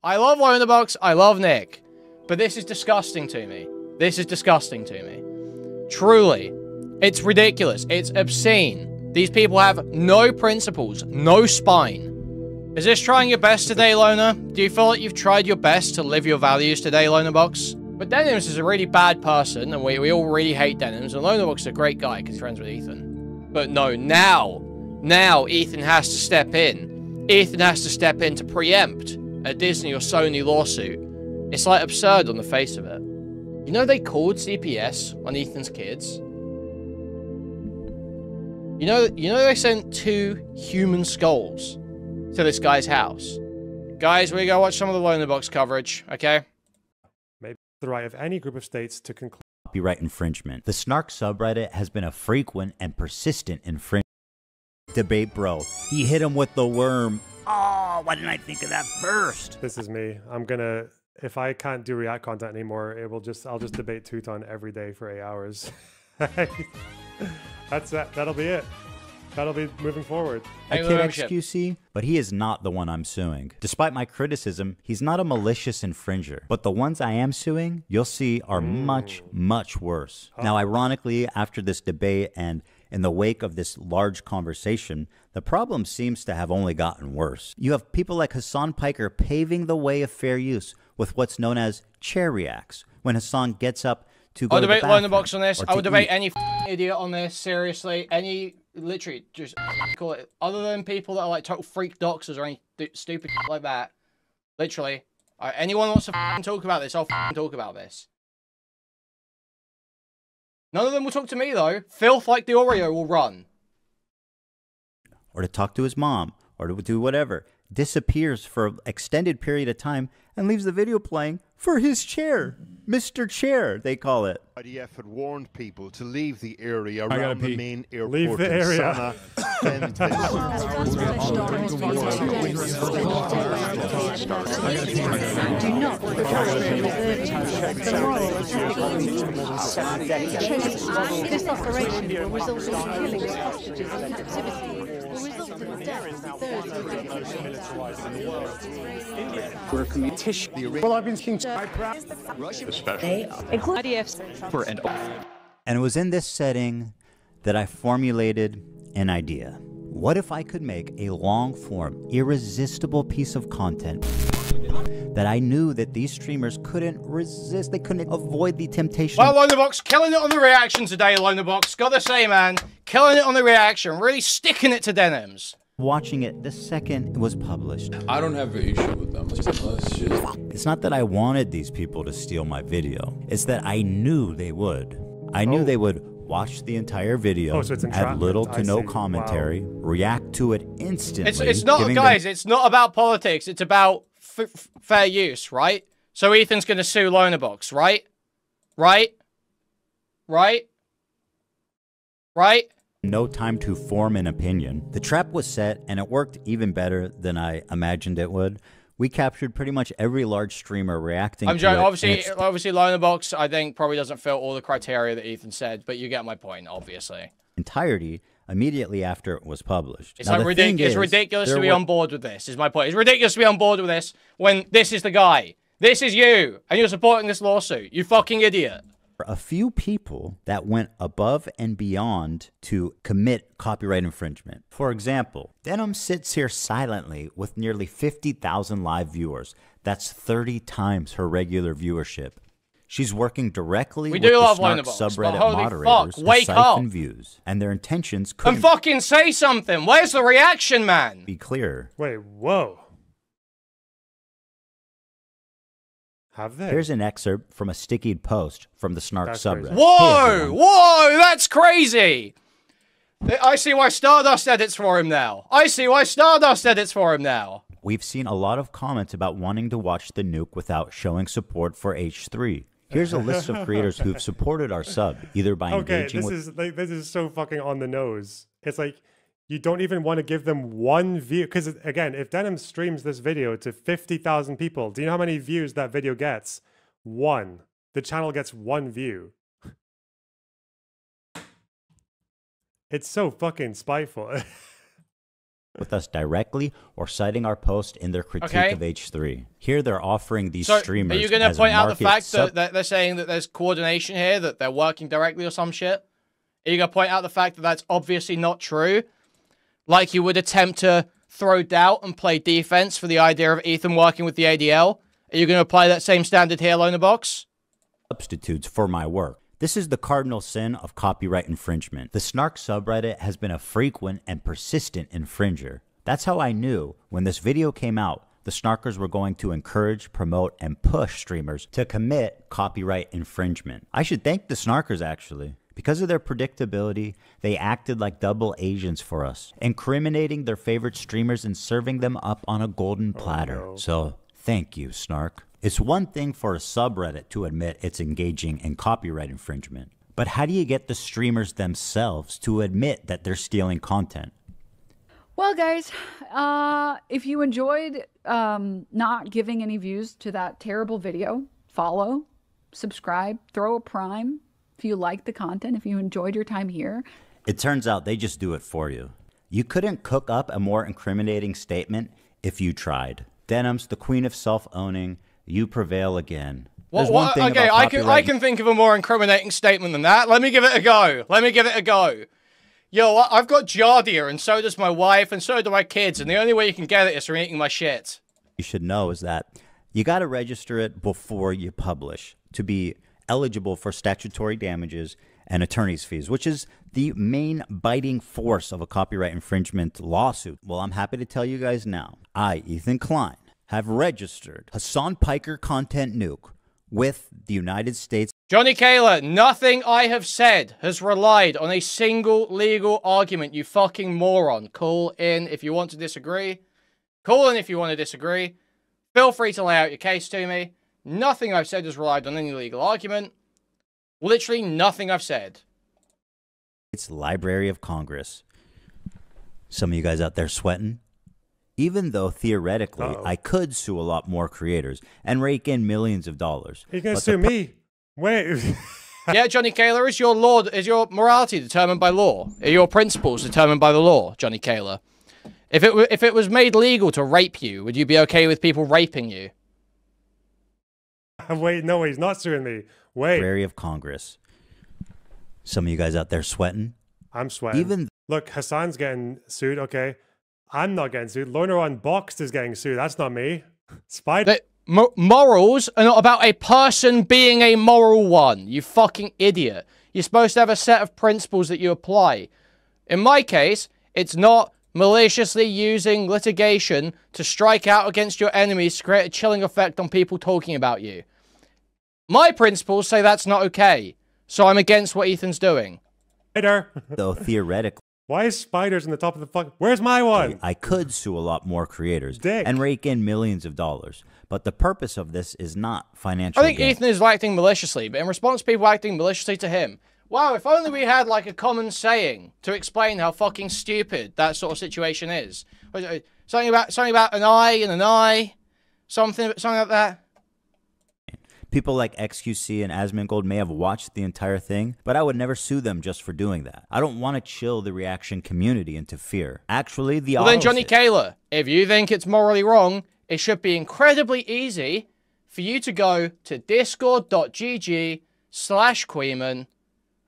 I love Lonerbox. I love Nick. But this is disgusting to me. This is disgusting to me. Truly. It's ridiculous. It's obscene. These people have no principles, no spine. Is this trying your best today, Loner? Do you feel like you've tried your best to live your values today, Lonerbox? But Denims is a really bad person, and we all really hate Denims, and Lonerbox is a great guy because he's friends with Ethan. But no, now Ethan has to step in. Ethan has to step in to preempt a Disney or Sony lawsuit. It's like absurd on the face of it. You know they called CPS on Ethan's kids? You know they sent 2 human skulls to this guy's house. Guys, we go watch some of the Lonerbox coverage, okay? Maybe the right of any group of states to conclude copyright infringement. The Snark subreddit has been a frequent and persistent infringement debate, bro. He hit him with the worm. Oh, why didn't I think of that first? This is me. I'm gonna, if I can't do React content anymore, I'll just debate Teuton every day for 8 hours. That'll be it. That'll be moving forward. I kid XQC, but he is not the one I'm suing. Despite my criticism, he's not a malicious infringer. But the ones I am suing, you'll see, are much, much worse. Now, ironically, after this debate and in the wake of this large conversation, the problem seems to have only gotten worse. You have people like Hassan Piker paving the way of fair use with what's known as chair reacts. When Hassan gets up to go to the bathroom. I'll debate Lonerbox on this. I would debate any idiot on this, seriously. Literally, just call it. Other than people that are like total freak doxers or any stupid like that. Literally. Anyone wants to talk about this, I'll talk about this. None of them will talk to me, though. Filth like the Oreo will run. Or to talk to his mom, or to do whatever. Disappears for an extended period of time and leaves the video playing for his chair. Mr. Chair, they call it. IDF had warned people to leave the area around the main airport. Leave the area. This operation will result in killing hostages in captivity. Will result in the death of thirds of the We're a community. Well, I've been And it was in this setting that I formulated an idea. What if I could make a long-form, irresistible piece of content that I knew that these streamers couldn't resist, they couldn't avoid the temptation. Well, Lonerbox, killing it on the reaction today, Lonerbox. Gotta say, man, killing it on the reaction, really sticking it to Denims. Watching it the second it was published. I don't have an issue with them. It's not that I wanted these people to steal my video. It's that I knew they would. I knew they would watch the entire video, so it's add little to no commentary, react to it instantly. It's not, guys, it's not about politics. It's about fair use, right? So Ethan's gonna sue Lonerbox, right? Right? Right? Right? No time to form an opinion. The trap was set, and it worked even better than I imagined it would. We captured pretty much every large streamer reacting to it. Obviously, Lonerbox, I think, probably doesn't fill all the criteria that Ethan said, but you get my point, obviously. Entirety immediately after it was published. It's like it's ridiculous to be on board with this, is my point. It's ridiculous to be on board with this when this is the guy. This is you, and you're supporting this lawsuit. You fucking idiot. A few people that went above and beyond to commit copyright infringement. For example, Denim sits here silently with nearly 50,000 live viewers. That's 30 times her regular viewership. She's working directly with the Snark subreddit moderators to siphon views, and their intentions couldn't fucking say something. Where's the reaction, man? Be clear. Wait, whoa. Have they? Here's an excerpt from a stickied post from the Snark subreddit. Whoa! Whoa! That's crazy! I see why Stardust edits for him now. I see why Stardust edits for him now. We've seen a lot of comments about wanting to watch the nuke without showing support for H3. Here's a list of creators who've supported our sub, either by engaging with... this is so fucking on the nose. It's like, you don't even want to give them one view. Because, again, if Denim streams this video to 50,000 people, do you know how many views that video gets? 1. The channel gets 1 view. It's so fucking spiteful. with us directly or citing our post in their critique of H3. Here they're offering these streamers. Are you going to point out the fact that they're saying that there's coordination here, that they're working directly or some shit? Are you going to point out the fact that that's obviously not true? Like you would attempt to throw doubt and play defense for the idea of Ethan working with the ADL? Are you going to apply that same standard here, Lonerbox? Substitutes for my work. This is the cardinal sin of copyright infringement. The Snark subreddit has been a frequent and persistent infringer. That's how I knew when this video came out, the Snarkers were going to encourage, promote, and push streamers to commit copyright infringement. I should thank the Snarkers, actually. Because of their predictability, they acted like double agents for us, incriminating their favorite streamers and serving them up on a golden platter. no. So, thank you, Snark. It's one thing for a subreddit to admit it's engaging in copyright infringement, but how do you get the streamers themselves to admit that they're stealing content? Well, guys, if you enjoyed not giving any views to that terrible video, follow, subscribe, throw a prime. If you like the content, if you enjoyed your time here. It turns out they just do it for you. You couldn't cook up a more incriminating statement if you tried. Denim's the queen of self-owning. You prevail again. Okay, I can think of a more incriminating statement than that. Let me give it a go. Let me give it a go. Yo, I've got Giardia, and so does my wife, and so do my kids, and the only way you can get it is from eating my shit. You should know is that you got to register it before you publish to be eligible for statutory damages and attorney's fees, which is the main biting force of a copyright infringement lawsuit. Well, I'm happy to tell you guys now, I, Ethan Klein, have registered Hassan Piker Content Nuke with the United States. Johnny Kayla, nothing I have said has relied on a single legal argument, you fucking moron. Call in if you want to disagree. Call in if you want to disagree. Feel free to lay out your case to me. Nothing I've said has relied on any legal argument. Literally nothing I've said. It's Library of Congress. Some of you guys out there sweating? Even though theoretically I could sue a lot more creators and rake in millions of dollars. He's gonna sue me. Wait. Yeah, Johnny Kayla, is your morality determined by law? Are your principles determined by the law, Johnny Kayla? If it was made legal to rape you, would you be okay with people raping you? Wait, no, he's not suing me. Wait. Library of Congress. Some of you guys out there sweating? I'm sweating. Look, Hassan's getting sued, okay? I'm not getting sued. Lonerbox is getting sued. That's not me. Spider. Morals are not about a person being a moral one, you fucking idiot. You're supposed to have a set of principles that you apply. In my case, it's not maliciously using litigation to strike out against your enemies to create a chilling effect on people talking about you. My principles say that's not okay, so I'm against what Ethan's doing. Spider. Though theoretically. Why is Spider's in the top of the fuck? Where's my one? I could sue a lot more creators Dick. and rake in millions of dollars. But the purpose of this is not financial I think gain. Ethan is acting maliciously, but in response to people acting maliciously to him, wow, if only we had like a common saying to explain how fucking stupid that sort of situation is. Something about an eye and an eye, something like that. People like XQC and Asmongold may have watched the entire thing, but I would never sue them just for doing that. I don't want to chill the reaction community into fear. Actually, the opposite. Well then, Johnny Kayla, if you think it's morally wrong, it should be incredibly easy for you to go to discord.gg/Kuihman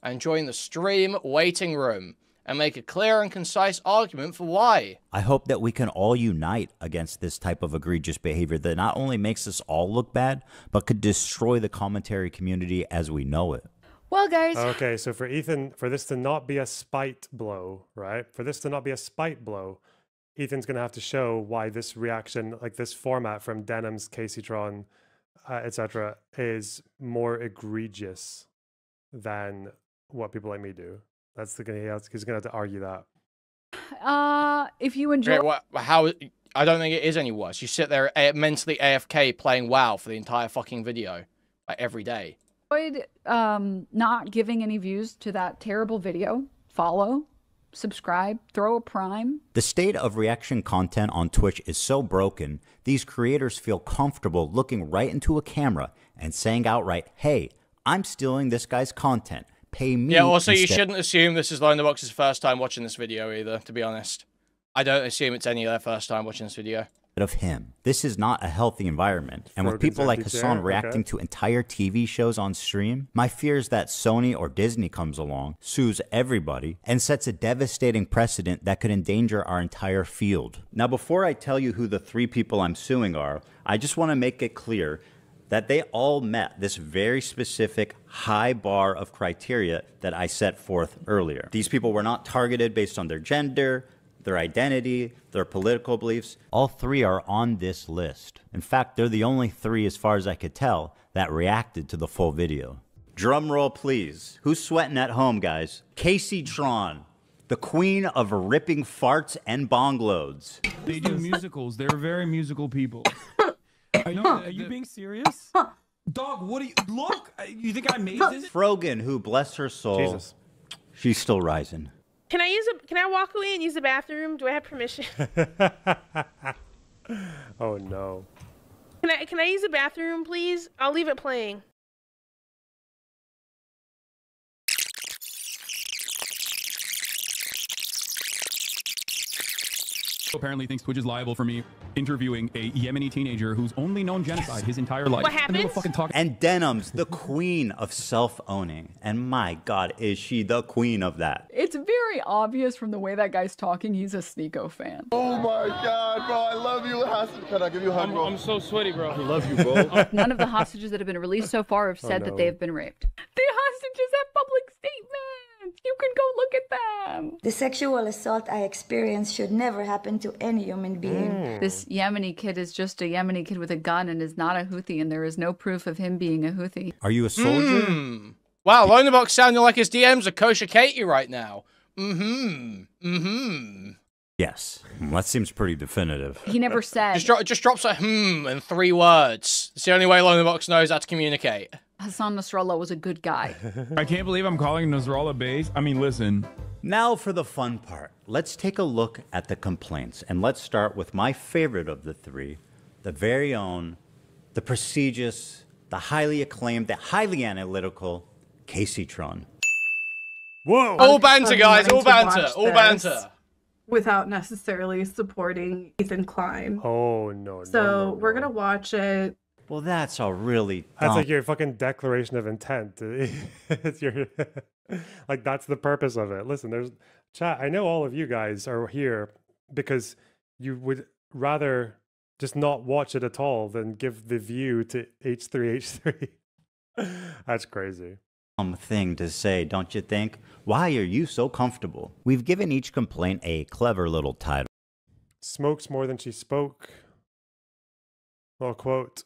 and join the stream waiting room and make a clear and concise argument for why. I hope that we can all unite against this type of egregious behavior that not only makes us all look bad, but could destroy the commentary community as we know it. Well, guys. Okay, so for Ethan, for this to not be a spite blow, right? For this to not be a spite blow, Ethan's going to have to show why this reaction, like this format from Denim's, Caseytron, etc., is more egregious than what people like me do. That's he's going to have to argue that. If you enjoy... How? I don't think it is any worse. You sit there mentally AFK playing WoW for the entire fucking video, like every day. Not giving any views to that terrible video, follow, subscribe, throw a prime. The state of reaction content on Twitch is so broken, these creators feel comfortable looking right into a camera and saying outright, hey, I'm stealing this guy's content. Pay me. Yeah, also you shouldn't assume this is Lonerbox's first time watching this video either, to be honest. I don't assume it's any of their first time watching this video. Of him. This is not a healthy environment. And with Frogan's people like empty Hassan chair, reacting okay. to entire TV shows on stream, my fear is that Sony or Disney comes along, sues everybody, and sets a devastating precedent that could endanger our entire field. Now, before I tell you who the 3 people I'm suing are, I just want to make it clear that they all met this very specific high bar of criteria that I set forth earlier. These people were not targeted based on their gender, their identity, their political beliefs. All 3 are on this list. In fact, they're the only 3, as far as I could tell, that reacted to the full video. Drum roll, please. Who's sweating at home, guys? Casey Tron, the queen of ripping farts and bong loads. They do musicals. They're very musical people. Are you being serious? Dog, what do you... Look! You think I made this? Frogan, who, bless her soul, Jesus. she's still rising. Can I walk away and use the bathroom? Do I have permission? Oh no. Can I use the bathroom, please? I'll leave it playing. Apparently thinks Twitch is liable for me interviewing a Yemeni teenager who's only known genocide his entire life. What And they were happens? fucking talking. And Denim's the queen of self-owning. And my God, is she the queen of that? It's very obvious from the way that guy's talking, he's a Sneeko fan. Oh my God, bro, I love you. Can I give you a hug, bro? I'm so sweaty, bro. I love you, bro. None of the hostages that have been released so far have said no. that they have been raped. The hostages have public statements. You can go look at them. The sexual assault I experienced should never happen to any human being. This Yemeni kid is just a Yemeni kid with a gun and is not a Houthi, and there is no proof of him being a Houthi. Are you a soldier? Wow, Lonerbox sounding like his DMs are kosher Katie right now. Yes. That seems pretty definitive. He never said. Just drops a in 3 words. It's the only way Lonerbox knows how to communicate. Hassan Nasrallah was a good guy. I can't believe I'm calling Nasrallah base. I mean, listen. Now for the fun part. Let's take a look at the complaints. And let's start with my favorite of the 3, the very own, the prestigious, the highly acclaimed, the highly analytical Casey Tron. Whoa! All banter, guys. All banter. All banter. Without necessarily supporting Ethan Klein. Oh no. So we're gonna watch it. Well, that's a really That's dumb... like your fucking declaration of intent. It's your like that's the purpose of it. Listen, there's chat. I know all of you guys are here because you would rather just not watch it at all than give the view to H3H3. That's crazy. thing to say, don't you think? Why are you so comfortable? We've given each complaint a clever little title. Smokes more than she spoke. Well, quote.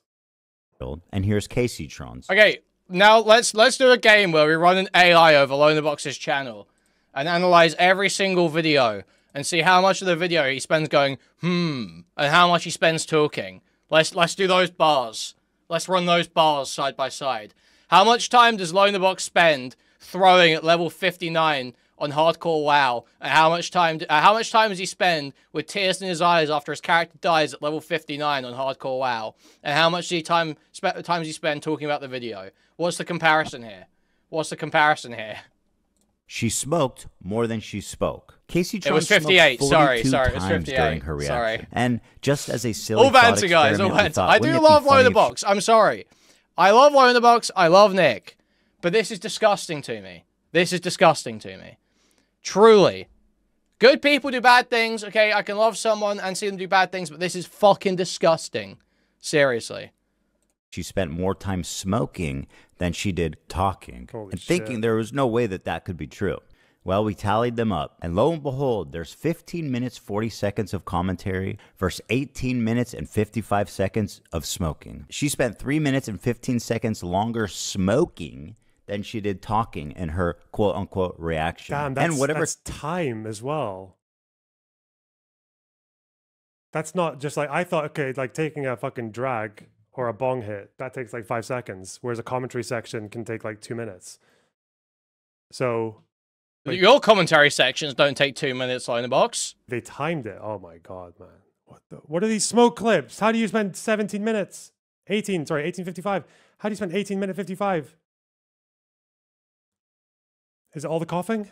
And here's Casey Tron's. Okay, now let's do a game where we run an AI over Lonerbox's channel and analyze every single video and see how much of the video he spends going, and how much he spends talking. Let's do those bars. Let's run those bars side by side. How much time does Lonerbox spend throwing at level 59 on Hardcore WoW? And how much time does he spend with tears in his eyes after his character dies at level 59 on Hardcore WoW? And how much time does he spend talking about the video? What's the comparison here? What's the comparison here? She smoked more than she spoke. Casey Tron It was 58. smoked Sorry, 42 it was times 58. during her reaction. Sorry. And just as a silly All banter, guys. All banter. I do love Lonerbox. I'm sorry. I love Lonerbox. I love Nick. But this is disgusting to me. This is disgusting to me. Truly. Good people do bad things. Okay, I can love someone and see them do bad things, but this is fucking disgusting. Seriously. She spent more time smoking than she did talking. Holy and thinking shit. there was no way that that could be true. Well, we tallied them up, and lo and behold, there's 15 minutes, 40 seconds of commentary versus 18 minutes and 55 seconds of smoking. She spent 3 minutes and 15 seconds longer smoking than she did talking in her quote-unquote reaction. Damn, that's time as well. That's not just like, I thought, okay, like taking a fucking drag or a bong hit, that takes like 5 seconds, whereas a commentary section can take like 2 minutes. So... like, your commentary sections don't take 2 minutes, Lonerbox. they timed it. Oh my god, man. What are these smoke clips? How do you spend 17 minutes? 1855. How do you spend 18 minute 55? Is it all the coughing?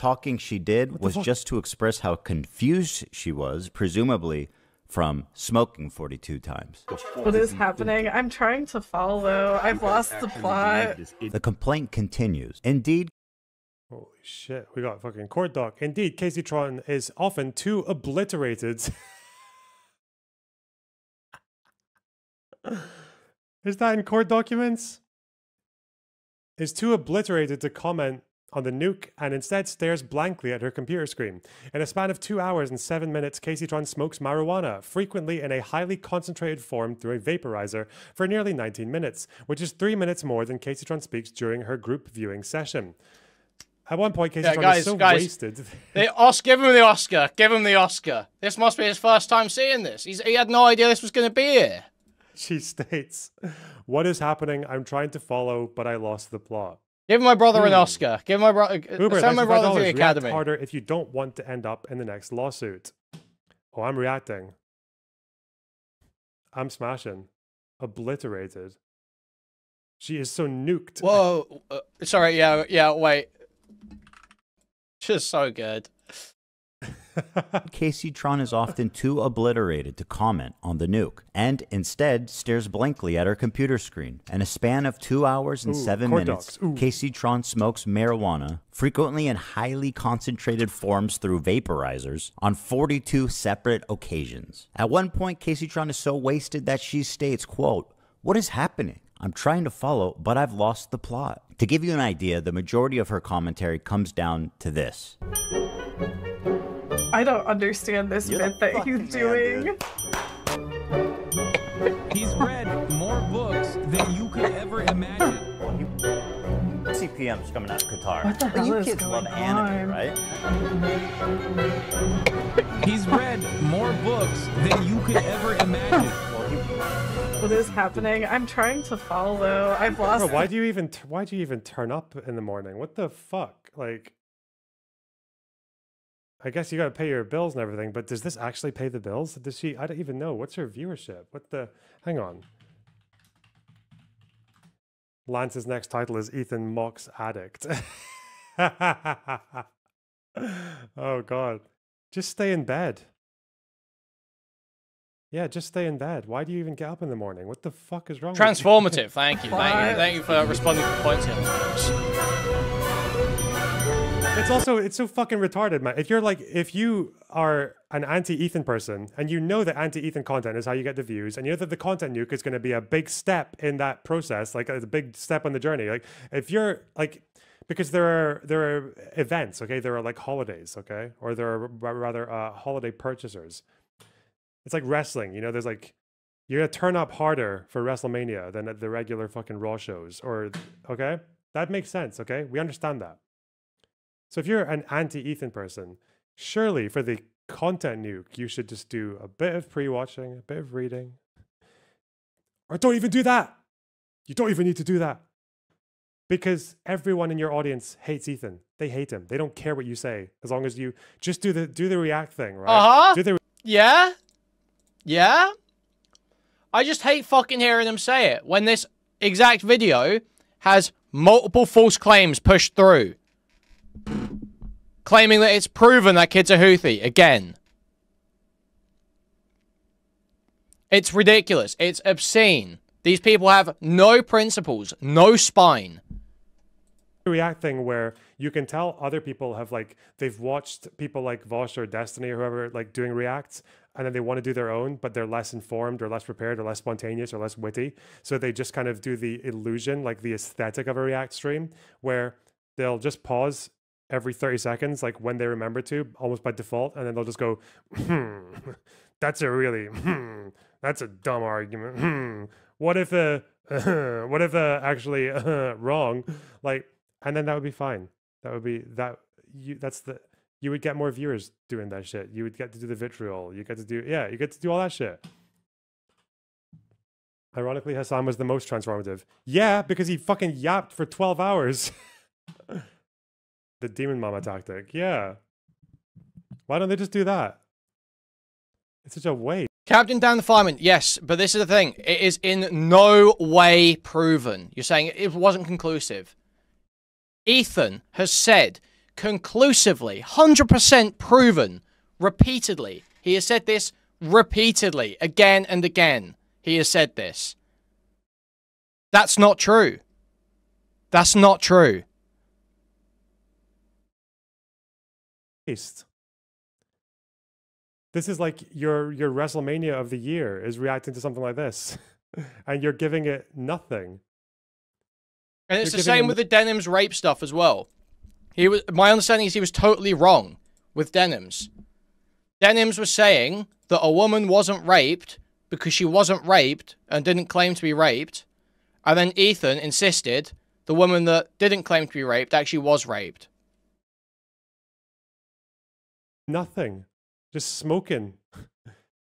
talking she did was just to express how confused she was, presumably from smoking 42 times. What is happening? I'm trying to follow. I've lost the plot. The complaint continues. Indeed, holy shit, we got fucking court doc. Indeed, Casey Tron is often too obliterated. Is that in court documents? Is too obliterated to comment on the nuke and instead stares blankly at her computer screen. In a span of 2 hours and 7 minutes, Casey Tron smokes marijuana, frequently in a highly concentrated form through a vaporizer, for nearly 19 minutes, which is 3 minutes more than Casey Tron speaks during her group viewing session. At one point, Casey Tron is so wasted. Give him the Oscar. Give him the Oscar. This must be his first time seeing this. He had no idea this was going to be here. She states, "What is happening? I'm trying to follow, but I lost the plot." Give my brother an Oscar. Give my brother. Send my brother to the React academy. harder if you don't want to end up in the next lawsuit. Oh, I'm reacting. I'm smashing. Obliterated. She is so nuked. Whoa. Sorry. Yeah. Wait. Just so good. Casey Tron is often too obliterated to comment on the nuke, and instead stares blankly at her computer screen. In a span of 2 hours and 7 minutes, Casey Tron smokes marijuana, frequently in highly concentrated forms through vaporizers, on 42 separate occasions. At one point, Casey Tron is so wasted that she states, quote, "What is happening? I'm trying to follow, but I've lost the plot." To give you an idea, the majority of her commentary comes down to this. I don't understand this bit that he's doing. He's read more books than you could ever imagine. CPM's coming out of Qatar. What the hell you is kids going love anime, right? He's read more books than you could ever imagine. What is happening? I'm trying to follow. I've lost. Bro, why'd you even turn up in the morning? What the fuck? Like, I guess you gotta pay your bills and everything, but does this actually pay the bills? Does she? I don't even know. What's her viewership? What the? Hang on. Lance's next title is Ethan Mocks Addict. Oh God. Just stay in bed. Yeah, just stay in bed. Why do you even get up in the morning? What the fuck is wrong Transformative. with you? Thank you. Thank you for responding to the points here. It's so fucking retarded, man. If you are an anti-Ethan person and you know that anti-Ethan content is how you get the views, and you know that the content nuke is going to be a big step in that process, like a big step on the journey. Like if you're like, because there are events, okay? There are like holidays, okay? Or there are rather holiday purchasers. It's like wrestling, you know, there's like, you're going to turn up harder for WrestleMania than at the regular fucking Raw shows, or, okay? That makes sense, okay? We understand that. So if you're an anti-Ethan person, surely for the content nuke, you should just do a bit of pre-watching, a bit of reading. Or don't even do that. You don't even need to do that. Because everyone in your audience hates Ethan. They hate him. They don't care what you say. As long as you just do the react thing, right? Yeah? Yeah? I just hate fucking hearing them say it when this exact video has multiple false claims pushed through. Claiming that it's proven that kid's a Houthi again. It's ridiculous. It's obscene. These people have no principles, no spine. React thing where you can tell other people have they've watched people like Vosh or Destiny or whoever doing reacts, and then they want to do their own, but they're less informed or less prepared or less spontaneous or less witty. So they just kind of do the illusion, like the aesthetic of a react stream, where they'll just pause every 30 seconds, like when they remember to, almost by default, and then they'll just go, that's a really, that's a dumb argument. What if actually wrong? And then that would be fine. That would be you would get more viewers doing that shit. You would get to do the vitriol. You get to do all that shit. Ironically, Hassan was the most transformative. Yeah, because he fucking yapped for 12 hours. The demon mama tactic. Yeah. Why don't they just do that? It's such a waste. Captain Dan the Fireman, yes, but this is the thing. It is in no way proven. You're saying it wasn't conclusive. Ethan has said conclusively, 100% proven, repeatedly. He has said this repeatedly, again and again. He has said this. That's not true. That's not true. This is like your WrestleMania of the year is reacting to something like this. And you're giving it nothing. And it's the same with the Denims rape stuff as well. My understanding is he was totally wrong with Denims. Denims was saying that a woman wasn't raped because she wasn't raped and didn't claim to be raped. And then Ethan insisted the woman that didn't claim to be raped actually was raped. Nothing. Just smoking.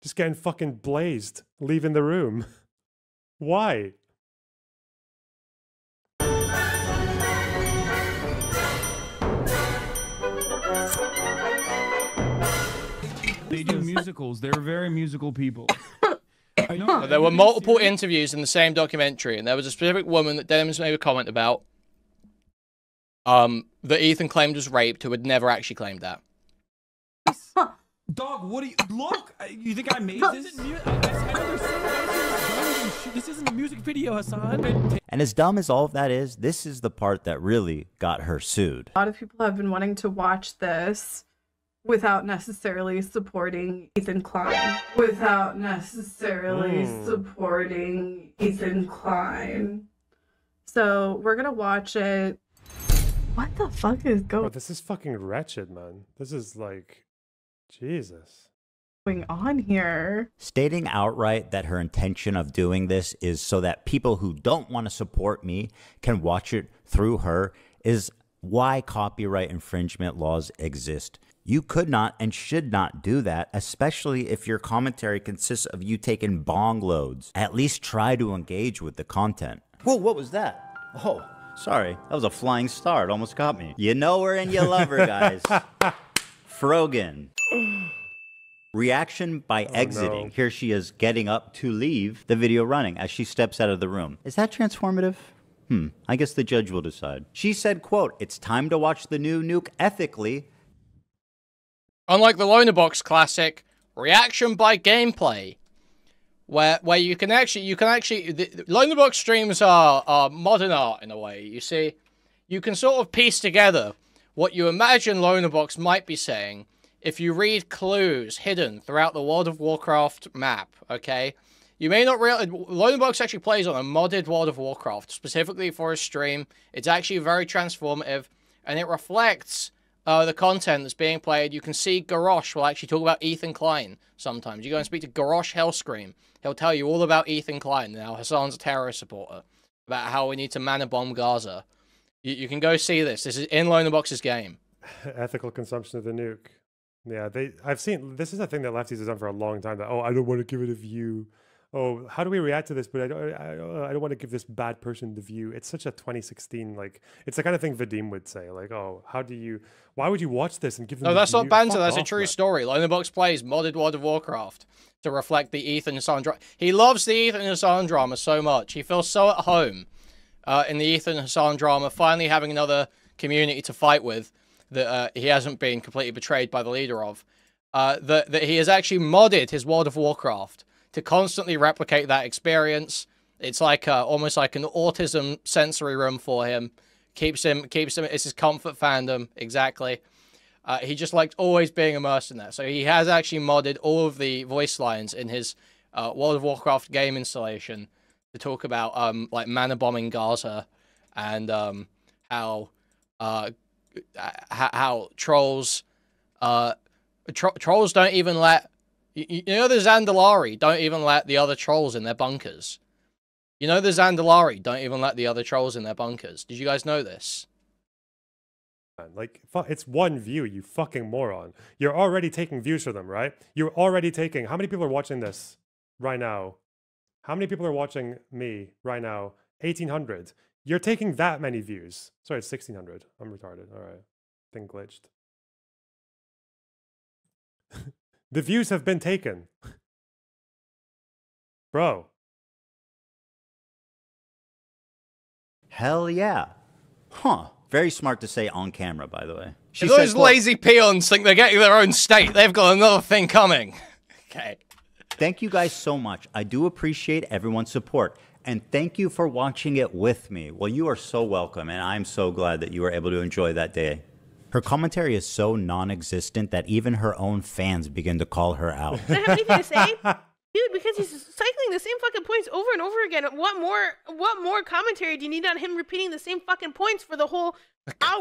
Just getting fucking blazed. Leaving the room. Why? They do musicals. They're very musical people. I know. There were multiple interviews in the same documentary, and there was a specific woman that Denims made a comment about that Ethan claimed was raped, who had never actually claimed that. Dog, what do you... Look! You think I made this? This isn't a music video, Hassan. And as dumb as all of that is, this is the part that really got her sued. A lot of people have been wanting to watch this without necessarily supporting Ethan Klein. Without necessarily supporting Ethan Klein. So we're gonna watch it. What the fuck is going? Oh, this is fucking wretched, man. This is like, Jesus. Going on here? Stating outright that her intention of doing this is so that people who don't want to support me can watch it through her is why copyright infringement laws exist. You could not and should not do that, especially if your commentary consists of you taking bong loads. At least try to engage with the content. Whoa, what was that? Oh, sorry. That was a flying star. It almost got me. You know her and you love her, guys. Frogan. Reaction by exiting. No. Here she is getting up to leave the video running as she steps out of the room. Is that transformative? I guess the judge will decide. She said, quote, "It's time to watch the new Nuke ethically." Unlike the Lonerbox classic, reaction by gameplay, where you can actually the Lonerbox streams are modern art in a way. You see, you can sort of piece together what you imagine Lonerbox might be saying if you read clues hidden throughout the World of Warcraft map. Okay, you may not realize Lonerbox actually plays on a modded World of Warcraft specifically for a stream. It's actually very transformative, and it reflects the content that's being played. You can see Garrosh will actually talk about Ethan Klein sometimes. You go and speak to Garrosh Hellscream. He'll tell you all about Ethan Klein. Now, Hassan's a terrorist supporter. About how we need to mana bomb Gaza. You can go see this. This is in Lonerbox's game. Ethical consumption of the nuke. Yeah, I've seen, this is a thing that lefties have done for a long time. That, oh, I don't want to give it a view. Oh, how do we react to this? But I don't want to give this bad person the view. It's such a 2016, like, it's the kind of thing Vadim would say. Like, oh, why would you watch this and give them No, that's not banter. Fuck That's a off, true man. story. Lonerbox plays modded World of Warcraft to reflect the Ethan Hassan drama. He loves the Ethan Hassan drama so much. He feels so at home in the Ethan Hassan drama, finally having another community to fight with that he hasn't been completely betrayed by the leader of. That he has actually modded his World of Warcraft to constantly replicate that experience. It's like almost like an autism sensory room for him. Keeps him. It's his comfort fandom, exactly. He just liked always being immersed in that. So he has actually modded all of the voice lines in his World of Warcraft game installation to talk about like mana bombing Gaza and how trolls trolls don't even let you know the Zandalari don't even let the other trolls in their bunkers. You know the Zandalari don't even let the other trolls in their bunkers. Did you guys know this? Like, it's one view, you fucking moron. You're already taking views for them, right? You're already taking... How many people are watching this right now? How many people are watching me right now? 1,800. You're taking that many views. Sorry, it's 1,600. I'm retarded. All right. Thing glitched. The views have been taken. Bro. Hell yeah. Huh. Very smart to say on camera, by the way. She If said, those quote, lazy peons think they're getting their own state, they've got another thing coming. Okay. "Thank you guys so much. I do appreciate everyone's support. And thank you for watching it with me." Well, you are so welcome, and I'm so glad that you were able to enjoy that day. Her commentary is so non-existent that even her own fans begin to call her out. I have anything to say? Dude, because he's cycling the same fucking points over and over again. What more commentary do you need on him repeating the same fucking points for the whole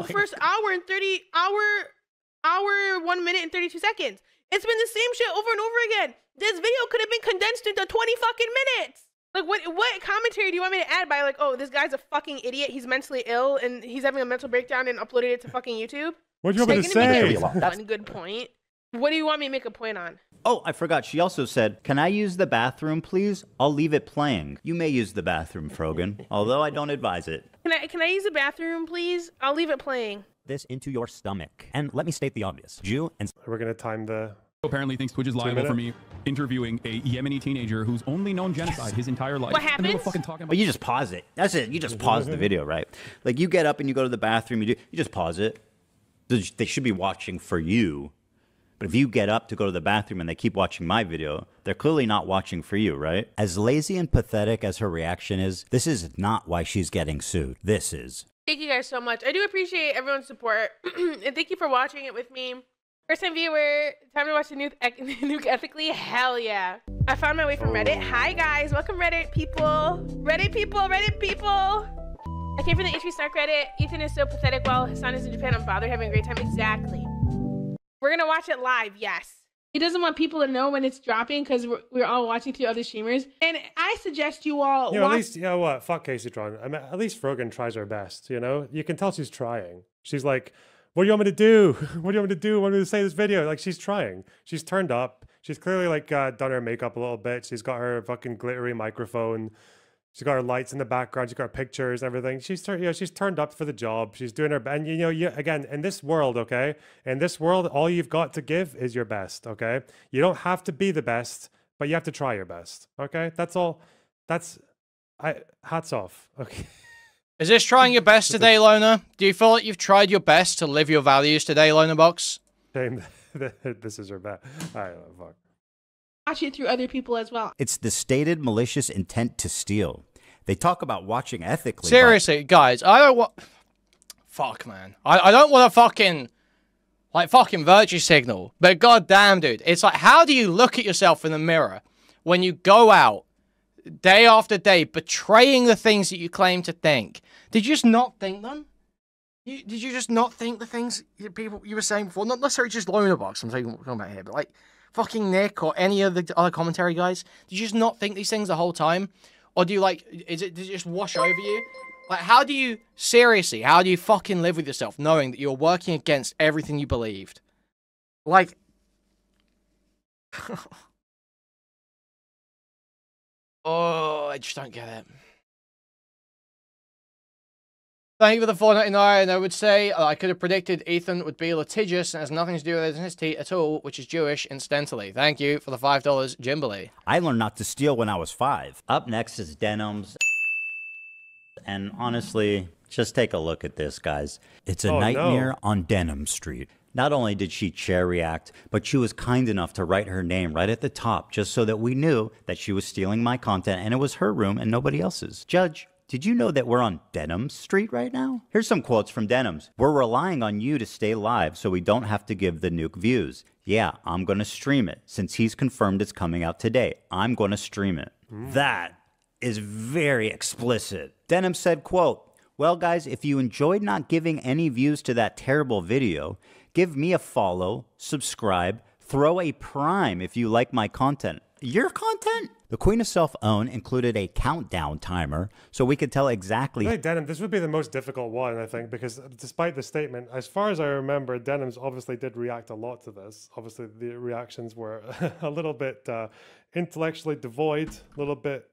first hour and 1 minute and 32 seconds? It's been the same shit over and over again. This video could have been condensed into 20 fucking minutes. Like, what commentary do you want me to add by, like, oh, this guy's a fucking idiot, he's mentally ill, and he's having a mental breakdown and uploaded it to fucking YouTube? What do you want me to say? One good point. What do you want me to make a point on? Oh, I forgot. She also said, "Can I use the bathroom, please? I'll leave it playing." You may use the bathroom, Frogan, although I don't advise it. Can I use the bathroom, please? I'll leave it playing. This into your stomach. And let me state the obvious. Jew and... We're going to time the... Apparently thinks Twitch is liable for me interviewing a Yemeni teenager who's only known genocide his entire life. What happens? And they were fucking talking about But you just pause it. That's it. You just pause the video, right? Like, you get up and you go to the bathroom, you just pause it. They should be watching for you. But if you get up to go to the bathroom and they keep watching my video, they're clearly not watching for you, right? As lazy and pathetic as her reaction is, this is not why she's getting sued. This is. Thank you guys so much. I do appreciate everyone's support. And thank you for watching it with me. First time viewer, time to watch the nuke ethically? Hell yeah. I found my way from Reddit. Hi guys, welcome Reddit people. Reddit people, Reddit people. I came from the H3 Snark Reddit. Ethan is so pathetic while Hassan is in Japan. I'm bothered, having a great time. Exactly. We're gonna watch it live, yes. He doesn't want people to know when it's dropping because we're all watching through other streamers. And I suggest you all at least, you know what, fuck Casey Tron. I mean, at least Frogan tries her best, you know? You can tell she's trying. She's like, what do you want me to do? What do you want me to do? What do you want me to say in this video? Like, she's trying. She's turned up. She's clearly, like, done her makeup a little bit. She's got her fucking glittery microphone. She's got her lights in the background. She's got her pictures, everything. She's turned up for the job. She's doing her best. And, again, in this world, okay? In this world, all you've got to give is your best, okay? You don't have to be the best, but you have to try your best, okay? That's all. Hats off, okay? Is this trying your best today, Loner? Do you feel like you've tried your best to live your values today, Lonerbox? Shame this is her best. I don't know, fuck. Watch it through other people as well. It's the stated malicious intent to steal. They talk about watching ethically. Seriously, guys, I don't want... Fuck, man. I don't want to fucking virtue signal. But goddamn, dude. It's like, how do you look at yourself in the mirror when you go out day after day betraying the things that you claim to think? Did you just not think them? Did you just not think the things you were saying before? Not necessarily just Lonerbox, I'm talking about here, but like fucking Nick or any of the other commentary guys. Did you just not think these things the whole time? Or do you did it just wash over you? Like, how do you fucking live with yourself knowing that you're working against everything you believed? Like... Oh, I just don't get it. Thank you for the $4.99. I would say I could have predicted Ethan would be litigious and has nothing to do with ethnicity at all, which is Jewish, incidentally. Thank you for the $5, Jimberly. I learned not to steal when I was 5. Up next is Denims. And honestly, just take a look at this, guys. It's a nightmare on Denim Street. Not only did she chair react, but she was kind enough to write her name right at the top just so that we knew that she was stealing my content and it was her room and nobody else's. Judge, did you know that we're on Denim Street right now? Here's some quotes from Denims. We're relying on you to stay live so we don't have to give the nuke views. Yeah, I'm going to stream it. Since he's confirmed it's coming out today, I'm going to stream it. That is very explicit. Denim said, quote, well, guys, if you enjoyed not giving any views to that terrible video, give me a follow, subscribe, throw a prime if you like my content. Your content? The Queen of Self-Own included a countdown timer so we could tell exactly... Hey, Denim, this would be the most difficult one, I think, because despite the statement, as far as I remember, Denims obviously did react a lot to this. Obviously, the reactions were a little bit intellectually devoid, a little bit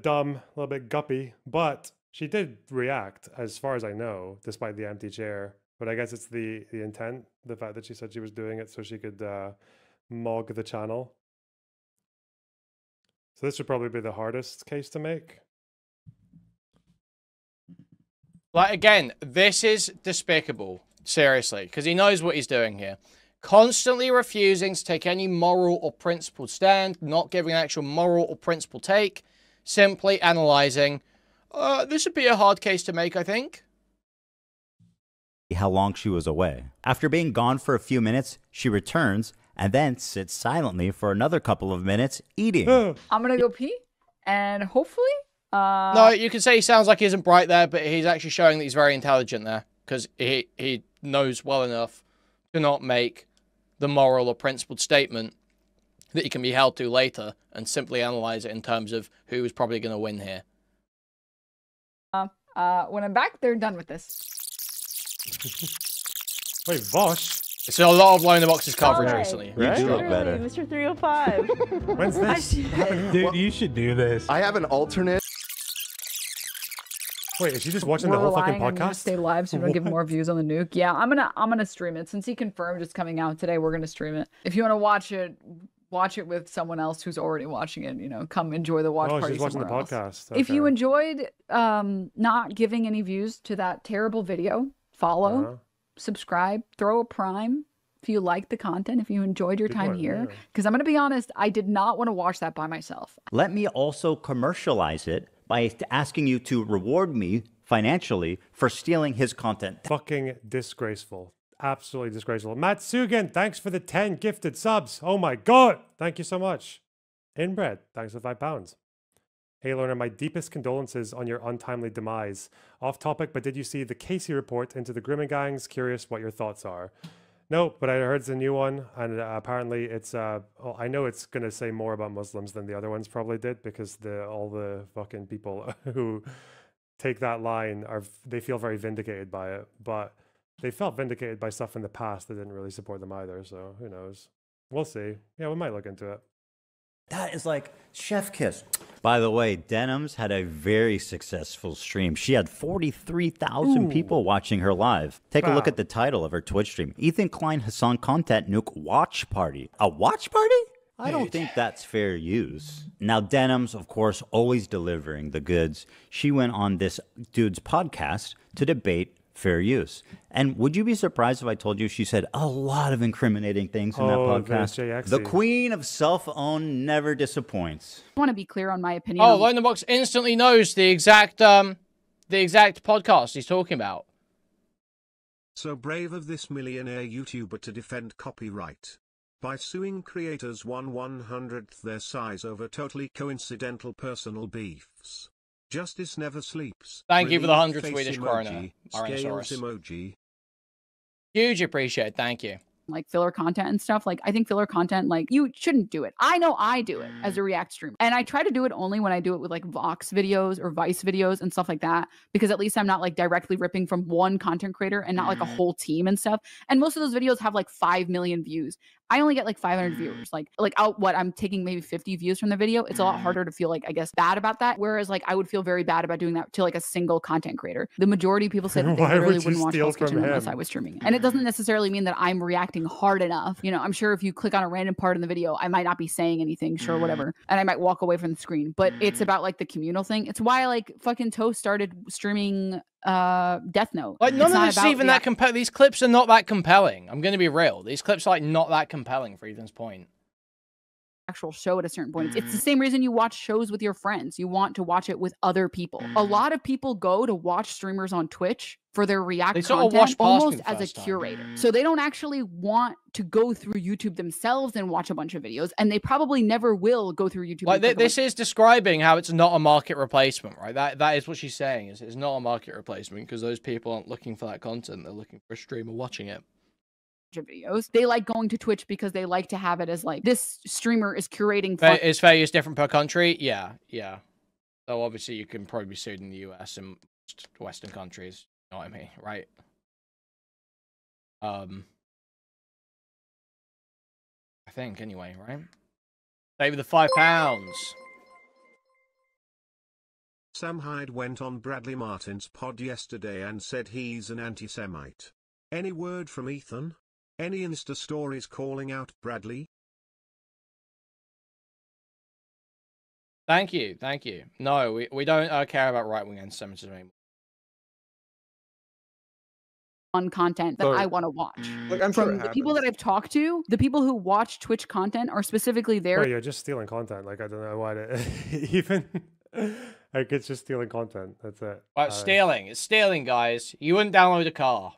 dumb, a little bit guppy, but she did react, as far as I know, despite the empty chair. But I guess it's the intent, the fact that she said she was doing it so she could mog the channel. So this would probably be the hardest case to make. Like, again, this is despicable. Seriously, because he knows what he's doing here. Constantly refusing to take any moral or principled stand, not giving an actual moral or principled take, simply analyzing. This would be a hard case to make, I think. How long she was away. After being gone for a few minutes, she returns and then sits silently for another couple of minutes eating. I'm gonna go pee, and hopefully... No, you can say he sounds like he isn't bright there, but he's actually showing that he's very intelligent there, because he knows well enough to not make the moral or principled statement that he can be held to later and simply analyze it in terms of who is probably going to win here. When I'm back, they're done with this. Wait, Vosh? It's a lot of Lonerbox's coverage recently. You do look better. Mr. 305. When's this? Dude, you should do this. I have an alternate. Wait, is she just watching We're the whole fucking relying on you to podcast? stay live so we don't give more views on the nuke. Yeah, I'm gonna stream it. Since he confirmed it's coming out today, we're gonna stream it. If you want to watch it with someone else who's already watching it, you know, come enjoy the watch party. She's watching the somewhere else. podcast. If you Okay. enjoyed not giving any views to that terrible video, follow, subscribe, throw a prime. If you like the content, if you enjoyed your time here, because I'm gonna be honest, I did not want to watch that by myself. Let me also commercialize it by asking you to reward me financially for stealing his content. Fucking disgraceful. Absolutely disgraceful. Matsugan, thanks for the 10 gifted subs. Oh my god. Thank you so much. Inbred, thanks for £5. Hey Lorna, my deepest condolences on your untimely demise. Off topic, but did you see the Casey report into the Grimming Gangs? Curious what your thoughts are. No, but I heard it's a new one, and apparently it's, well, I know it's going to say more about Muslims than the other ones probably did, because all the fucking people who take that line, they feel very vindicated by it, but they felt vindicated by stuff in the past that didn't really support them either, so who knows. We'll see. Yeah, we might look into it. That is like chef kiss. By the way, Denims had a very successful stream. She had 43,000 people watching her live. Take a look at the title of her Twitch stream. Ethan Klein Hassan Content Nuke Watch Party. A watch party? I don't think that's fair use. Now, Denims, of course, always delivering the goods. She went on this dude's podcast to debate fair use. And would you be surprised if I told you she said a lot of incriminating things in that podcast? The queen of self-own never disappoints. I want to be clear on my opinion. Oh, Lonerbox instantly knows the exact podcast he's talking about. So brave of this millionaire YouTuber to defend copyright by suing creators 1/100th their size over totally coincidental personal beefs. Justice never sleeps. Thank you for the 100 Face Swedish krona, scales Tyrannosaurus. emoji. Huge appreciate. Thank you. Like filler content and stuff. Like, I think filler content, like, you shouldn't do it. I know I do it as a React streamer. And I try to do it only when I do it with like Vox videos or Vice videos and stuff like that. Because at least I'm not like directly ripping from one content creator and not like a whole team and stuff. And most of those videos have like 5 million views. I only get like 500 viewers. Like I'm taking maybe 50 views from the video. It's a lot harder to feel like, I guess, bad about that. Whereas like I would feel very bad about doing that to like a single content creator. The majority of people said that they literally wouldn't watch Hell's Kitchen unless I was streaming it. And it doesn't necessarily mean that I'm reacting hard enough. You know, I'm sure if you click on a random part in the video, I might not be saying anything, sure, whatever. And I might walk away from the screen. But it's about like the communal thing. It's why like fucking Toast started streaming Death Note. Like none of this is even that compelling. These clips are not that compelling. I'm going to be real. These clips are like not that compelling for Ethan's point. Actual show at a certain point. It's the same reason you watch shows with your friends. You want to watch it with other people. A lot of people go to watch streamers on Twitch for their React content almost as a curator. So they don't actually want to go through YouTube themselves and watch a bunch of videos, and they probably never will go through YouTube. Like this is describing how it's not a market replacement, right? That is what she's saying. Is it's not a market replacement because those people aren't looking for that content. They're looking for a streamer watching it. Videos. They like going to Twitch because they like to have it as like this streamer is curating. Is fair use different per country? Yeah, yeah. So obviously you can probably be sued in the US and Western countries. You know what I mean, right? I think anyway, right? Save the £5. Sam Hyde went on Bradley Martin's pod yesterday and said he's an anti-Semite. Any word from Ethan? Any Insta stories calling out Bradley? Thank you, thank you. No, we don't care about right-wing anti-Semitism anymore. on content that I want to watch. Like, I'm sure From the people that I've talked to, the people who watch Twitch content are specifically there. Bro, you're just stealing content. Like, I don't know why even like it's just stealing content. That's it. Stealing. It's stealing, guys. You wouldn't download a car.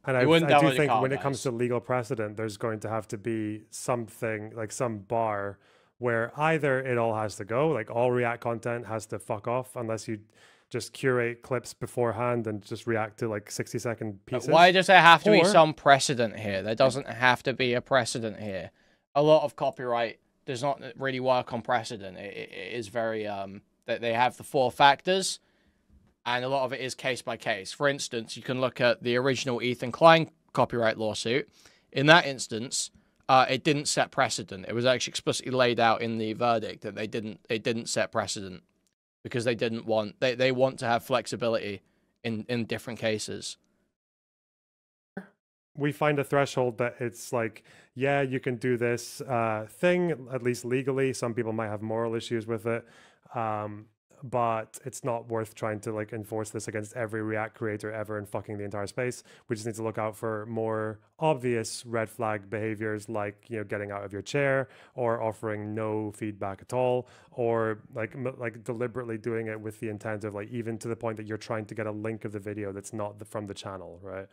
And I do think when it comes to legal precedent, there's going to have to be something like some bar where either it all has to go, like all React content has to fuck off unless you just curate clips beforehand and just react to like 60-second pieces. Why does there have to be some precedent here? There doesn't have to be a precedent here. A lot of copyright does not really work on precedent. It is very, that they have the 4 factors, and a lot of it is case by case. For instance, you can look at the original Ethan Klein copyright lawsuit. In that instance, it didn't set precedent. It was actually explicitly laid out in the verdict that it didn't set precedent because they didn't want, they want to have flexibility in different cases. We find a threshold that it's like, yeah, you can do this thing, at least legally. Some people might have moral issues with it. But it's not worth trying to like enforce this against every React creator ever and fucking the entire space. We just need to look out for more obvious red flag behaviors, like, you know, getting out of your chair or offering no feedback at all, or like deliberately doing it with the intent of like, even to the point that you're trying to get a link of the video that's not from the channel, right?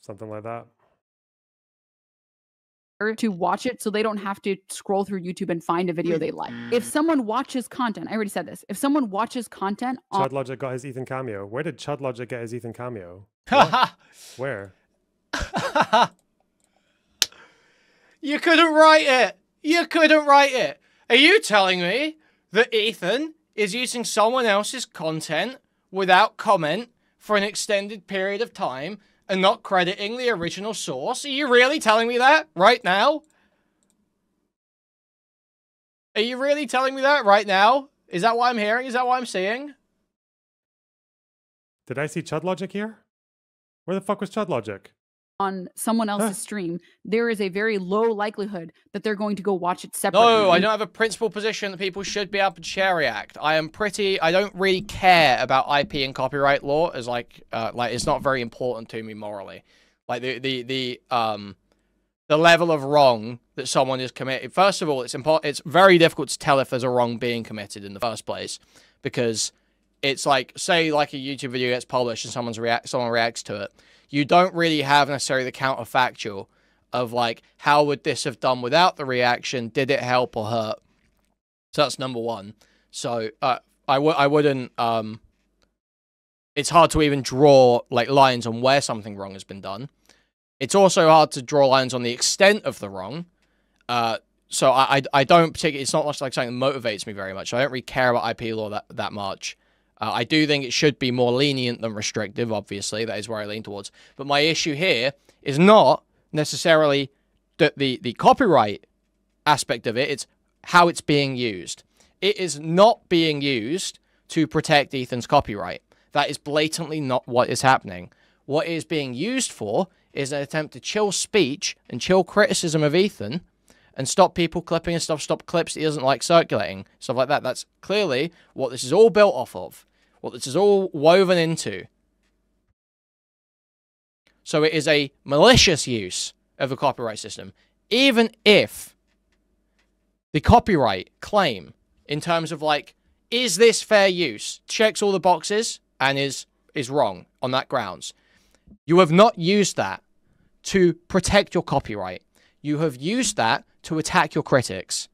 Something like that. To watch it so they don't have to scroll through YouTube and find a video they like. If someone watches content, I already said this. If someone watches content on ChudLogic got his Ethan cameo. Where did ChudLogic get his Ethan cameo? Where? You couldn't write it. You couldn't write it. Are you telling me that Ethan is using someone else's content without comment for an extended period of time and not crediting the original source? Are you really telling me that right now? Are you really telling me that right now? Is that what I'm hearing? Is that what I'm seeing? Did I see ChudLogic here? Where the fuck was ChudLogic? On someone else's stream, there is a very low likelihood that they're going to go watch it separately. No, I don't have a principal position that people should be able to share React. I don't really care about IP and copyright law as like it's not very important to me morally. Like the level of wrong that someone is committed. First of all, it's very difficult to tell if there's a wrong being committed in the first place, because it's like, say like a YouTube video gets published and someone reacts to it. You don't really have necessarily the counterfactual of like, how would this have done without the reaction? Did it help or hurt? So that's number one. So I wouldn't. It's hard to even draw like lines on where something wrong has been done. It's also hard to draw lines on the extent of the wrong. So I don't particularly. It's not much like something that motivates me very much. I don't really care about IP law that much. I do think it should be more lenient than restrictive, obviously. That is where I lean towards. But my issue here is not necessarily the copyright aspect of it. It's how it's being used. It is not being used to protect Ethan's copyright. That is blatantly not what is happening. What it is being used for is an attempt to chill speech and chill criticism of Ethan and stop people clipping and stuff, stop clips he doesn't like circulating, stuff like that. That's clearly what this is all built off of. What this is all woven into. So it is a malicious use of the copyright system. Even if the copyright claim, in terms of like, is this fair use, checks all the boxes and is wrong on that grounds. You have not used that to protect your copyright. You have used that to attack your critics.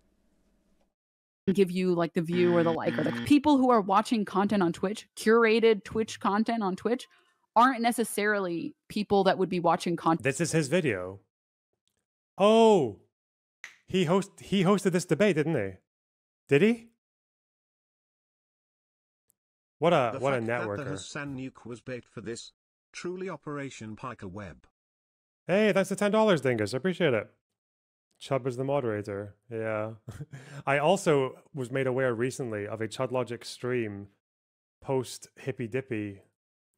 Give you like the view or the like, or the people who are watching content on Twitch, curated Twitch content on Twitch, aren't necessarily people that would be watching content. This is his video. Oh, he hosted this debate, didn't he? Did he? What a networker. The Hassan nuke was bait for this. Truly Operation Piker Web. Hey, that's the $10, Dingus. I appreciate it. Chud was the moderator. Yeah. I also was made aware recently of a ChudLogic stream post Hippy Dippy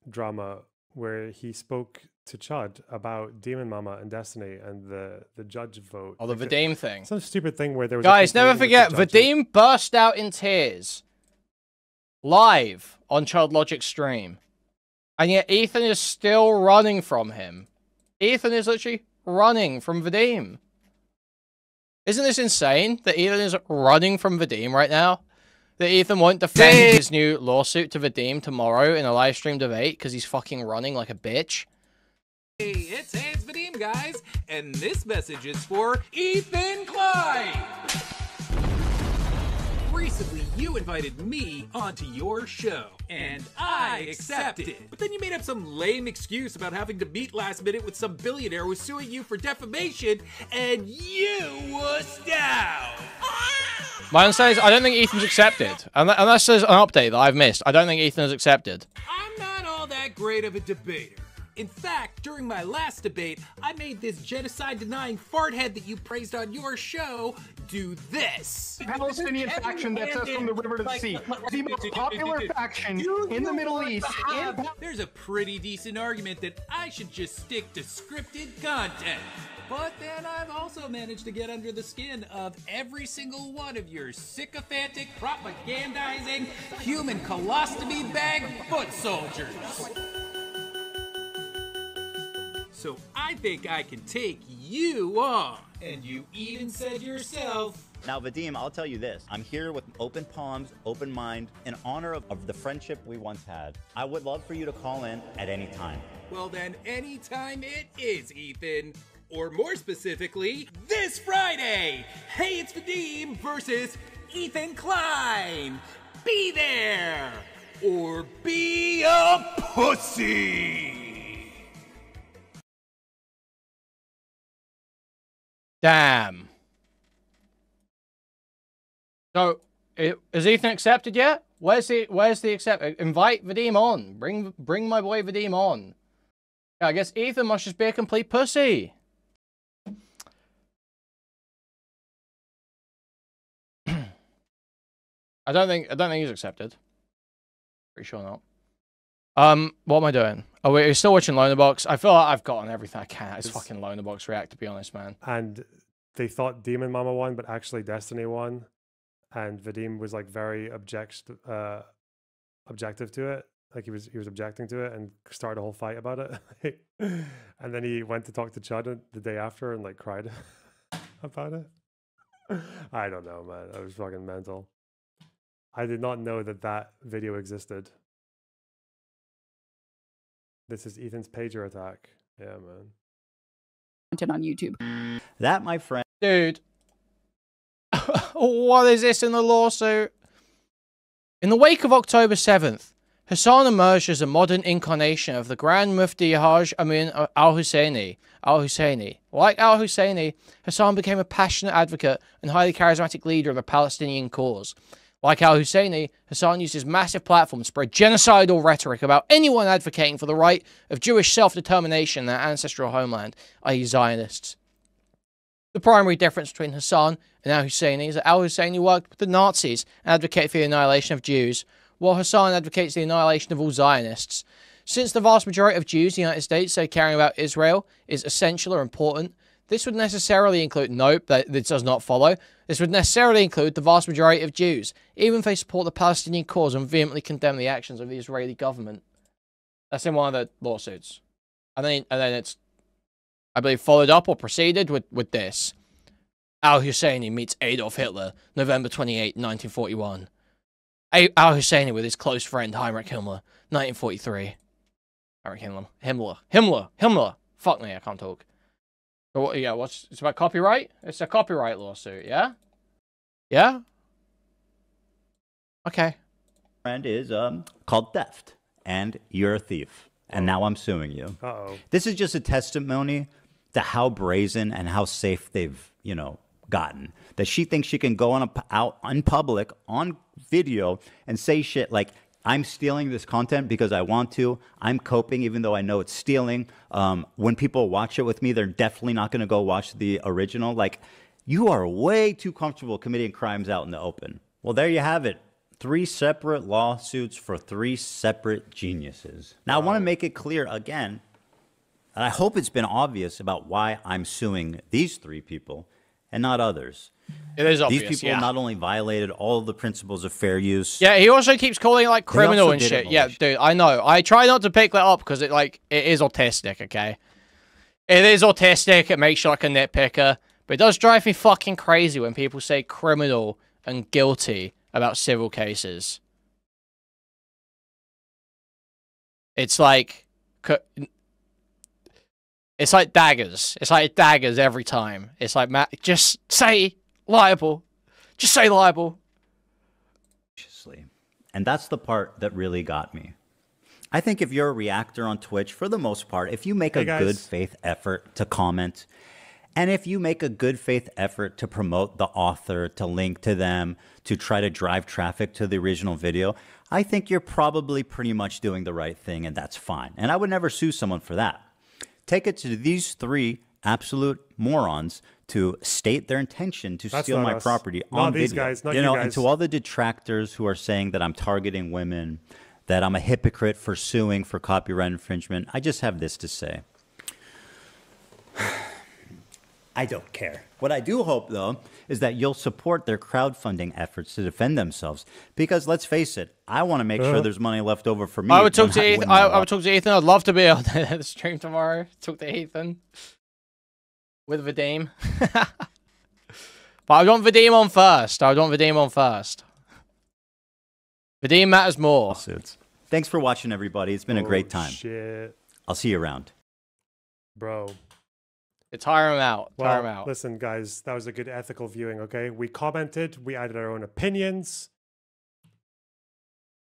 drama where he spoke to Chud about Demon Mama and Destiny and the judge vote. Oh, the Vadim thing. Some stupid thing where there was guys, never forget, Vadim burst out in tears live on ChudLogic stream. And yet Ethan is still running from him. Ethan is literally running from Vadim. Isn't this insane that Ethan is running from Vadim right now? That Ethan won't defend his new lawsuit to Vadim tomorrow in a live stream debate because he's fucking running like a bitch? Hey, it's Vadim, guys, and this message is for Ethan Klein. Recently, you invited me onto your show, and I accepted. But then you made up some lame excuse about having to meet last minute with some billionaire who was suing you for defamation, and you wussed out. My understanding is I don't think Ethan's accepted. Unless there's an update that I've missed, I don't think Ethan has accepted. I'm not all that great of a debater. In fact, during my last debate, I made this genocide-denying farthead that you praised on your show do this. Palestinian faction that says from the river to the sea. The most popular faction in the Middle East. There's a pretty decent argument that I should just stick to scripted content. But then I've also managed to get under the skin of every single one of your sycophantic, propagandizing, human colostomy bag foot soldiers. So I think I can take you on. And you even said yourself. Now, Vadim, I'll tell you this. I'm here with open palms, open mind, in honor of the friendship we once had. I would love for you to call in at any time. Well then, anytime it is, Ethan. Or more specifically, this Friday. Hey, it's Vadim versus Ethan Klein. Be there. Or be a pussy. Damn. So, is Ethan accepted yet? Where's the accept? Invite Vadim on. Bring my boy Vadim on. Yeah, I guess Ethan must just be a complete pussy. I don't think he's accepted. Pretty sure not. What am I doing? Oh, we're still watching Lonerbox. I feel like I've gotten everything I can. It's fucking Lonerbox React, to be honest, man. And they thought Demon Mama won, but actually Destiny won. And Vadim was like very objective to it. Like he was objecting to it and started a whole fight about it. And then he went to talk to Chud the day after and like cried about it. I don't know, man. I was fucking mental. I did not know that video existed. This is Ethan's pager attack. Yeah, man. Content on YouTube. That, my friend. Dude. What is this in the lawsuit? In the wake of October 7th, Hassan emerged as a modern incarnation of the Grand Mufti Haj Amin al-Husseini. Like al-Husseini, Hassan became a passionate advocate and highly charismatic leader of the Palestinian cause. Like al-Husseini, Hassan used his massive platform to spread genocidal rhetoric about anyone advocating for the right of Jewish self-determination in their ancestral homeland, i.e. Zionists. The primary difference between Hassan and al-Husseini is that al-Husseini worked with the Nazis and advocated for the annihilation of Jews, while Hassan advocates the annihilation of all Zionists. Since the vast majority of Jews in the United States say caring about Israel is essential or important, this would necessarily include, nope, this does not follow. This would necessarily include the vast majority of Jews, even if they support the Palestinian cause and vehemently condemn the actions of the Israeli government. That's in one of the lawsuits. And then it's, I believe, followed up or preceded with this. Al-Husseini meets Adolf Hitler, November 28, 1941. Al-Husseini with his close friend Heinrich Himmler, 1943. Heinrich Himmler. Fuck me, I can't talk. So, yeah, it's about copyright? It's a copyright lawsuit, yeah? Yeah? Okay. Friend is called theft, and you're a thief, and now I'm suing you. Uh-oh. This is just a testimony to how brazen and how safe they've, gotten. That she thinks she can go out in public on video and say shit like, I'm stealing this content because I want to. I'm coping even though I know it's stealing. When people watch it with me, they're definitely not going to go watch the original. Like, you are way too comfortable committing crimes out in the open. Well, there you have it. 3 separate lawsuits for 3 separate geniuses. Now, I want to make it clear again, and I hope it's been obvious about why I'm suing these 3 people and not others. It is obvious, These people not only violated all of the principles of fair use. Yeah, he also keeps calling it like criminal and shit. Yeah, malicious. dude, I know. I try not to pick that up because it is autistic, okay? It is autistic. It makes you like a nitpicker. But it does drive me fucking crazy when people say criminal and guilty about civil cases. It's like daggers. It's like daggers every time. It's like, Matt, just say liable. Just say liable. And that's the part that really got me. I think if you're a reactor on Twitch, for the most part, if you make a good faith effort to comment, and if you make a good faith effort to promote the author, to link to them, to try to drive traffic to the original video, I think you're probably pretty much doing the right thing, and that's fine. And I would never sue someone for that. Take it to these three absolute morons to state their intention to steal my property on video. These guys, not you you know, guys. and to all the detractors who are saying that I'm targeting women, that I'm a hypocrite for suing for copyright infringement, I just have this to say. I don't care. What I do hope, though, is that you'll support their crowdfunding efforts to defend themselves. Because let's face it, I want to make sure there's money left over for me. I would talk to Ethan. I would talk to Ethan. I'd love to be on the stream tomorrow. Talk to Ethan with Vadim. But I want Vadim on first. Vadim matters more. Thanks for watching, everybody. It's been a great time. Shit. I'll see you around. Bro. Tire him out. Tire him out. Listen, guys, that was a good ethical viewing, okay? We commented, we added our own opinions.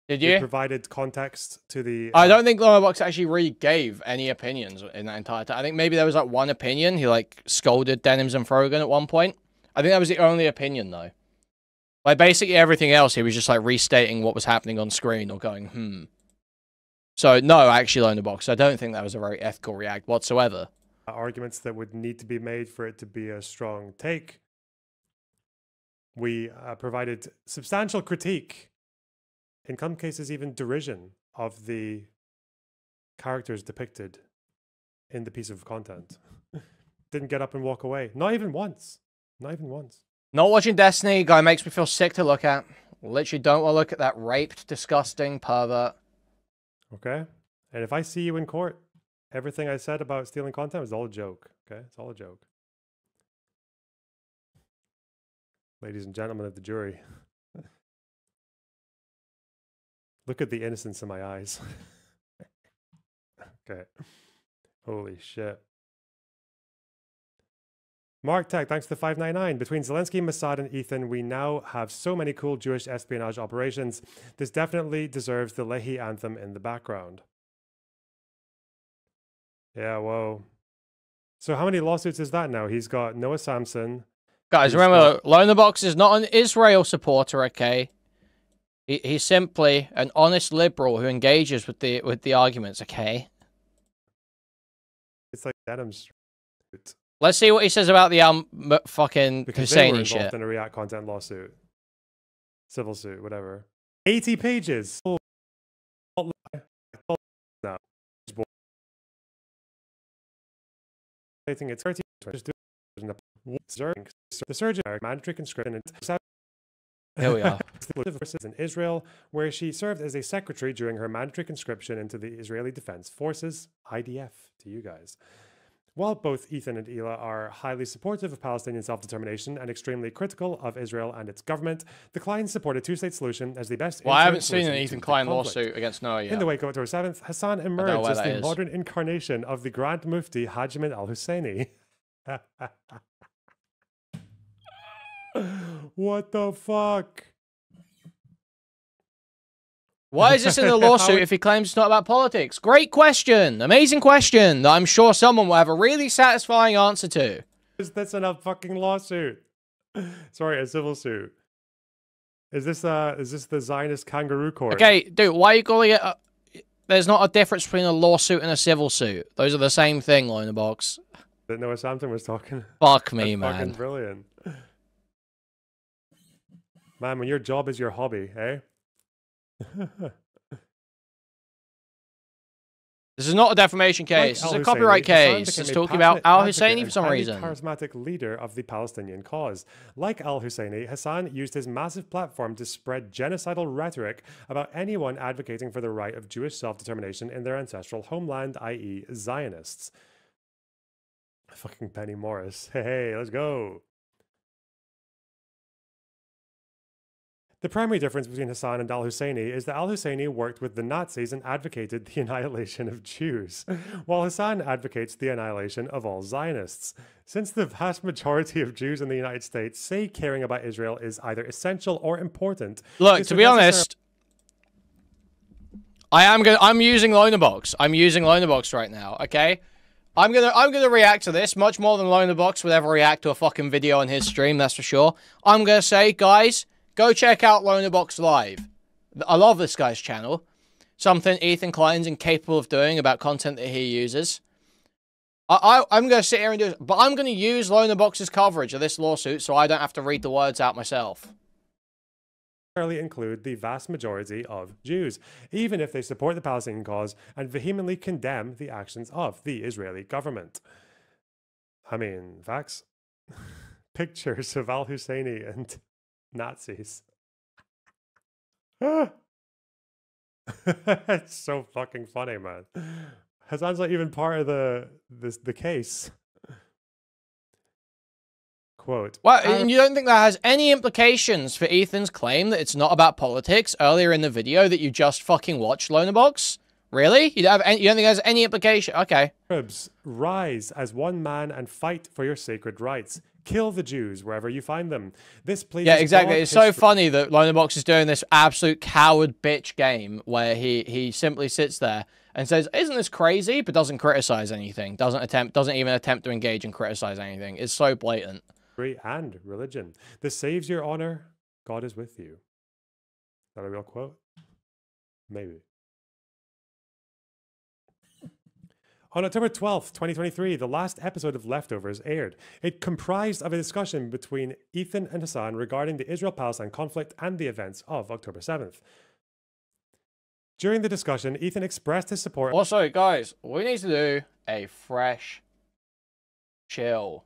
Did you? We provided context to the... I don't think Lonerbox actually really gave any opinions in that entire time. I think maybe there was like one opinion. He like scolded Denims and Frogan at one point. I think that was the only opinion though. Like basically everything else, he was just like restating what was happening on screen or going, So no, actually Lonerbox, I don't think that was a very ethical react whatsoever. Arguments that would need to be made for it to be a strong take. We provided substantial critique, in some cases even derision, of the characters depicted in the piece of content. Didn't get up and walk away. Not even once. Not even once. Not watching Destiny, guy makes me feel sick to look at. Literally don't want to look at that raped, disgusting pervert. Okay? And if I see you in court, everything I said about stealing content was all a joke, okay? It's all a joke. Ladies and gentlemen of the jury, look at the innocence in my eyes. Okay. Holy shit. Mark Tech, thanks to 599. Between Zelensky, Mossad, and Ethan, we now have so many cool Jewish espionage operations. This definitely deserves the Lehi anthem in the background. Yeah, whoa. So how many lawsuits is that now? He's got Noah Samson. Guys, remember, Lonerbox is not an Israel supporter, okay? He's simply an honest liberal who engages with the arguments, okay? It's like Denim's. Let's see what he says about the fucking because they were Husseini involved shit. in a React content lawsuit. Civil suit, whatever. 80 pages. No. I think it's 30. The surgeon mandatory conscription Here we are. In Israel, where she served as a secretary during her mandatory conscription into the Israeli Defense Forces, IDF, to you guys. While both Ethan and Ela are highly supportive of Palestinian self-determination and extremely critical of Israel and its government, the Klein support a two-state solution as the best. Well, I haven't seen an Ethan Klein lawsuit against Noah yet. In the wake of October 7th, Hassan emerged as the modern incarnation of the Grand Mufti Hajj al-Husseini. What the fuck? Why is this in the lawsuit if he claims it's not about politics? Great question. Amazing question that I'm sure someone will have a really satisfying answer to. That's in a fucking lawsuit. Sorry, a civil suit. Is this the Zionist kangaroo court? Okay, dude, why are you calling it there's not a difference between a lawsuit and a civil suit. Those are the same thing, Lonerbox. That Noah Samson was talking. Fuck me, That's man. Fucking brilliant. Man, when your job is your hobby, eh? This is not a defamation case. This is a copyright case. It's talking about al-Husseini for some reason. Charismatic leader of the Palestinian cause. Like al-Husseini, Hassan used his massive platform to spread genocidal rhetoric about anyone advocating for the right of Jewish self-determination in their ancestral homeland, i.e. Zionists. Fucking Penny Morris. Hey, let's go. The primary difference between Hassan and al-Husseini is that al-Husseini worked with the Nazis and advocated the annihilation of Jews, while Hassan advocates the annihilation of all Zionists. Since the vast majority of Jews in the United States say caring about Israel is either essential or important. Look, to be honest, I'm using Lonerbox. I'm using Lonerbox right now, okay? I'm gonna react to this much more than Lonerbox would ever react to a fucking video on his stream, that's for sure. I'm gonna say, guys, go check out Lonerbox Live. I love this guy's channel. Something Ethan Klein's incapable of doing about content that he uses. I'm going to sit here and do it, but I'm going to use Lonerbox's coverage of this lawsuit so I don't have to read the words out myself. Include the vast majority of Jews, even if they support the Palestinian cause and vehemently condemn the actions of the Israeli government. I mean, facts. Pictures of al-Husseini and Nazis. It's so fucking funny, man. Hassan's not even part of the case. Quote. Well, and you don't think that has any implications for Ethan's claim that it's not about politics earlier in the video that you just fucking watched, Lonerbox? Really? You don't think it has any implication? Okay. Arabs, rise as one man and fight for your sacred rights. Kill the Jews wherever you find them. This pleases Yeah, exactly. God, It's so funny that Lonerbox is doing this absolute coward bitch game where he simply sits there and says, "Isn't this crazy?" but doesn't criticize anything. Doesn't even attempt to engage and criticize anything. It's so blatant. And religion. This saves your honor. God is with you. Is that a real quote? Maybe. On October 12th, 2023, the last episode of Leftovers aired. It comprised of a discussion between Ethan and Hassan regarding the Israel-Palestine conflict and the events of October 7th. During the discussion, Ethan expressed his support. Also, guys, we need to do a fresh chill.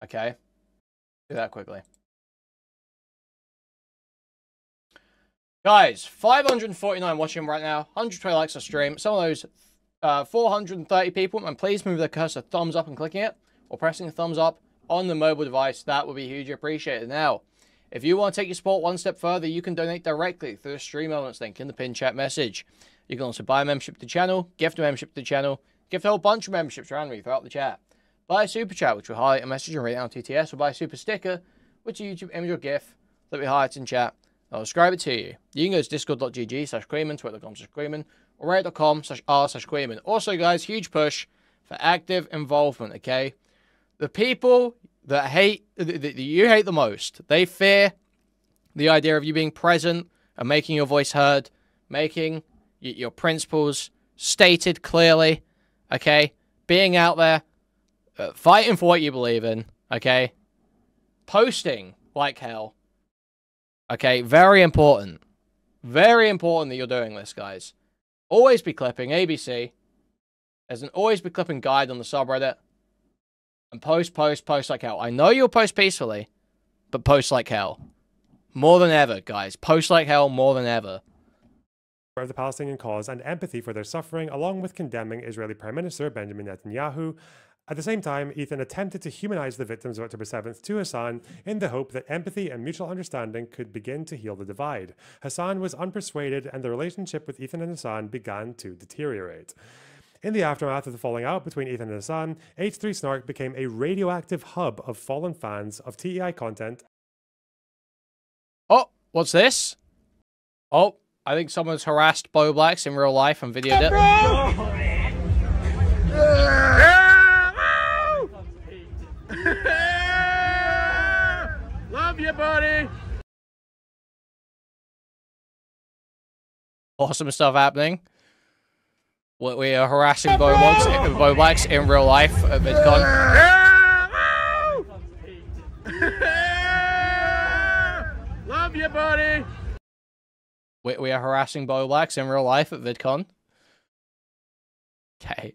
Okay? Do that quickly. Guys, 549 watching right now, 120 likes on stream. Some of those 430 people, and please move the cursor thumbs up and clicking it, or pressing a thumbs up on the mobile device. That would be hugely appreciated. Now, if you want to take your support one step further, you can donate directly through the stream elements link in the pinned chat message. You can also buy a membership to the channel, gift a membership to the channel, gift a whole bunch of memberships randomly throughout the chat. Buy a super chat, which will highlight a message and read it on TTS, or buy a super sticker, which is a YouTube image or GIF that we highlight in chat. I'll describe it to you. You can go to discord.gg/Kuihman, twitter.com/Kuihman, or reddit.com/r/Kuihman. Also, guys, huge push for active involvement, okay? The people that you hate the most, they fear the idea of you being present and making your voice heard, making your principles stated clearly, okay? Being out there, fighting for what you believe in, okay? Posting like hell. Okay, very important. Very important that you're doing this, guys. Always be clipping, ABC. There's an always be clipping guide on the subreddit. And post like hell. I know you'll post peacefully, but post like hell. More than ever, guys. Post like hell more than ever. Of the Palestinian cause and empathy for their suffering, along with condemning Israeli Prime Minister Benjamin Netanyahu. At the same time, Ethan attempted to humanize the victims of October 7th to Hassan in the hope that empathy and mutual understanding could begin to heal the divide. Hassan was unpersuaded, and the relationship with Ethan and Hassan began to deteriorate. In the aftermath of the falling out between Ethan and Hassan, H3 Snark became a radioactive hub of fallen fans of TEI content. Oh, what's this? Oh, I think someone's harassed Bo Blacks in real life and videoed it. Love you, buddy. Awesome stuff happening. We are harassing Bo Blacks in real life at VidCon. Love you, buddy. We are harassing Bo Blacks in real life at VidCon. Okay.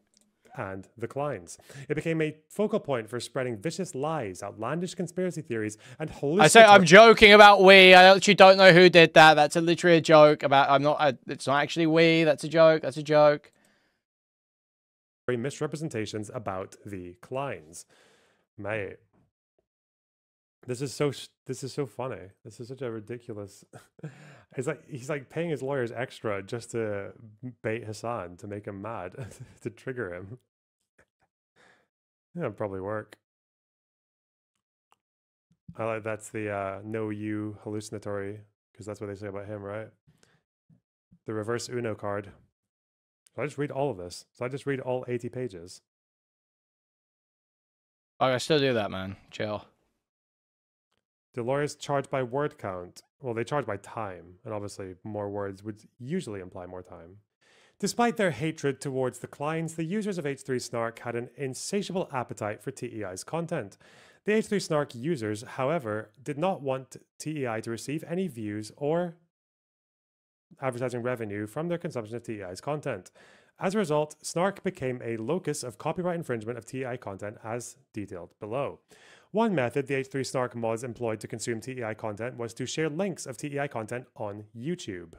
And the Kleins. It became a focal point for spreading vicious lies, outlandish conspiracy theories, and I say I'm joking about we. I actually don't know who did that. That's literally a joke about. It's not actually we. That's a joke. That's a joke. Misrepresentations about the Kleins, mate. This is so funny. This is such a ridiculous. He's like paying his lawyers extra just to bait Hassan to make him mad, to trigger him. Yeah, it'll probably work. I like that's the no you hallucinatory, because that's what they say about him, right? The reverse Uno card. So I just read all of this. So I just read all 80 pages. Oh, I still do that, man. Chill. Do lawyers charge by word count? Well, they charge by time, and obviously more words would usually imply more time. Despite their hatred towards the Kleins, the users of H3 Snark had an insatiable appetite for TEI's content. The H3 Snark users, however, did not want TEI to receive any views or advertising revenue from their consumption of TEI's content. As a result, Snark became a locus of copyright infringement of TEI content as detailed below. One method the H3 Snark mods employed to consume TEI content was to share links of TEI content on YouTube.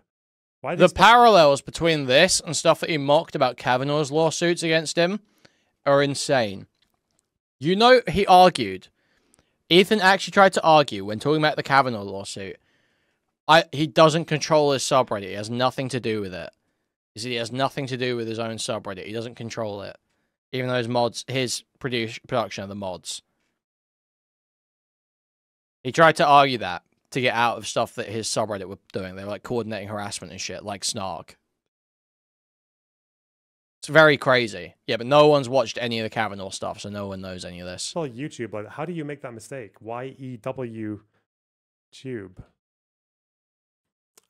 The parallels between this and stuff that he mocked about Kavanaugh's lawsuits against him are insane. You know, he argued. Ethan actually tried to argue when talking about the Kavanaugh lawsuit. He doesn't control his subreddit. He has nothing to do with it. He has nothing to do with his own subreddit. He doesn't control it. Even though his production of the mods. He tried to argue that to get out of stuff that his subreddit were doing. They were like coordinating harassment and shit, like Snark. It's very crazy. Yeah, but no one's watched any of the Kavanaugh stuff, so no one knows any of this. Well, YouTube, like, how do you make that mistake? YEW tube.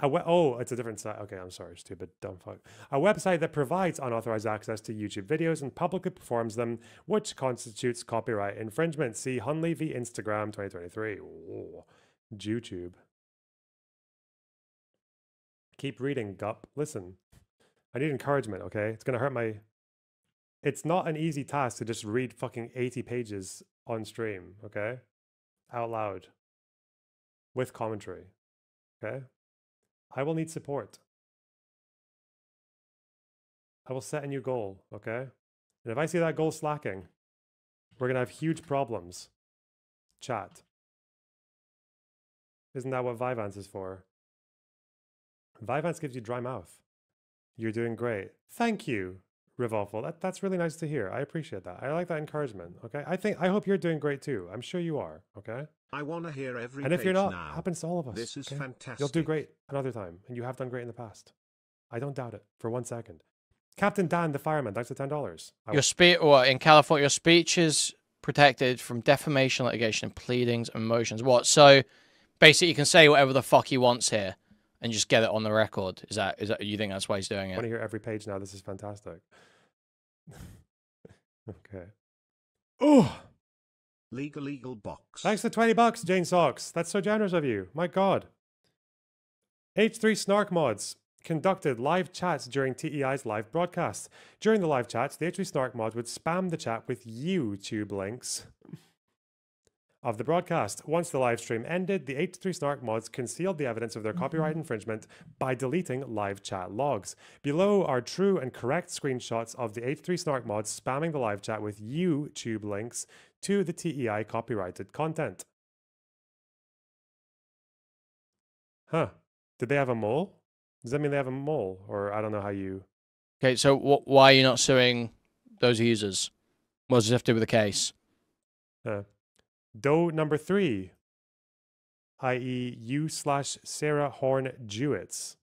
Oh, it's a different site. Okay, I'm sorry, stupid, dumb fuck. A website that provides unauthorized access to YouTube videos and publicly performs them, which constitutes copyright infringement. See Hunley v. Instagram 2023. Oh, YouTube. Keep reading, Gup. Listen, I need encouragement, okay? It's gonna hurt my... It's not an easy task to just read fucking 80 pages on stream, okay? Out loud. With commentary, okay? I will need support. I will set a new goal, okay? And if I see that goal slacking, we're going to have huge problems. Chat. Isn't that what Vyvanse is for? Vyvanse gives you dry mouth. You're doing great. Thank you, Revolful. That's really nice to hear. I appreciate that. I like that encouragement, okay? I hope you're doing great too. I'm sure you are, okay? I want to hear every And if you're not, now. happens to all of us. This is fantastic. You'll do great another time, and you have done great in the past. I don't doubt it for 1 second. Captain Dan the Fireman, thanks for $10. In California, your speech is protected from defamation, litigation, pleadings, and motions. What? So basically, you can say whatever the fuck he wants here, and just get it on the record. Is that you think that's why he's doing it? I want to hear every page now. This is fantastic. Okay. Oh. Legal box. Thanks for $20, Jane Socks. That's so generous of you. My God. H3 Snark mods conducted live chats during TEI's live broadcasts. During the live chats, the H3 Snark mods would spam the chat with YouTube links of the broadcast. Once the live stream ended, the H3 Snark mods concealed the evidence of their copyright infringement by deleting live chat logs. Below are true and correct screenshots of the H3 Snark mods spamming the live chat with YouTube links to the TEI copyrighted content. Huh. Did they have a mole? Does that mean they have a mole? Or I don't know how you... Okay, so why are you not suing those users? What does it have to do with the case? Doe number 3, i.e. you/Sarah Horn Jewitts.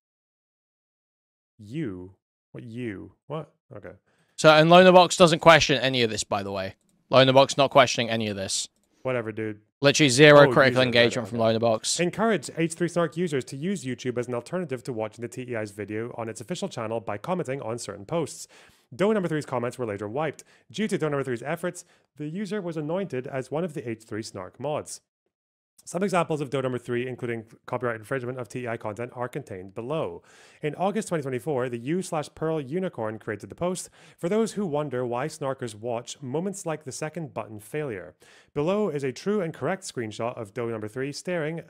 You? What you? What? Okay. So, and Lonerbox doesn't question any of this, by the way. Lonerbox not questioning any of this. Whatever, dude. Literally zero critical engagement from Lonerbox. Encourage H3 Snark users to use YouTube as an alternative to watching the TEI's video on its official channel by commenting on certain posts. Doe number 3's comments were later wiped. Due to Doe number 3's efforts, the user was anointed as one of the H3 Snark mods. Some examples of Doe number 3, including copyright infringement of TEI content, are contained below. In August 2024, the U/Pearl Unicorn created the post for those who wonder why snarkers watch moments like the second button failure. Below is a true and correct screenshot of Doe number 3 stating,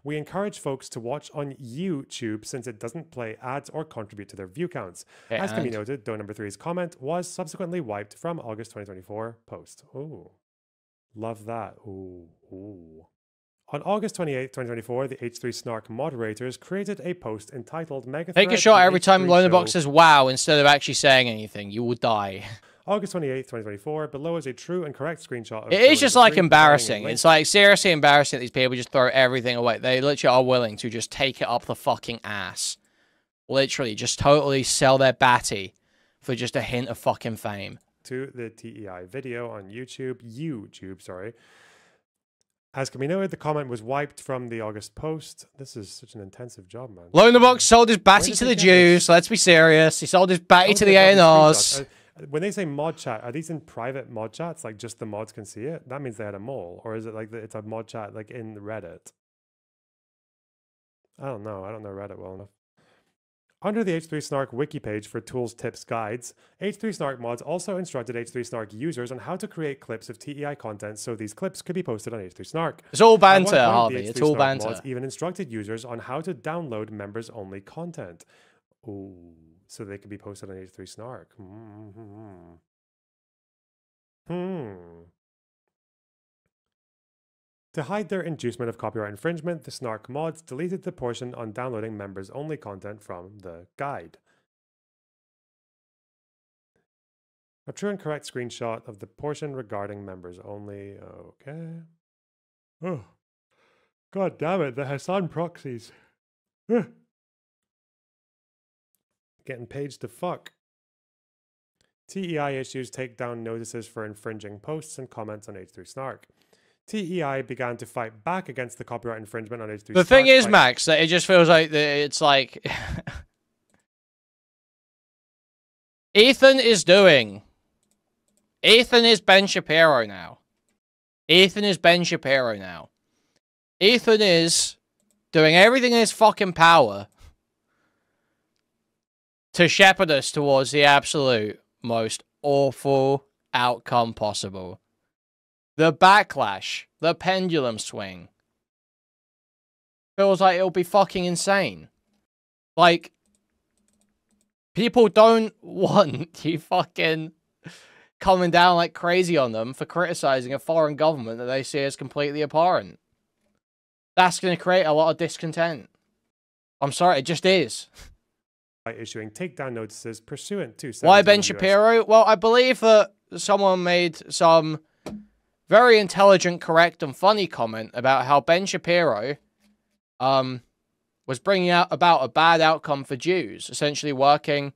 "We encourage folks to watch on YouTube since it doesn't play ads or contribute to their view counts." As can be noted, Doe number 3's comment was subsequently wiped from August 2024 post. Ooh. Love that. Ooh. Ooh. On August 28, 2024, the H3 Snark moderators created a post entitled Mega Take a shot every time Lonerbox says wow instead of actually saying anything. You will die. August 28, 2024. Below is a true and correct screenshot of it is just like embarrassing. It's like seriously embarrassing that these people just throw everything away. They literally are willing to just take it up the fucking ass. Literally, just totally sell their batty for just a hint of fucking fame. To the TEI video on YouTube, sorry. As can be noted, the comment was wiped from the August post. This is such an intensive job, man. Lonerbox sold his batty to the Jews. Let's be serious. He sold his batty to the ANRs. When they say mod chat, are these in private mod chats? Like just the mods can see it? That means they had a mole. Or is it like it's a mod chat like in Reddit? I don't know. I don't know Reddit well enough. Under the H3 Snark wiki page for tools, tips, guides, H3 Snark mods also instructed H3 Snark users on how to create clips of TEI content so these clips could be posted on H3 Snark. It's all banter, Harvey. It's all banter. Mods even instructed users on how to download members-only content. Ooh, so they could be posted on H3 Snark. To hide their inducement of copyright infringement, the Snark mods deleted the portion on downloading members-only content from the guide. A true and correct screenshot of the portion regarding members only. Okay. Oh. God damn it, the Hassan proxies. Getting paged to fuck. TEI issues takedown notices for infringing posts and comments on H3 Snark. TEI began to fight back against the copyright infringement on H3 Snark. The thing is, Max, that it just feels like it's like Ethan is Ben Shapiro now. Ethan is doing everything in his fucking power to shepherd us towards the absolute most awful outcome possible. The backlash, the pendulum swing. Feels like it'll be fucking insane. Like, people don't want you fucking coming down like crazy on them for criticizing a foreign government that they see as completely abhorrent. That's going to create a lot of discontent. I'm sorry, it just is. By issuing takedown notices pursuant to... Why Ben Shapiro? Well, I believe that someone made some very intelligent, correct, and funny comment about how Ben Shapiro was bringing about a bad outcome for Jews, essentially working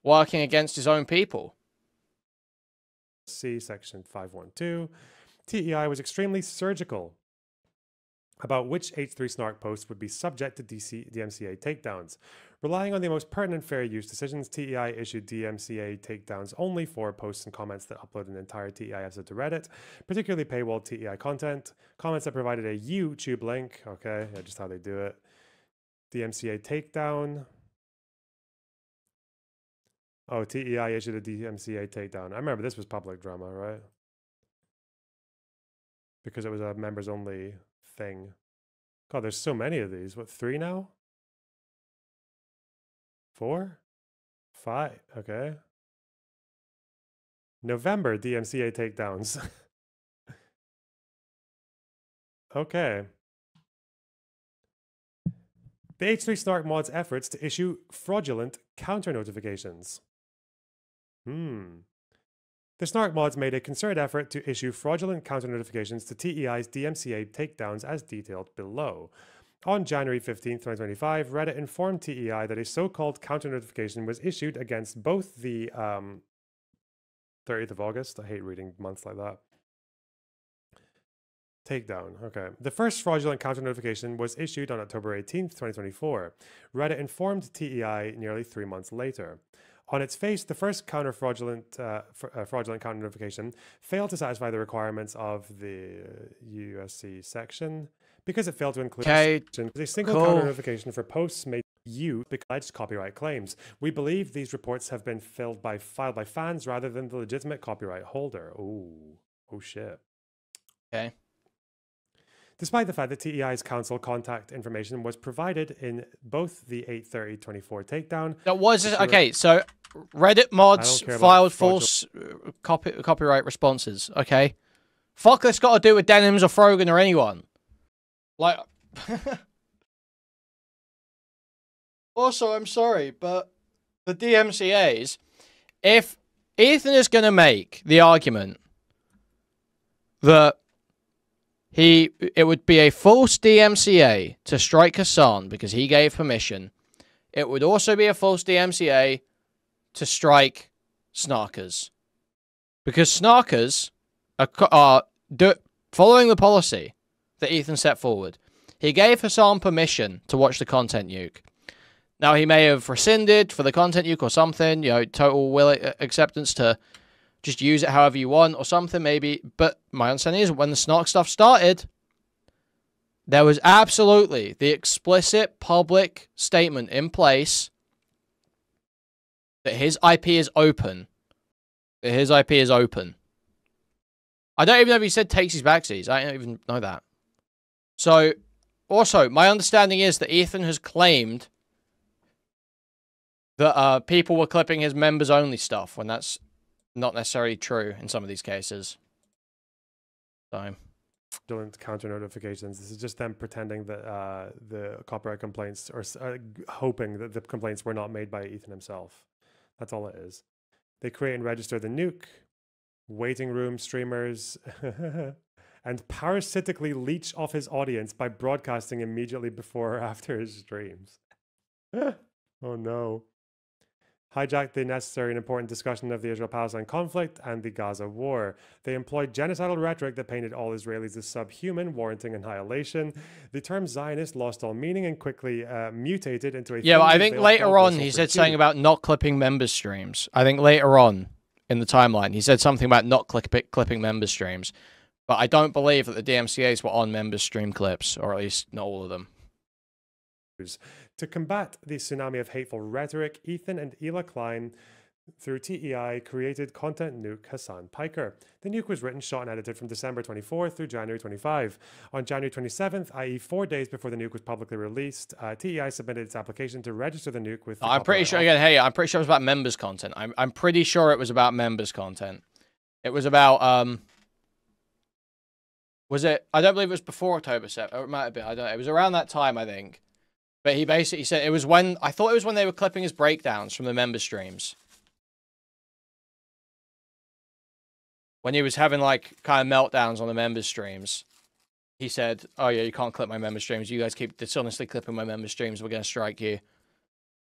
against his own people. See section 512. TEI was extremely surgical about which H3 Snark posts would be subject to DMCA takedowns. Relying on the most pertinent fair use decisions, TEI issued DMCA takedowns only for posts and comments that upload an entire TEI episode to Reddit, particularly paywalled TEI content, comments that provided a YouTube link, okay, yeah, just how they do it. DMCA takedown. Oh, TEI issued a DMCA takedown. I remember this was public drama, right? Because it was a members only thing. God, there's so many of these. What, 3 now? 4? 5? Okay. November DMCA takedowns. Okay. The H3 Snark mod's efforts to issue fraudulent counter notifications. The Snark mods made a concerted effort to issue fraudulent counter notifications to TEI's DMCA takedowns as detailed below. On January 15, 2025, Reddit informed TEI that a so-called counter notification was issued against both the 30th of August. I hate reading months like that. Takedown. Okay. The first fraudulent counter notification was issued on October 18th, 2024. Reddit informed TEI nearly 3 months later. On its face, the first fraudulent counter notification failed to satisfy the requirements of the USC section because it failed to include a single counter notification for posts made you alleged copyright claims. We believe these reports have been filed by fans rather than the legitimate copyright holder. Oh shit. Okay. Despite the fact that TEI's council contact information was provided in both the 8/30/24 takedown. That was okay. So Reddit mods filed false copyright responses. Okay. Fuck, this got to do with Denims or Frogan or anyone. Like. Also, I'm sorry, but the DMCA's, if Ethan is going to make the argument that it would be a false DMCA to strike Hassan because he gave permission, it would also be a false DMCA to strike Snarkers. Because Snarkers are following the policy that Ethan set forward. He gave Hassan permission to watch the content nuke. Now, he may have rescinded for the content nuke or something, you know, total acceptance to just use it however you want or something, maybe. But my understanding is when the Snark stuff started, there was absolutely the explicit public statement in place that his IP is open. That his IP is open. I don't even know if he said takesies backsies. I don't even know that. So, also, my understanding is that Ethan has claimed that people were clipping his members-only stuff when that's not necessarily true in some of these cases. So. Counter notifications. This is just them pretending that the copyright complaints, or hoping that the complaints were not made by Ethan himself. That's all it is. They create and register the nuke, waiting room streamers, and parasitically leech off his audience by broadcasting immediately before or after his streams. Oh no. Hijacked the necessary and important discussion of the Israel-Palestine conflict and the Gaza war. They employed genocidal rhetoric that painted all Israelis as subhuman, warranting annihilation. The term Zionist lost all meaning and quickly mutated into a... Yeah, but I think later on he said something about not clipping member streams. I think later on in the timeline he said something about not clipping member streams. But I don't believe that the DMCAs were on member stream clips, or at least not all of them. To combat the tsunami of hateful rhetoric, Ethan and Ela Klein, through TEI, created content nuke Hassan Piker. The nuke was written, shot, and edited from December 24 through January 25. On January 27th, i.e. 4 days before the nuke was publicly released, TEI submitted its application to register the nuke with... I'm pretty sure, again, hey, I'm pretty sure it was about members content. I'm pretty sure it was about members content. It was about, was it... I don't believe it was before October 7th. Or it might have been. I don't know. It was around that time, I think. But he basically said it was when... I thought it was when they were clipping his breakdowns from the member streams. When he was having, like, kind of meltdowns on the member streams. He said, oh, yeah, you can't clip my member streams. You guys keep dishonestly clipping my member streams. We're going to strike you.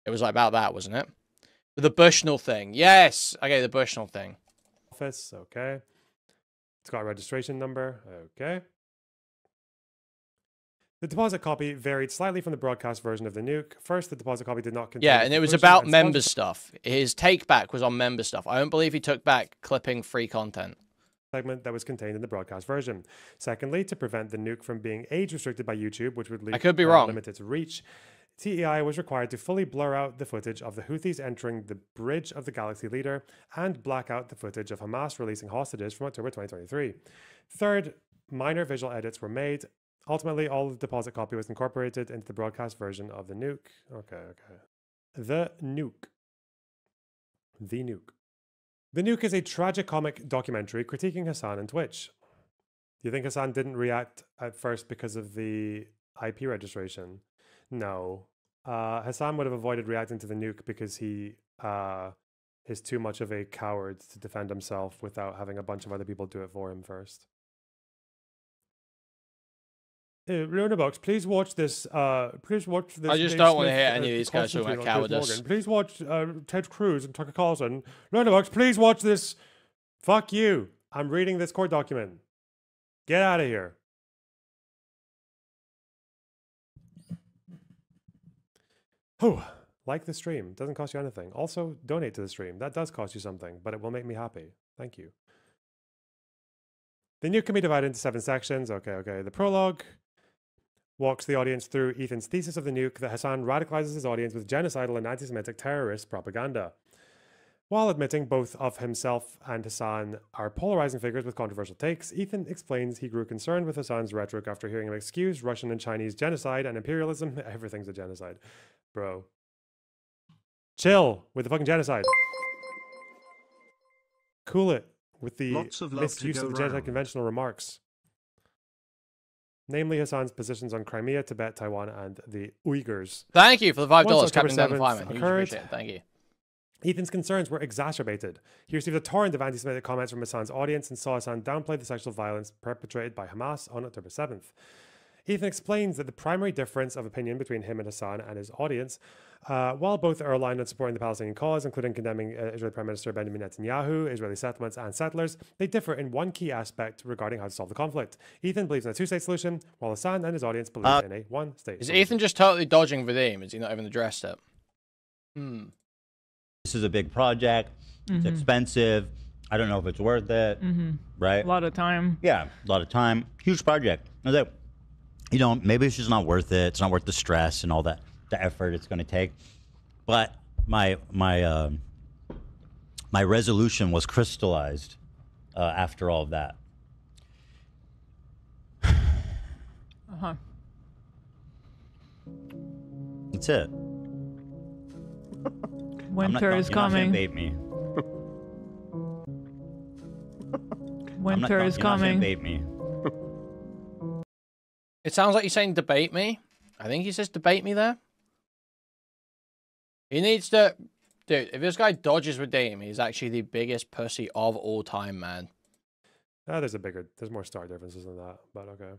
It was like about that, wasn't it? The Bushnell thing. Yes! Okay, the Bushnell thing. Office, okay. It's got a registration number. Okay. The deposit copy varied slightly from the broadcast version of the nuke. First, the deposit copy did not contain... Yeah, and it was about member stuff. His take back was on member stuff. I don't believe he took back clipping free content. Segment that was contained in the broadcast version. Secondly, to prevent the nuke from being age restricted by YouTube, which would I could be wrong. limit its reach, TEI was required to fully blur out the footage of the Houthis entering the bridge of the Galaxy Leader and black out the footage of Hamas releasing hostages from October 2023. Third, minor visual edits were made. Ultimately, all of the deposit copy was incorporated into the broadcast version of the nuke. Okay. The nuke. The nuke. The nuke is a tragicomic documentary critiquing Hassan and Twitch. Do you think Hassan didn't react at first because of the IP registration? No. Hassan would have avoided reacting to the nuke because he is too much of a coward to defend himself without having a bunch of other people do it for him first. Lonerbox, please watch this. Please watch this. I just don't want to hear any of these guys talking about cowardice. Please watch Ted Cruz and Tucker Carlson. Lonerbox, please watch this. Fuck you. I'm reading this court document. Get out of here. Oh, Like the stream. Doesn't cost you anything. Also, donate to the stream. That does cost you something, but it will make me happy. Thank you. The nuke can be divided into 7 sections. Okay. The prologue walks the audience through Ethan's thesis of the nuke that Hassan radicalizes his audience with genocidal and anti-Semitic terrorist propaganda. While admitting both of himself and Hassan are polarizing figures with controversial takes, Ethan explains he grew concerned with Hassan's rhetoric after hearing him excuse Russian and Chinese genocide and imperialism. Everything's a genocide. Bro. Chill with the fucking genocide. Cool it with the misuse of the genocide conventional remarks. Namely Hassan's positions on Crimea, Tibet, Taiwan, and the Uyghurs. Thank you for the $5, Once Captain October Dan Fireman. 7th Huge occurred, appreciate it. Thank you. Ethan's concerns were exacerbated. He received a torrent of anti-Semitic comments from Hassan's audience and saw Hassan downplay the sexual violence perpetrated by Hamas on October 7th. Ethan explains that the primary difference of opinion between him and Hassan and his audience, while both are aligned on supporting the Palestinian cause, including condemning Israeli Prime Minister Benjamin Netanyahu, Israeli settlements, and settlers, they differ in one key aspect regarding how to solve the conflict. Ethan believes in a two-state solution, while Hassan and his audience believe in a one-state solution. Is Ethan just totally dodging Vadim? Is he not even addressed it? This is a big project. It's expensive. I don't know if it's worth it. Right? A lot of time. Yeah, a lot of time. Huge project. I was like, you know, maybe it's just not worth it. It's not worth the stress and all that, the effort it's going to take. But my resolution was crystallized after all of that. That's it. Winter is coming. You're not gonna bait me. Winter is coming. Bait me. It sounds like you're saying debate me. I think he says debate me there. He needs to... Dude, if this guy dodges Redeem, he's actually the biggest pussy of all time, man. There's more star differences than that, but okay.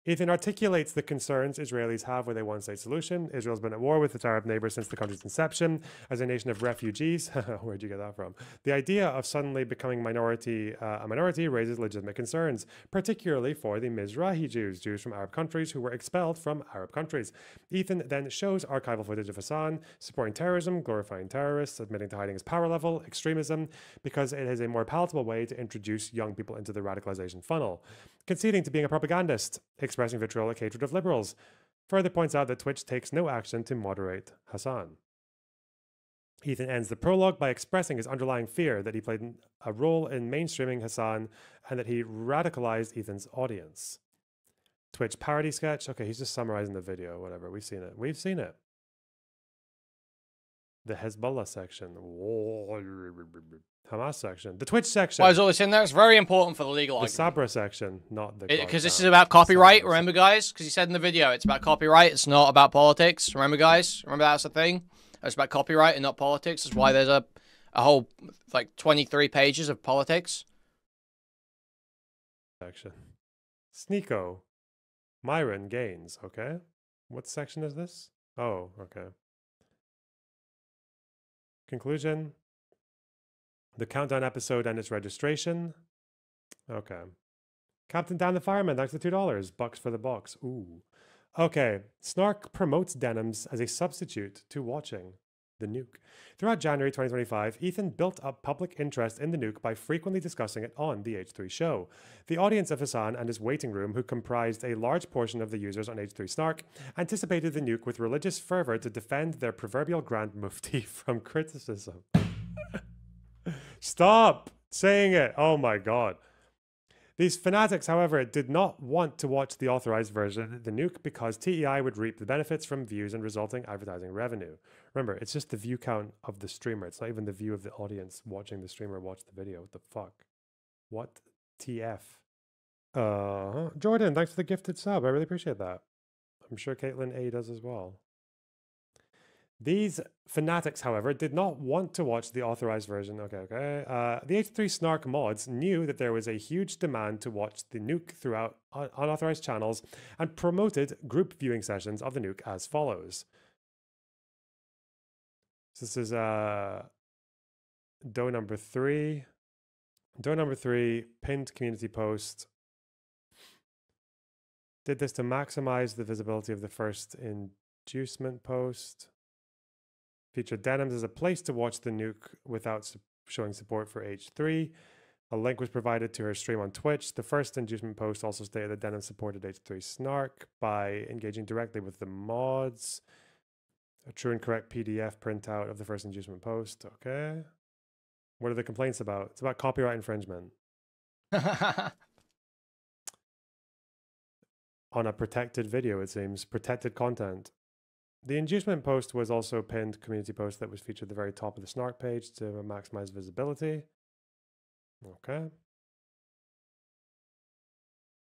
Ethan articulates the concerns Israelis have with a one-state solution. Israel's been at war with its Arab neighbors since the country's inception as a nation of refugees. Where'd you get that from? The idea of suddenly becoming a minority raises legitimate concerns, particularly for the Mizrahi Jews, Jews from Arab countries who were expelled from Arab countries. Ethan then shows archival footage of Hassan supporting terrorism, glorifying terrorists, admitting to hiding his power level, extremism, because it is a more palatable way to introduce young people into the radicalization funnel. Conceding to being a propagandist, expressing vitriolic hatred of liberals. Further points out that Twitch takes no action to moderate Hassan. Ethan ends the prologue by expressing his underlying fear that he played a role in mainstreaming Hassan and that he radicalized Ethan's audience. Twitch parody sketch. Okay, he's just summarizing the video, whatever. We've seen it. We've seen it. The Hezbollah section. Hamas section. The Twitch section. Why is all this in there? It's very important for the legal argument. The Sabra section, not the... Because this is about copyright, remember, guys? Because he said in the video, it's about copyright, it's not about politics. Remember, guys? Remember that's the thing? It's about copyright and not politics. That's why there's a whole, like, 23 pages of politics. Section. Sneeko. Myron Gaines, okay? What section is this? Oh, okay. Conclusion. The countdown episode and its registration. Okay. Captain Dan the Fireman, thanks for $2. Bucks for the box. Ooh. Okay. Snark promotes denims as a substitute to watching the nuke. Throughout January 2025, Ethan built up public interest in the nuke by frequently discussing it on the H3 show. The audience of Hassan and his waiting room, who comprised a large portion of the users on H3 Snark, anticipated the nuke with religious fervor to defend their proverbial Grand Mufti from criticism. Stop saying it. Oh my God. These fanatics, however, did not want to watch the authorized version of the nuke because TEI would reap the benefits from views and resulting advertising revenue. Remember, it's just the view count of the streamer. It's not even the view of the audience watching the streamer watch the video. What the fuck? What? TF? Jordan, thanks for the gifted sub. I really appreciate that. I'm sure Caitlin A does as well. These fanatics, however, did not want to watch the authorized version. Okay. The H3 Snark mods knew that there was a huge demand to watch the nuke throughout unauthorized channels and promoted group viewing sessions of the nuke as follows. So this is dough number 3. Dough number 3, pinned community post. Did this to maximize the visibility of the first inducement post. Featured Denims as a place to watch the nuke without showing support for H3. A link was provided to her stream on Twitch. The first inducement post also stated that Denim supported H3 Snark by engaging directly with the mods. A true and correct PDF printout of the first inducement post. Okay. What are the complaints about? It's about copyright infringement. On a protected video, it seems. Protected content. The inducement post was also a pinned community post that was featured at the very top of the Snark page to maximize visibility. Okay.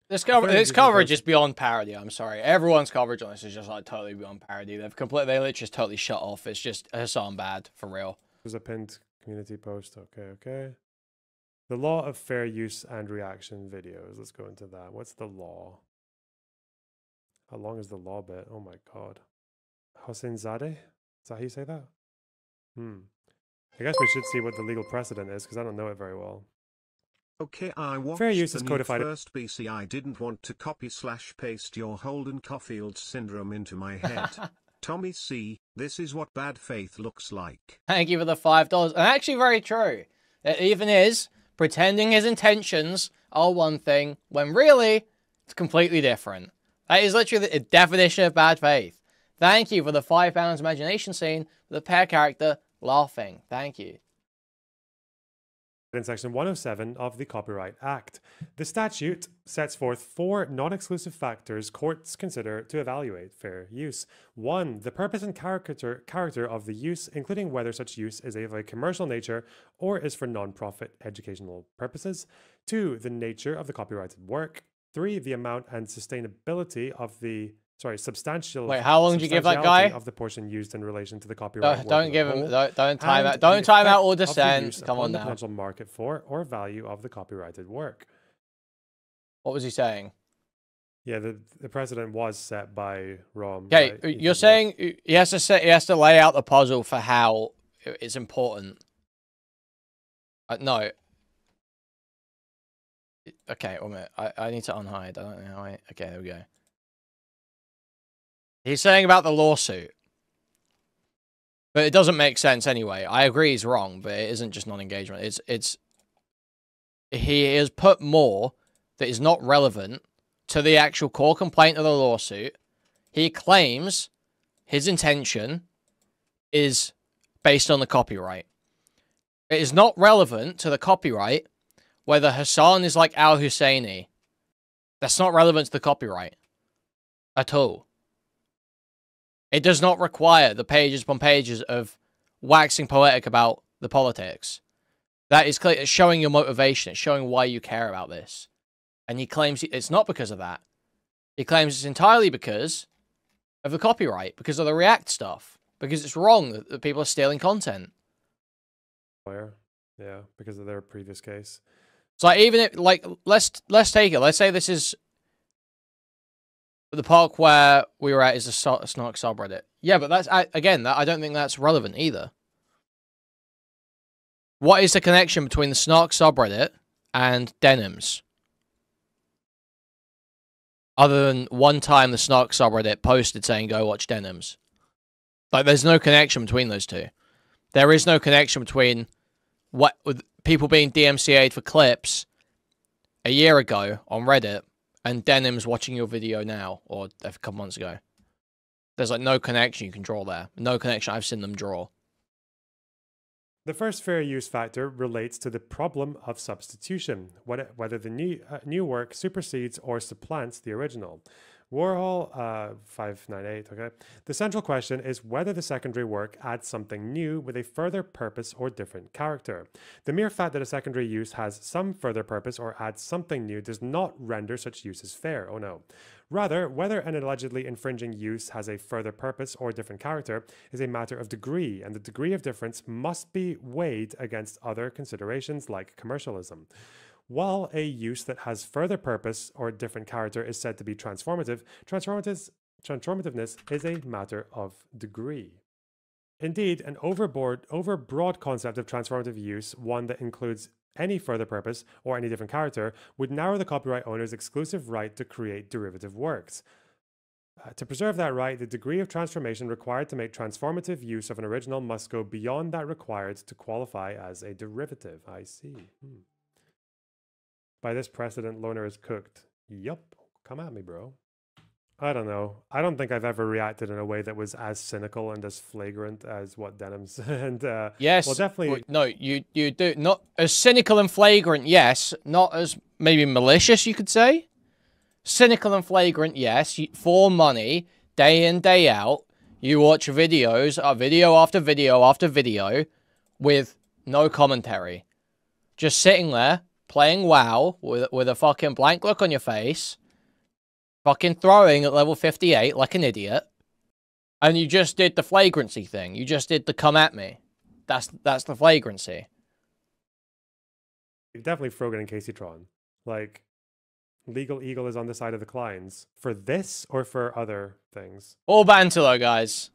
This coverage is beyond parody. I'm sorry. Everyone's coverage on this is just like totally beyond parody. They literally just totally shut off. It's just Hassan bad for real. There's a pinned community post. Okay. The law of fair use and reaction videos. Let's go into that. What's the law? How long is the law bit? Oh my god. Hossein Zadeh? Is that how you say that? I guess we should see what the legal precedent is because I don't know it very well. Okay, I watched fair use the is codified. First BC. I didn't want to copy/paste your Holden Caulfield syndrome into my head. Tommy C, this is what bad faith looks like. Thank you for the $5. And actually very true. It even is pretending his intentions are one thing when really it's completely different. That is literally the definition of bad faith. Thank you for the £5 imagination scene with the pair character laughing. Thank you. In section 107 of the Copyright Act, the statute sets forth 4 non-exclusive factors courts consider to evaluate fair use. 1. The purpose and character of the use, including whether such use is of a commercial nature or is for non-profit educational purposes. 2. The nature of the copyrighted work. 3. The amount and sustainability of the substantial. Wait, how long did you give that guy? Of the portion used in relation to the copyright. Don't give him. Don't time out. Don't time out all dissent. Come on now. The potential market for or value of the copyrighted work. What was he saying? Yeah, the precedent was set by Rom. Okay, right? You're saying he has to lay out the puzzle for how it's important. No. Okay, wait a minute. I need to unhide. I don't know how I. Okay, there we go. He's saying about the lawsuit. But it doesn't make sense anyway. I agree he's wrong, but it isn't just non-engagement. He has put more that is not relevant to the actual core complaint of the lawsuit. He claims his intention is based on the copyright. It is not relevant to the copyright whether Hassan is like Al Husseini. That's not relevant to the copyright at all. It does not require the pages upon pages of waxing poetic about the politics. That is clear. It's showing your motivation. It's showing why you care about this. And he claims it's not because of that. He claims it's entirely because of the copyright, because of the React stuff, because it's wrong that people are stealing content. Yeah, because of their previous case. So like, even if, like, let's take it. Let's say this is the park where we were at is a Snark subreddit. Yeah, but that's, again, I don't think that's relevant either. What is the connection between the Snark subreddit and Denims? Other than one time the Snark subreddit posted saying, go watch Denims. Like, there's no connection between those two. There is no connection between what with people being DMCA'd for clips a year ago on Reddit and Denims watching your video now, or a couple months ago. There's like no connection you can draw there. No connection I've seen them draw. The first fair use factor relates to the problem of substitution, whether the new work supersedes or supplants the original. Warhol 598, okay. The central question is whether the secondary work adds something new with a further purpose or different character. The mere fact that a secondary use has some further purpose or adds something new does not render such uses fair, oh no. Rather, whether an allegedly infringing use has a further purpose or different character is a matter of degree, and the degree of difference must be weighed against other considerations like commercialism. While a use that has further purpose or different character is said to be transformative, transformativeness is a matter of degree. Indeed, an overbroad concept of transformative use, one that includes any further purpose or any different character would narrow the copyright owner's exclusive right to create derivative works. To preserve that right, the degree of transformation required to make transformative use of an original must go beyond that required to qualify as a derivative. I see. By this precedent, Loner is cooked. Yup. Come at me, bro. I don't know. I don't think I've ever reacted in a way that was as cynical and as flagrant as what Denim's and yes. Well, definitely. No, you do not as cynical and flagrant. Yes, not as maybe malicious. You could say cynical and flagrant. Yes, for money, day in day out. You watch videos, video after video after video, with no commentary, just sitting there playing WoW with a fucking blank look on your face. Fucking throwing at level 58 like an idiot. And you just did the flagrancy thing. You just did the come at me. That's the flagrancy. Definitely Frogan and Caseytron. Like, Legal Eagle is on the side of the Kleins. For this or for other things? All banter though, guys.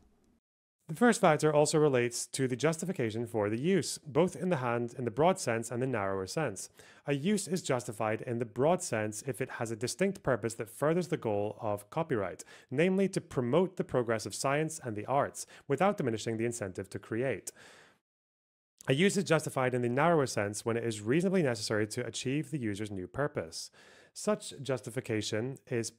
The first factor also relates to the justification for the use, both in the broad sense and the narrower sense. A use is justified in the broad sense if it has a distinct purpose that furthers the goal of copyright, namely to promote the progress of science and the arts, without diminishing the incentive to create. A use is justified in the narrower sense when it is reasonably necessary to achieve the user's new purpose. Such justification is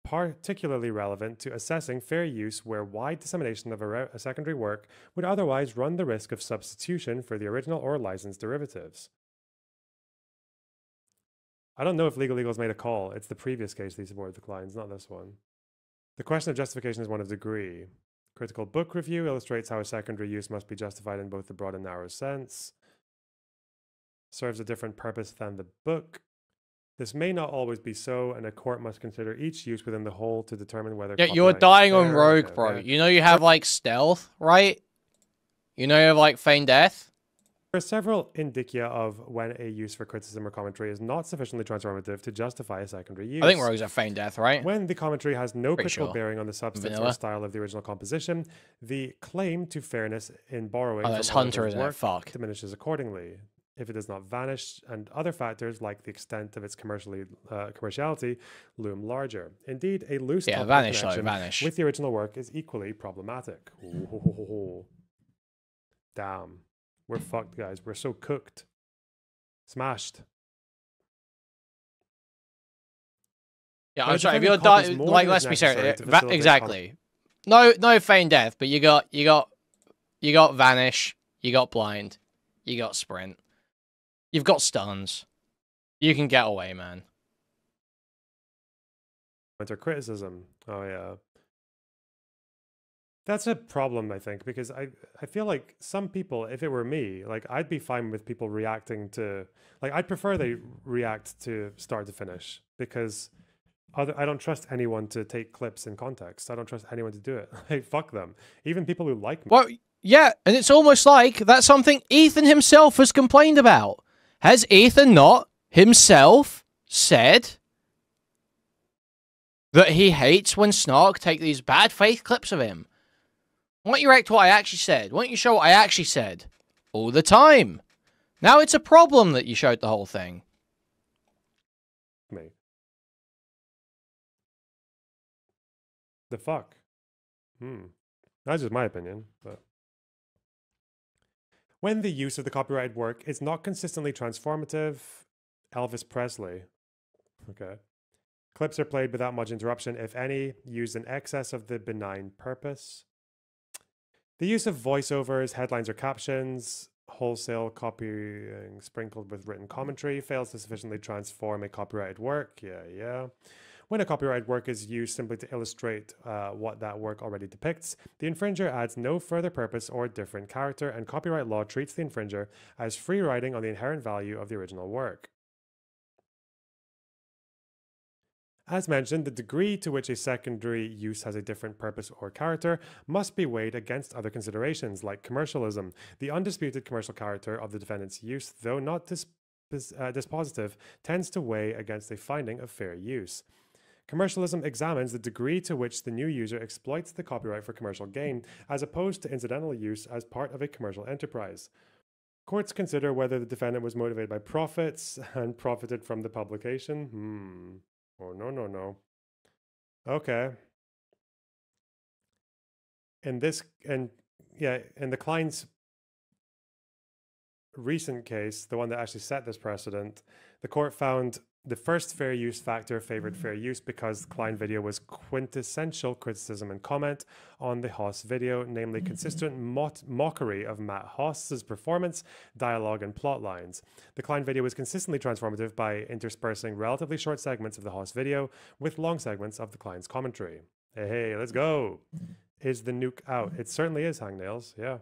particularly relevant to assessing fair use where wide dissemination of a secondary work would otherwise run the risk of substitution for the original or licensed derivatives. I don't know if Legal Eagle's made a call. It's the previous case they supported the Kleins, not this one. The question of justification is one of degree. Critical book review illustrates how a secondary use must be justified in both the broad and narrow sense. Serves a different purpose than the book. This may not always be so, and a court must consider each use within the whole to determine whether... Yeah, you're dying on rogue, bro. You know you have, like, stealth, right? You know you have, like, feign death? There are several indicia of when a use for criticism or commentary is not sufficiently transformative to justify a secondary use. I think rogues are feign death, right? When the commentary has no critical bearing on the substance Vanilla. or style of the original composition, the claim to fairness in borrowing Oh, that's from Hunter, others' isn't it? work Fuck. diminishes accordingly. If it does not vanish, and other factors like the extent of its commerciality loom larger. Indeed, a loose connection with the original work is equally problematic. Ooh. Damn. We're fucked, guys. We're so cooked. Smashed. Yeah, I'm sorry. If you're dying, like, let's be serious. Exactly. No feign death, but you got vanish, you got blind, you got sprint. You've got stuns. You can get away, man. Winter criticism. Oh, yeah. That's a problem, I think, because I feel like some people, if it were me, like, I'd be fine with people reacting to... Like, I'd prefer they react to start to finish, because I don't trust anyone to take clips in context. I don't trust anyone to do it. Like, fuck them. Even people who like me. Well, yeah, and it's almost like that's something Ethan himself has complained about. Has Ethan not himself said that he hates when Snark take these bad faith clips of him? Why don't you react to what I actually said? Why don't you show what I actually said? All the time. Now it's a problem that you showed the whole thing. Me. The fuck? That's just my opinion, but... When the use of the copyrighted work is not consistently transformative, Elvis Presley. Okay. Clips are played without much interruption, if any, used in excess of the benign purpose. The use of voiceovers, headlines or captions, wholesale copying sprinkled with written commentary fails to sufficiently transform a copyrighted work. Yeah. When a copyrighted work is used simply to illustrate what that work already depicts, the infringer adds no further purpose or different character, and copyright law treats the infringer as free riding on the inherent value of the original work. As mentioned, the degree to which a secondary use has a different purpose or character must be weighed against other considerations, like commercialism. The undisputed commercial character of the defendant's use, though not dispositive, tends to weigh against a finding of fair use. Commercialism examines the degree to which the new user exploits the copyright for commercial gain, as opposed to incidental use as part of a commercial enterprise. Courts consider whether the defendant was motivated by profits and profited from the publication. Oh, no. Okay. In the Klein's recent case, the one that actually set this precedent, the court found the first fair use factor favored fair use because the Klein video was quintessential criticism and comment on the Hoss video, namely consistent mockery of Matt Hoss's performance, dialogue, and plot lines. The Klein video was consistently transformative by interspersing relatively short segments of the Hoss video with long segments of the Klein's commentary. Hey, let's go. Is the nuke out? It certainly is, Hangnails, yeah.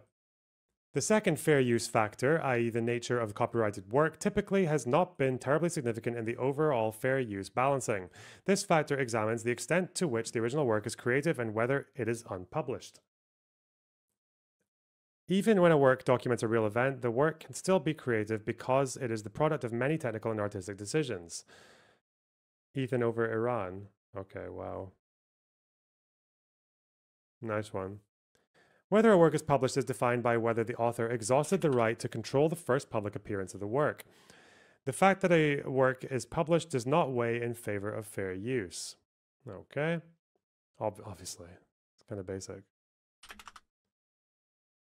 The second fair use factor, i.e. the nature of copyrighted work, typically has not been terribly significant in the overall fair use balancing. This factor examines the extent to which the original work is creative and whether it is unpublished. Even when a work documents a real event, the work can still be creative because it is the product of many technical and artistic decisions. Ethan over Iran. Okay, wow. Nice one. Whether a work is published is defined by whether the author exhausted the right to control the first public appearance of the work. The fact that a work is published does not weigh in favor of fair use. Okay. Obviously. It's kind of basic.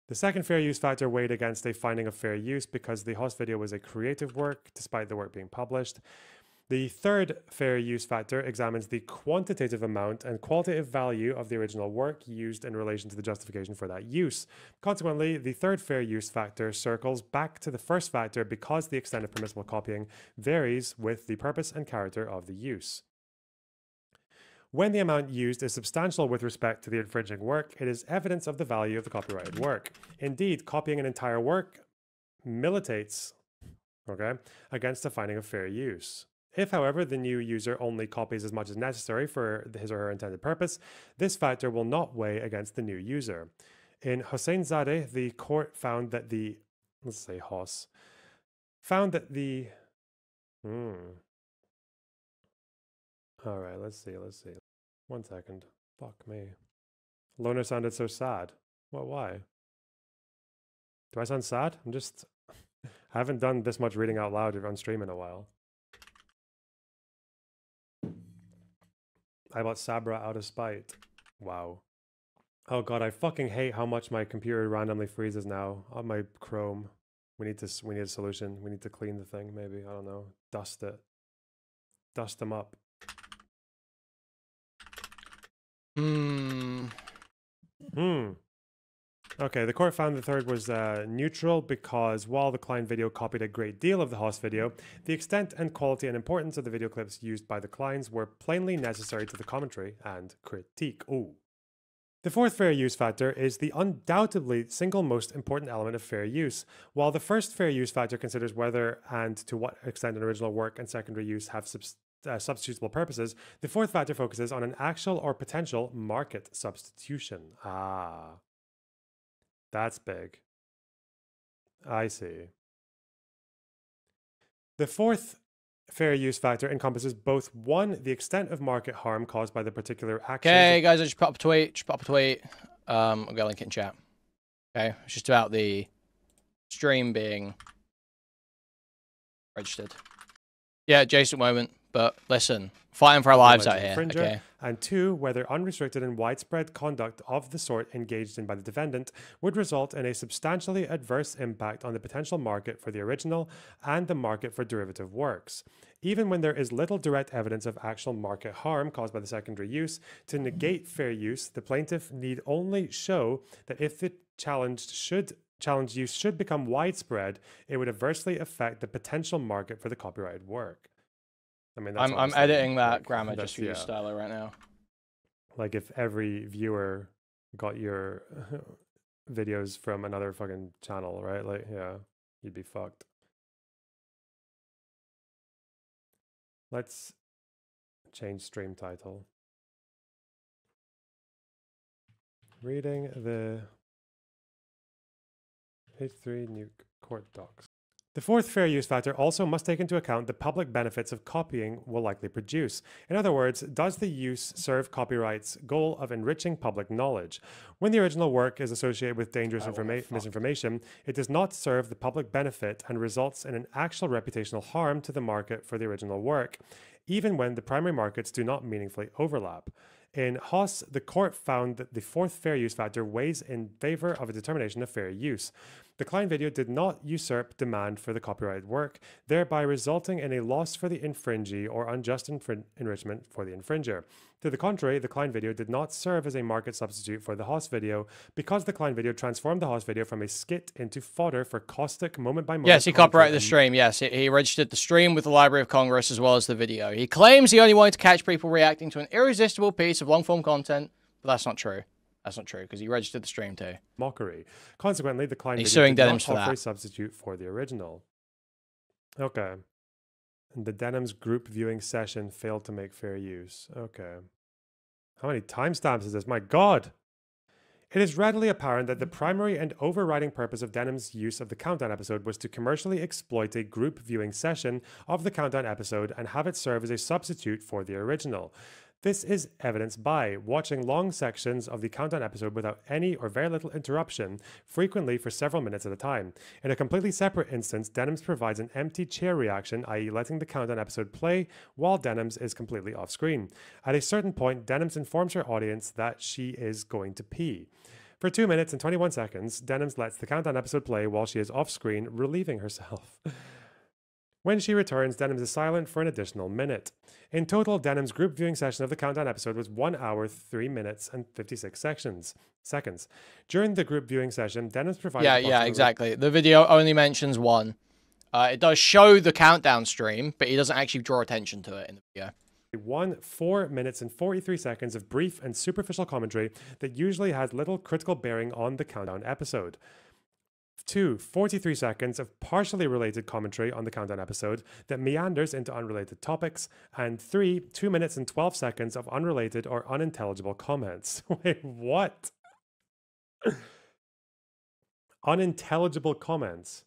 The second fair use factor weighed against a finding of fair use because the Hoss video was a creative work, despite the work being published. The third fair use factor examines the quantitative amount and qualitative value of the original work used in relation to the justification for that use. Consequently, the third fair use factor circles back to the first factor because the extent of permissible copying varies with the purpose and character of the use. When the amount used is substantial with respect to the infringing work, it is evidence of the value of the copyrighted work. Indeed, copying an entire work militates, against the finding of fair use. If, however, the new user only copies as much as necessary for his or her intended purpose, this factor will not weigh against the new user. In Hosseinzadeh, the court found that the, let's say Hoss, found that the, all right, let's see. 1 second. Fuck me. Loner sounded so sad. What, why? Do I sound sad? I haven't done this much reading out loud on stream in a while. I bought Sabra out of spite. Wow. Oh god, I fucking hate how much my computer randomly freezes now on my Chrome. We need a solution. We need to clean the thing, maybe. I don't know. Dust it. Dust them up. Okay, the court found the third was neutral because while the Klein video copied a great deal of the Hoss video, the extent and quality and importance of the video clips used by the Kleins were plainly necessary to the commentary and critique. The fourth fair use factor is the undoubtedly single most important element of fair use. While the first fair use factor considers whether and to what extent an original work and secondary use have substitutable purposes, the fourth factor focuses on an actual or potential market substitution. That's big. I see. The fourth fair use factor encompasses both, one, the extent of market harm caused by the particular action. Okay, guys, I just put up a tweet. I'm going to link it in chat. Okay, it's just about the stream being registered. Yeah, adjacent moment, but listen, fighting for our lives out here. Okay. And two, whether unrestricted and widespread conduct of the sort engaged in by the defendant would result in a substantially adverse impact on the potential market for the original and the market for derivative works. Even when there is little direct evidence of actual market harm caused by the secondary use, to negate fair use, the plaintiff need only show that if the challenged use should become widespread, it would adversely affect the potential market for the copyrighted work. I mean, that's I'm editing that grammar just for you, Stylo, right now. Like if every viewer got your videos from another fucking channel, right? Like, yeah, you'd be fucked. Let's change stream title. Reading the H3 Nuke Court Docs. The fourth fair use factor also must take into account the public benefits of copying will likely produce. In other words, does the use serve copyright's goal of enriching public knowledge? When the original work is associated with dangerous misinformation, it does not serve the public benefit and results in an actual reputational harm to the market for the original work, even when the primary markets do not meaningfully overlap. In Haas, the court found that the fourth fair use factor weighs in favor of a determination of fair use. The Klein video did not usurp demand for the copyrighted work, thereby resulting in a loss for the infringee or unjust enrichment for the infringer. To the contrary, the Klein video did not serve as a market substitute for the Haas video because the Klein video transformed the Haas video from a skit into fodder for caustic moment-by-moment. Yes, he copyrighted the stream. Yes, he registered the stream with the Library of Congress as well as the video. He claims he only wanted to catch people reacting to an irresistible piece of long-form content, but that's not true. That's not true, because he registered the stream too. Mockery. Consequently, the Klein He's video suing did Denims not for offer a that. substitute for the original. Okay. And the Denims group viewing session failed to make fair use. Okay. How many timestamps is this? My God! It is readily apparent that the primary and overriding purpose of Denim's use of the Countdown episode was to commercially exploit a group viewing session of the Countdown episode and have it serve as a substitute for the original. This is evidenced by watching long sections of the Countdown episode without any or very little interruption, frequently for several minutes at a time. In a completely separate instance, Denims provides an empty chair reaction, i.e. letting the Countdown episode play while Denims is completely off screen. At a certain point, Denims informs her audience that she is going to pee. For 2 minutes and 21 seconds, Denims lets the Countdown episode play while she is off screen, relieving herself. When she returns, Denims is silent for an additional minute. In total, Denim's group viewing session of the Countdown episode was 1 hour, 3 minutes, and 56 seconds. During the group viewing session, Denims provided... Yeah, exactly. The video only mentions one. It does show the Countdown stream, but he doesn't actually draw attention to it in the video. 4 minutes and 43 seconds of brief and superficial commentary that usually has little critical bearing on the Countdown episode. 2, 43 seconds of partially related commentary on the Countdown episode that meanders into unrelated topics, and 3, 2 minutes and 12 seconds of unrelated or unintelligible comments. Wait, what? Unintelligible comments.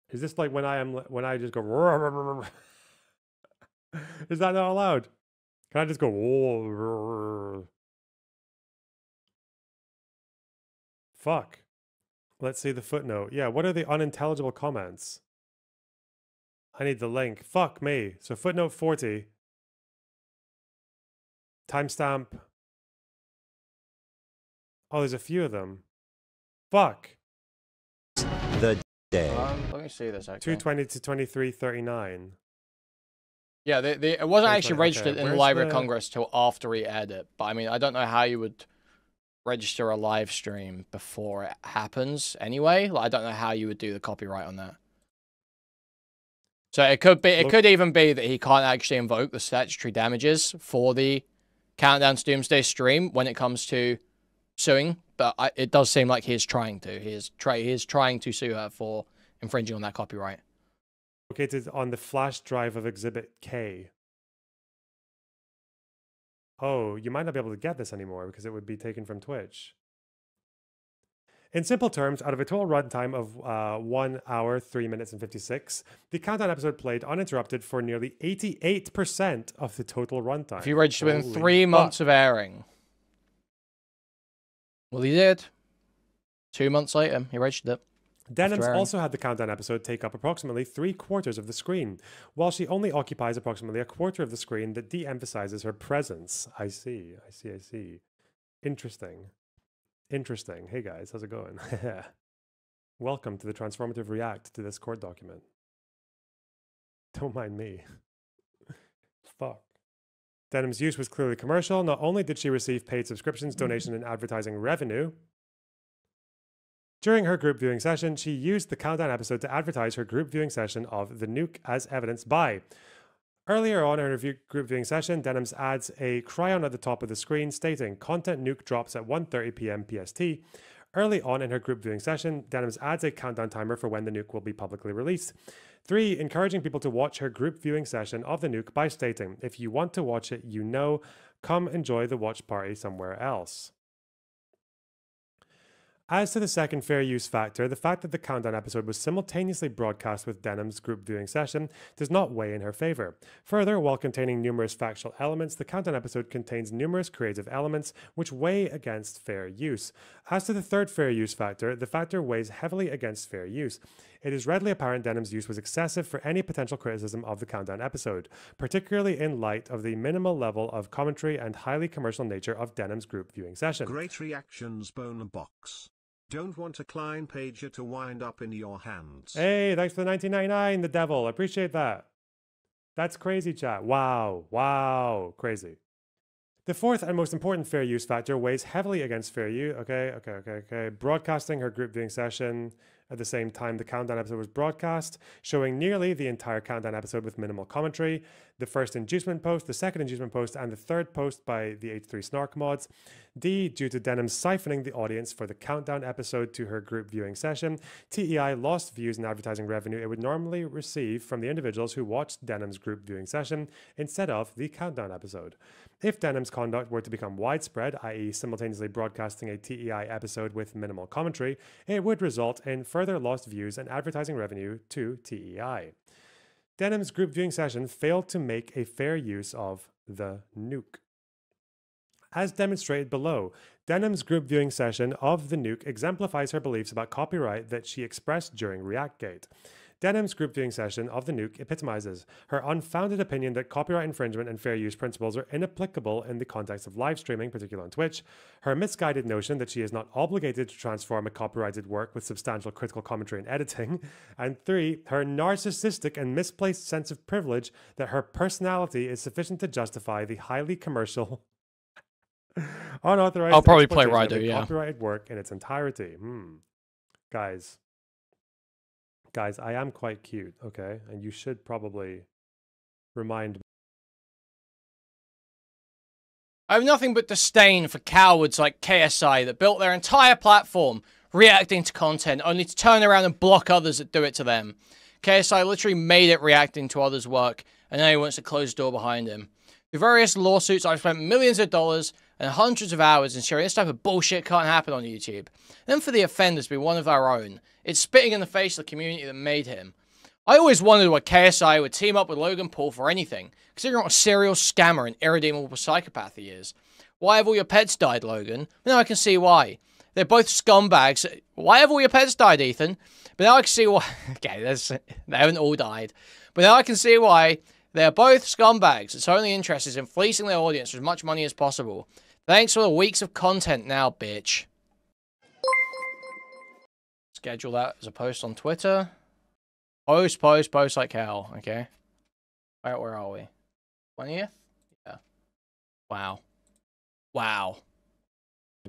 Is this like when I just go? Is that not allowed? Can I just go? Fuck. Let's see the footnote. Yeah, what are the unintelligible comments? I need the link. Fuck me. So footnote 40. Timestamp. Oh, there's a few of them. Fuck. The day. Let me see this actually. 220 to 2339. Yeah, it wasn't actually Okay, registered in the where's Library the- of Congress till after he aired it. But I mean, I don't know how you would register a live stream before it happens anyway. Like, I don't know how you would do the copyright on that. So it could be, it could even be that he can't actually invoke the statutory damages for the Countdown to Doomsday stream when it comes to suing. But it does seem like he is trying to. He is trying to sue her for infringing on that copyright. Located on the flash drive of Exhibit K. Oh, you might not be able to get this anymore because it would be taken from Twitch. In simple terms, out of a total runtime of 1 hour, 3 minutes, and 56, the Countdown episode played uninterrupted for nearly 88% of the total runtime. If you registered within Holy 3 months fuck. of airing. Well, he did. 2 months later, he registered it. Denims airing. also had the Countdown episode take up approximately 3/4 of the screen, while she only occupies approximately 1/4 of the screen that de-emphasizes her presence. I see. Interesting. Hey guys, how's it going? Welcome to the transformative react to this court document. Don't mind me. Fuck. Denim's use was clearly commercial. Not only did she receive paid subscriptions, donation, and advertising revenue, during her group viewing session, she used the Countdown episode to advertise her group viewing session of The Nuke, as evidenced by... Earlier on in her group viewing session, Denims adds a cryon at the top of the screen stating, "Content nuke drops at 1:30 p.m. PST." Early on in her group viewing session, Denims adds a countdown timer for when the nuke will be publicly released. 3, encouraging people to watch her group viewing session of the nuke by stating, "If you want to watch it, you know, come enjoy the watch party somewhere else." As to the second fair use factor, the fact that the Countdown episode was simultaneously broadcast with Denham's group viewing session does not weigh in her favor. Further, while containing numerous factual elements, the Countdown episode contains numerous creative elements which weigh against fair use. As to the third fair use factor, the factor weighs heavily against fair use. It is readily apparent Denham's use was excessive for any potential criticism of the Countdown episode, particularly in light of the minimal level of commentary and highly commercial nature of Denham's group viewing session. Great reactions, Lonerbox. Don't want a Klein pager to wind up in your hands. Hey, thanks for the 1999, the devil. I appreciate that. That's crazy, chat. Wow. Wow. Crazy. The fourth and most important fair use factor weighs heavily against fair use. Okay. Broadcasting her group viewing session at the same time the Countdown episode was broadcast, showing nearly the entire Countdown episode with minimal commentary. The first inducement post, the second inducement post, and the third post by the H3 Snark mods. D, due to Denham siphoning the audience for the Countdown episode to her group viewing session, TEI lost views and advertising revenue it would normally receive from the individuals who watched Denham's group viewing session instead of the Countdown episode. If Denham's conduct were to become widespread, i.e. simultaneously broadcasting a TEI episode with minimal commentary, it would result in further lost views and advertising revenue to TEI. Denham's group viewing session failed to make a fair use of the nuke. As demonstrated below, Denham's group viewing session of the nuke exemplifies her beliefs about copyright that she expressed during ReactGate. Denham's group viewing session of the nuke epitomizes her unfounded opinion that copyright infringement and fair use principles are inapplicable in the context of live streaming, particularly on Twitch, her misguided notion that she is not obligated to transform a copyrighted work with substantial critical commentary and editing, and 3, her narcissistic and misplaced sense of privilege that her personality is sufficient to justify the highly commercial, unauthorized I'll probably play exploitation Ryder, of the yeah. copyrighted work in its entirety. Guys, I am quite cute, okay? And you should probably remind me. I have nothing but disdain for cowards like KSI that built their entire platform reacting to content only to turn around and block others that do it to them. KSI literally made it reacting to others' work, and now he wants to close the door behind him. Through various lawsuits, I've spent millions of dollars and hundreds of hours ensuring this type of bullshit can't happen on YouTube. And then for the offenders to be one of our own, it's spitting in the face of the community that made him. I always wondered why KSI would team up with Logan Paul for anything, considering what a serial scammer and irredeemable psychopath he is. Why have all your pets died, Logan? But now I can see why. They're both scumbags. Why have all your pets died, Ethan? But now I can see why. Okay, they haven't all died. But now I can see why. They're both scumbags. Its only interest is in fleecing their audience for as much money as possible. Thanks for the weeks of content now, bitch. Schedule that as a post on Twitter. Post like hell, okay? Alright, where are we? 20th? Yeah. Wow. Wow.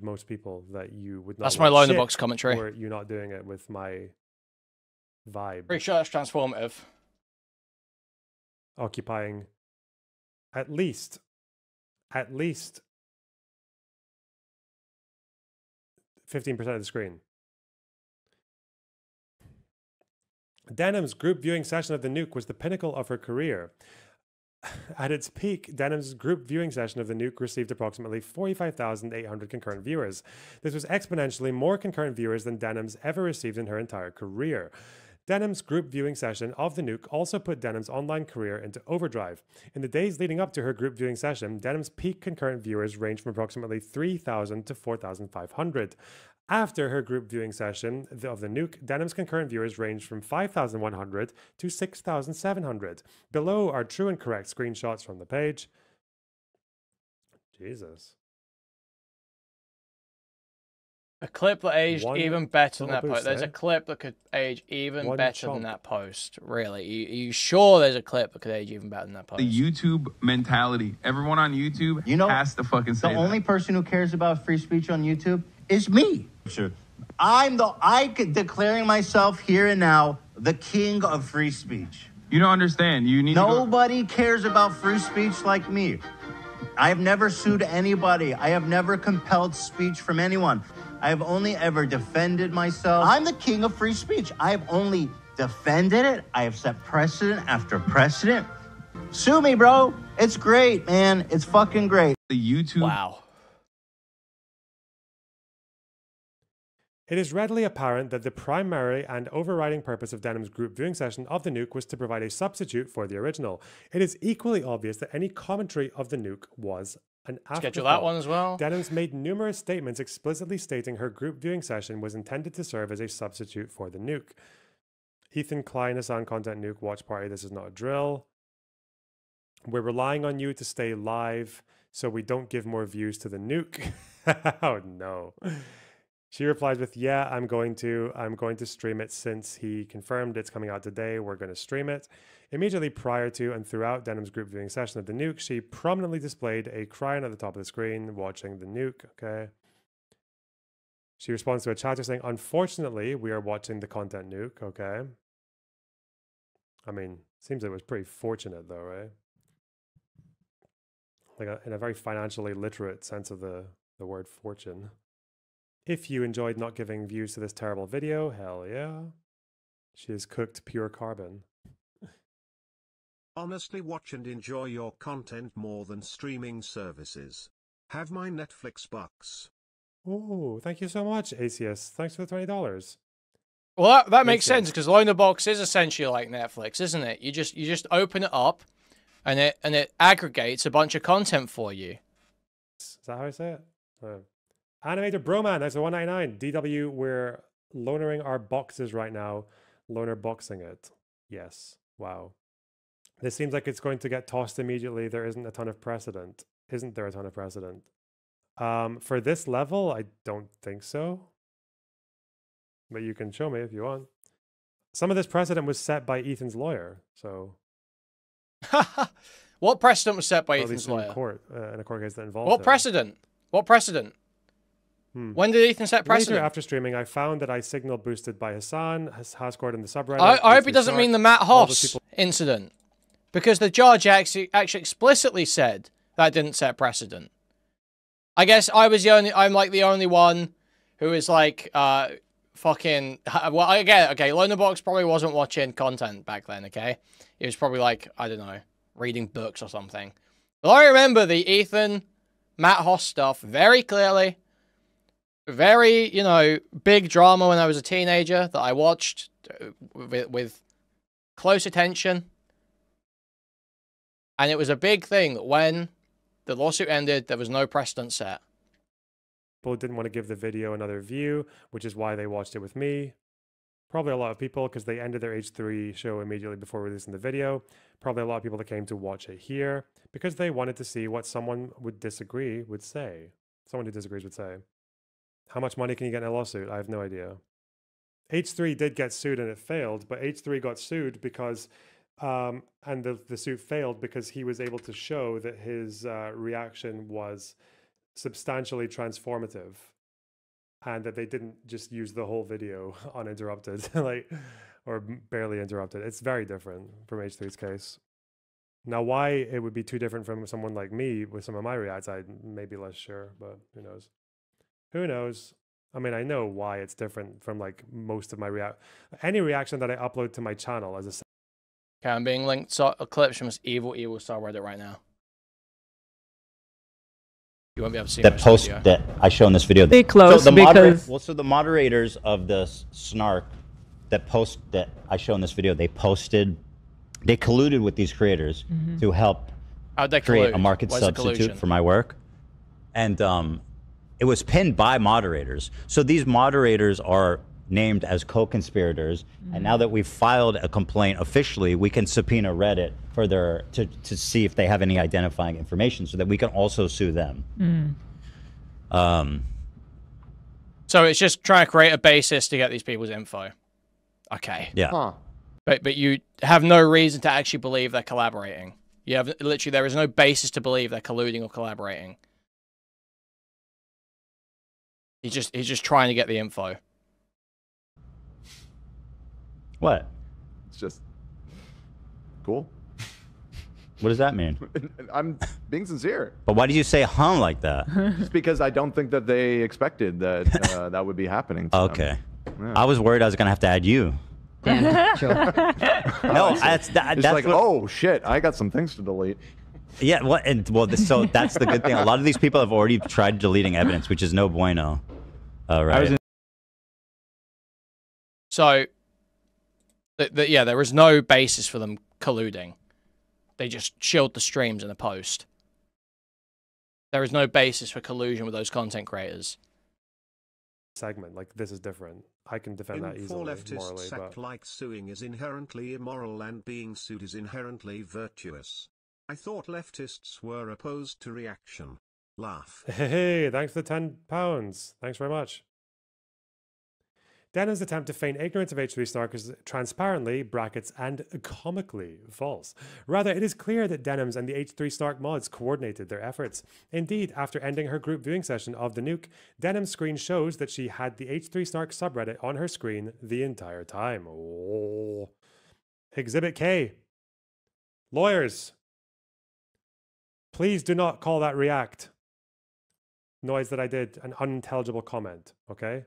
Most people that you would not. That's my Lonerbox commentary. Or you're not doing it with my vibe. Pretty sure that's transformative. Occupying at least 15% of the screen. Denham's group viewing session of the nuke was the pinnacle of her career. At its peak, Denham's group viewing session of the nuke received approximately 45,800 concurrent viewers. This was exponentially more concurrent viewers than Denham's ever received in her entire career. Denham's group viewing session of the nuke also put Denham's online career into overdrive. In the days leading up to her group viewing session, Denham's peak concurrent viewers ranged from approximately 3,000 to 4,500. After her group viewing session of the nuke, Denham's concurrent viewers ranged from 5,100 to 6,700. Below are true and correct screenshots from the page. Jesus. A clip that aged even better than that boost, post. There's eh? a clip that could age even One better chomp. than that post. Really? Are you sure there's a clip that could age even better than that post? The YouTube mentality. Everyone on YouTube has to fucking say The that. only person who cares about free speech on YouTube is me. Sure. Declaring myself here and now the king of free speech. You don't understand. You need Nobody cares about free speech like me. I have never sued anybody. I have never compelled speech from anyone. I have only ever defended myself. I'm the king of free speech. I have only defended it. I have set precedent after precedent. Sue me, bro. It's great, man. It's fucking great. The YouTube. Wow. It is readily apparent that the primary and overriding purpose of Denham's group viewing session of the nuke was to provide a substitute for the original. It is equally obvious that any commentary of the nuke was an afterthought. Schedule that one as well. Denham's made numerous statements explicitly stating her group viewing session was intended to serve as a substitute for the nuke. Ethan Klein, Hassan Content Nuke Watch Party. This is not a drill. We're relying on you to stay live so we don't give more views to the nuke. Oh no. She replies with, yeah, I'm going to stream it since he confirmed it's coming out today. We're going to stream it. Immediately prior to and throughout Denham's group viewing session of the nuke, she prominently displayed a cryon at the top of the screen watching the nuke. Okay. She responds to a chatter saying, unfortunately, we are watching the content nuke. Okay. I mean, seems it was pretty fortunate though, right? Like in a very financially literate sense of the word fortune. If you enjoyed not giving views to this terrible video, hell yeah. She has cooked pure carbon. Honestly, watch and enjoy your content more than streaming services. Have my Netflix bucks. Oh, thank you so much, ACS. Thanks for the $20. Well, that makes sense because Lonerbox is essentially like Netflix, isn't it? You just open it up, and it aggregates a bunch of content for you. Is that how I say it? Animator Broman, that's a $1.99. DW, we're loanering our boxes right now. Loner boxing it. Yes. Wow. This seems like it's going to get tossed immediately. There isn't a ton of precedent. Isn't there a ton of precedent? For this level, I don't think so. But you can show me if you want. Some of this precedent was set by Ethan's lawyer, so... What precedent was set by Ethan's lawyer? In a court case that involved What him. precedent? What precedent? When did Ethan set precedent? Later, after streaming, I found that I signal boosted by Hassan, has scored in the subreddit. I hope it doesn't mean the Matt Hoss incident. Because the judge actually explicitly said that didn't set precedent. I guess I'm like the only one who is like, fucking, well, I get it, okay, Lonerbox probably wasn't watching content back then, okay? He was probably like, I don't know, reading books or something. But I remember the Ethan, Matt Hoss stuff very clearly. Very, you know, big drama when I was a teenager that I watched with close attention. And it was a big thing that when the lawsuit ended, there was no precedent set. People didn't want to give the video another view, which is why they watched it with me. Probably a lot of people, because they ended their H3 show immediately before releasing the video. Probably a lot of people that came to watch it here, because they wanted to see what someone would disagree would say. Someone who disagrees would say. How much money can you get in a lawsuit? I have no idea. H3 did get sued and it failed, but H3 got sued because, and the suit failed because he was able to show that his reaction was substantially transformative and that they didn't just use the whole video uninterrupted, like, or barely interrupted. It's very different from H3's case. Now, why it would be too different from someone like me with some of my reacts, I'm maybe less sure, but who knows? Who knows? I mean, I know why it's different from like most of my any reaction that I upload to my channel as a. Okay, I'm being linked a clip from this evil subreddit right now. You won't be able to see that post video. that I show in this video. Stay close so because so the moderators of the snark that post that I show in this video, they colluded with these creators to help create a market substitute for my work, and it was pinned by moderators. So these moderators are named as co-conspirators, and now that we've filed a complaint officially, we can subpoena Reddit for to see if they have any identifying information, so that we can also sue them. So it's just trying to create a basis to get these people's info. Okay. Yeah. Huh. But you have no reason to actually believe they're collaborating. You have literally there is no basis to believe they're colluding or collaborating. He's just trying to get the info. What? It's just cool. What does that mean? I'm being sincere. But why did you say "huh" like that? Just because I don't think that they expected that that would be happening to okay. them. Yeah. I was worried I was gonna have to add you. No, that's like, oh shit, I got some things to delete. Yeah, so that's the good thing. A lot of these people have already tried deleting evidence, which is no bueno. Right? So, yeah, there was no basis for them colluding. They just shilled the streams in the post. There is no basis for collusion with those content creators. Segment, like, this is different. I can defend that easily, leftists morally, act but... like suing is inherently immoral and being sued is inherently virtuous. I thought leftists were opposed to reaction. Laugh. Hey, thanks for the £10. Thanks very much. Denham's attempt to feign ignorance of H3 Snark is transparently, brackets, and comically false. Rather, it is clear that Denham's and the H3 Snark mods coordinated their efforts. Indeed, after ending her group viewing session of the nuke, Denham's screen shows that she had the H3 Snark subreddit on her screen the entire time. Oh. Exhibit K. Lawyers. Please do not call that react. Noise that I did, an unintelligible comment, okay?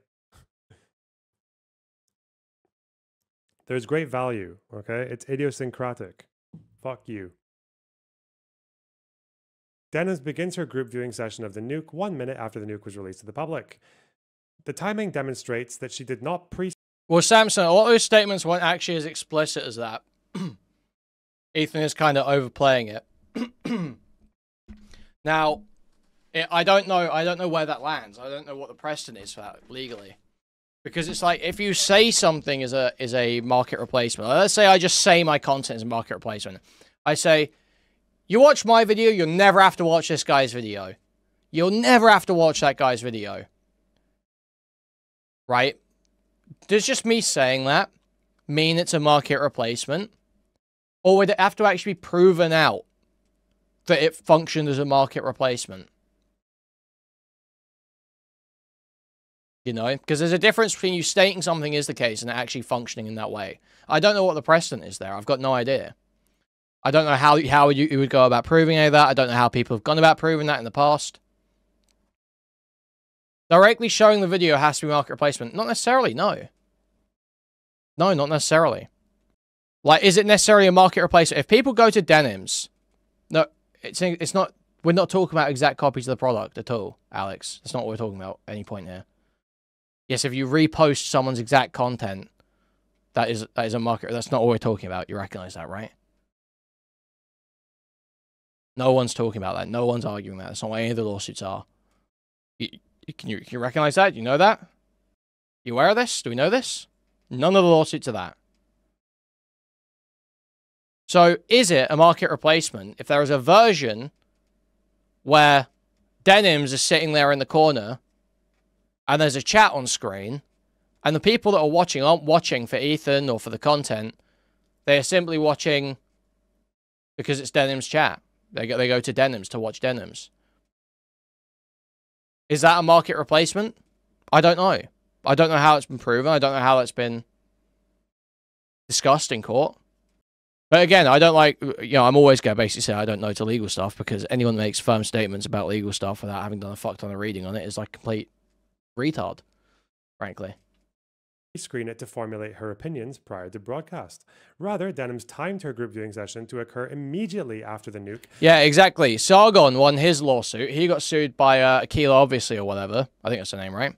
There's great value, okay? It's idiosyncratic. Fuck you. Dennis begins her group viewing session of the nuke 1 minute after the nuke was released to the public. The timing demonstrates that she did not Well, Samson, a lot of those statements weren't actually as explicit as that. Ethan is kind of overplaying it. Now, I don't know where that lands. I don't know what the precedent is for that legally. Because it's like, if you say something is a market replacement, let's say I just say my content is a market replacement. I say, you watch my video, you'll never have to watch this guy's video. You'll never have to watch that guy's video. Right? Does just me saying that mean it's a market replacement? Or would it have to actually be proven out that it functioned as a market replacement? You know, because there's a difference between you stating something is the case and it actually functioning in that way. I don't know what the precedent is there. I've got no idea. I don't know how you would go about proving any of that. I don't know how people have gone about proving that in the past. Directly showing the video has to be market replacement. Not necessarily, no. No, not necessarily. Like, is it necessarily a market replacement? If people go to Denim's, no, it's not, we're not talking about exact copies of the product at all, Alex. That's not what we're talking about at any point here. Yes, if you repost someone's exact content, that is a market. That's not what we're talking about. You recognize that, right? No one's talking about that. No one's arguing that. That's not what any of the lawsuits are. Can you recognize that? You know that? You aware of this? Do we know this? None of the lawsuits are that. So, is it a market replacement if there is a version where Denims is sitting there in the corner and there's a chat on screen, and the people that are watching aren't watching for Ethan or for the content. They're simply watching because it's Denim's chat. They go to Denims to watch Denims. Is that a market replacement? I don't know. I don't know how it's been proven. I don't know how it's been discussed in court. But again, I don't like, I'm always going to basically say I don't know to legal stuff, because anyone that makes firm statements about legal stuff without having done a fuck ton of reading on it is like complete retard, frankly. Screen it to formulate her opinions prior to broadcast. Rather, Denim's timed her group viewing session to occur immediately after the nuke. Yeah, exactly. Sargon won his lawsuit. He got sued by Aquila, obviously, or whatever. I think that's the name, right?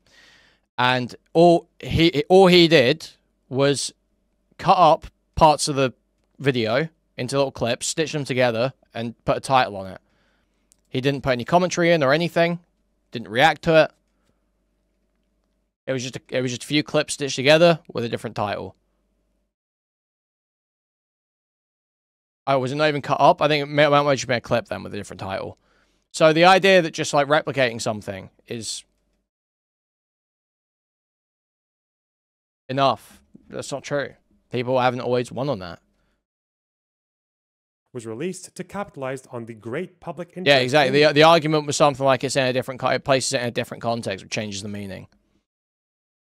And all he did was cut up parts of the video into little clips, stitch them together, and put a title on it. He didn't put any commentary in or anything. Didn't react to it. It was just a few clips stitched together with a different title. Oh, was it not even cut up? I think it might just be a clip then with a different title. So the idea that just like replicating something is enough. That's not true. People haven't always won on that. Was released to capitalize on the great public interest. Yeah, exactly. The argument was something like it's in a different, it places it in a different context, which changes the meaning.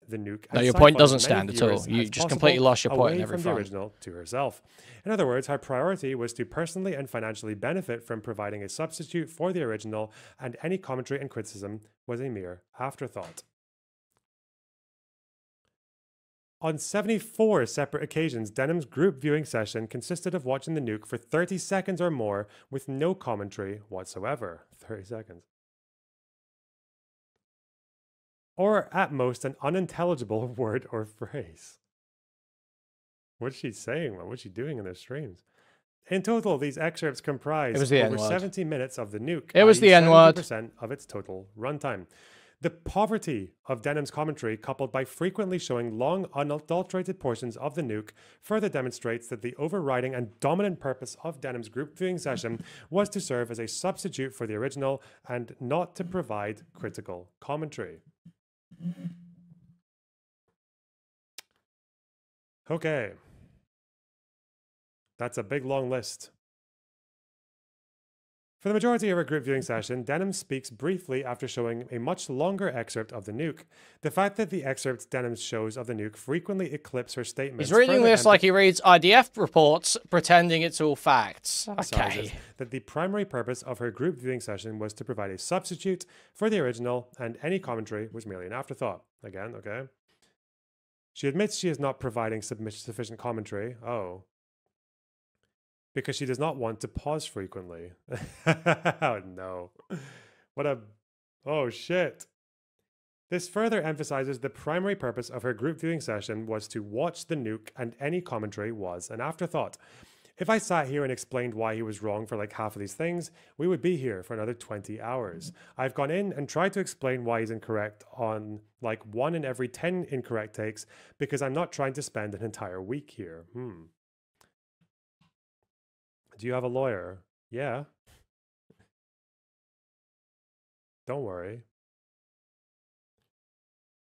The nuke. No, your point doesn't stand at all. You just completely lost your point in every from the original to herself. In other words, her priority was to personally and financially benefit from providing a substitute for the original, and any commentary and criticism was a mere afterthought. On 74 separate occasions, Denim's group viewing session consisted of watching the nuke for 30 seconds or more with no commentary whatsoever. 30 seconds. Or at most an unintelligible word or phrase. What's she saying? What's she doing in their streams? In total, these excerpts comprise It was the over N-word. 70 minutes of the nuke. It was i.e. the N-word. 70% of its total runtime. The poverty of Denham's commentary, coupled by frequently showing long, unadulterated portions of the nuke, further demonstrates that the overriding and dominant purpose of Denham's group viewing session was to serve as a substitute for the original and not to provide critical commentary. Okay. That's a big, long list. For the majority of our group viewing session, Denham speaks briefly after showing a much longer excerpt of the nuke. The fact that the excerpts Denham shows of the nuke frequently eclipse her statements. He's reading this like he reads IDF reports, pretending it's all facts. Okay. That the primary purpose of her group viewing session was to provide a substitute for the original, and any commentary was merely an afterthought. Again, okay. She admits she is not providing sufficient commentary. Oh. Because she does not want to pause frequently. Oh, no. What a... Oh, shit. This further emphasizes the primary purpose of her group viewing session was to watch the nuke, and any commentary was an afterthought. If I sat here and explained why he was wrong for like half of these things, we would be here for another 20 hours. I've gone in and tried to explain why he's incorrect on like 1 in every 10 incorrect takes, because I'm not trying to spend an entire week here. Do you have a lawyer? Yeah. Don't worry.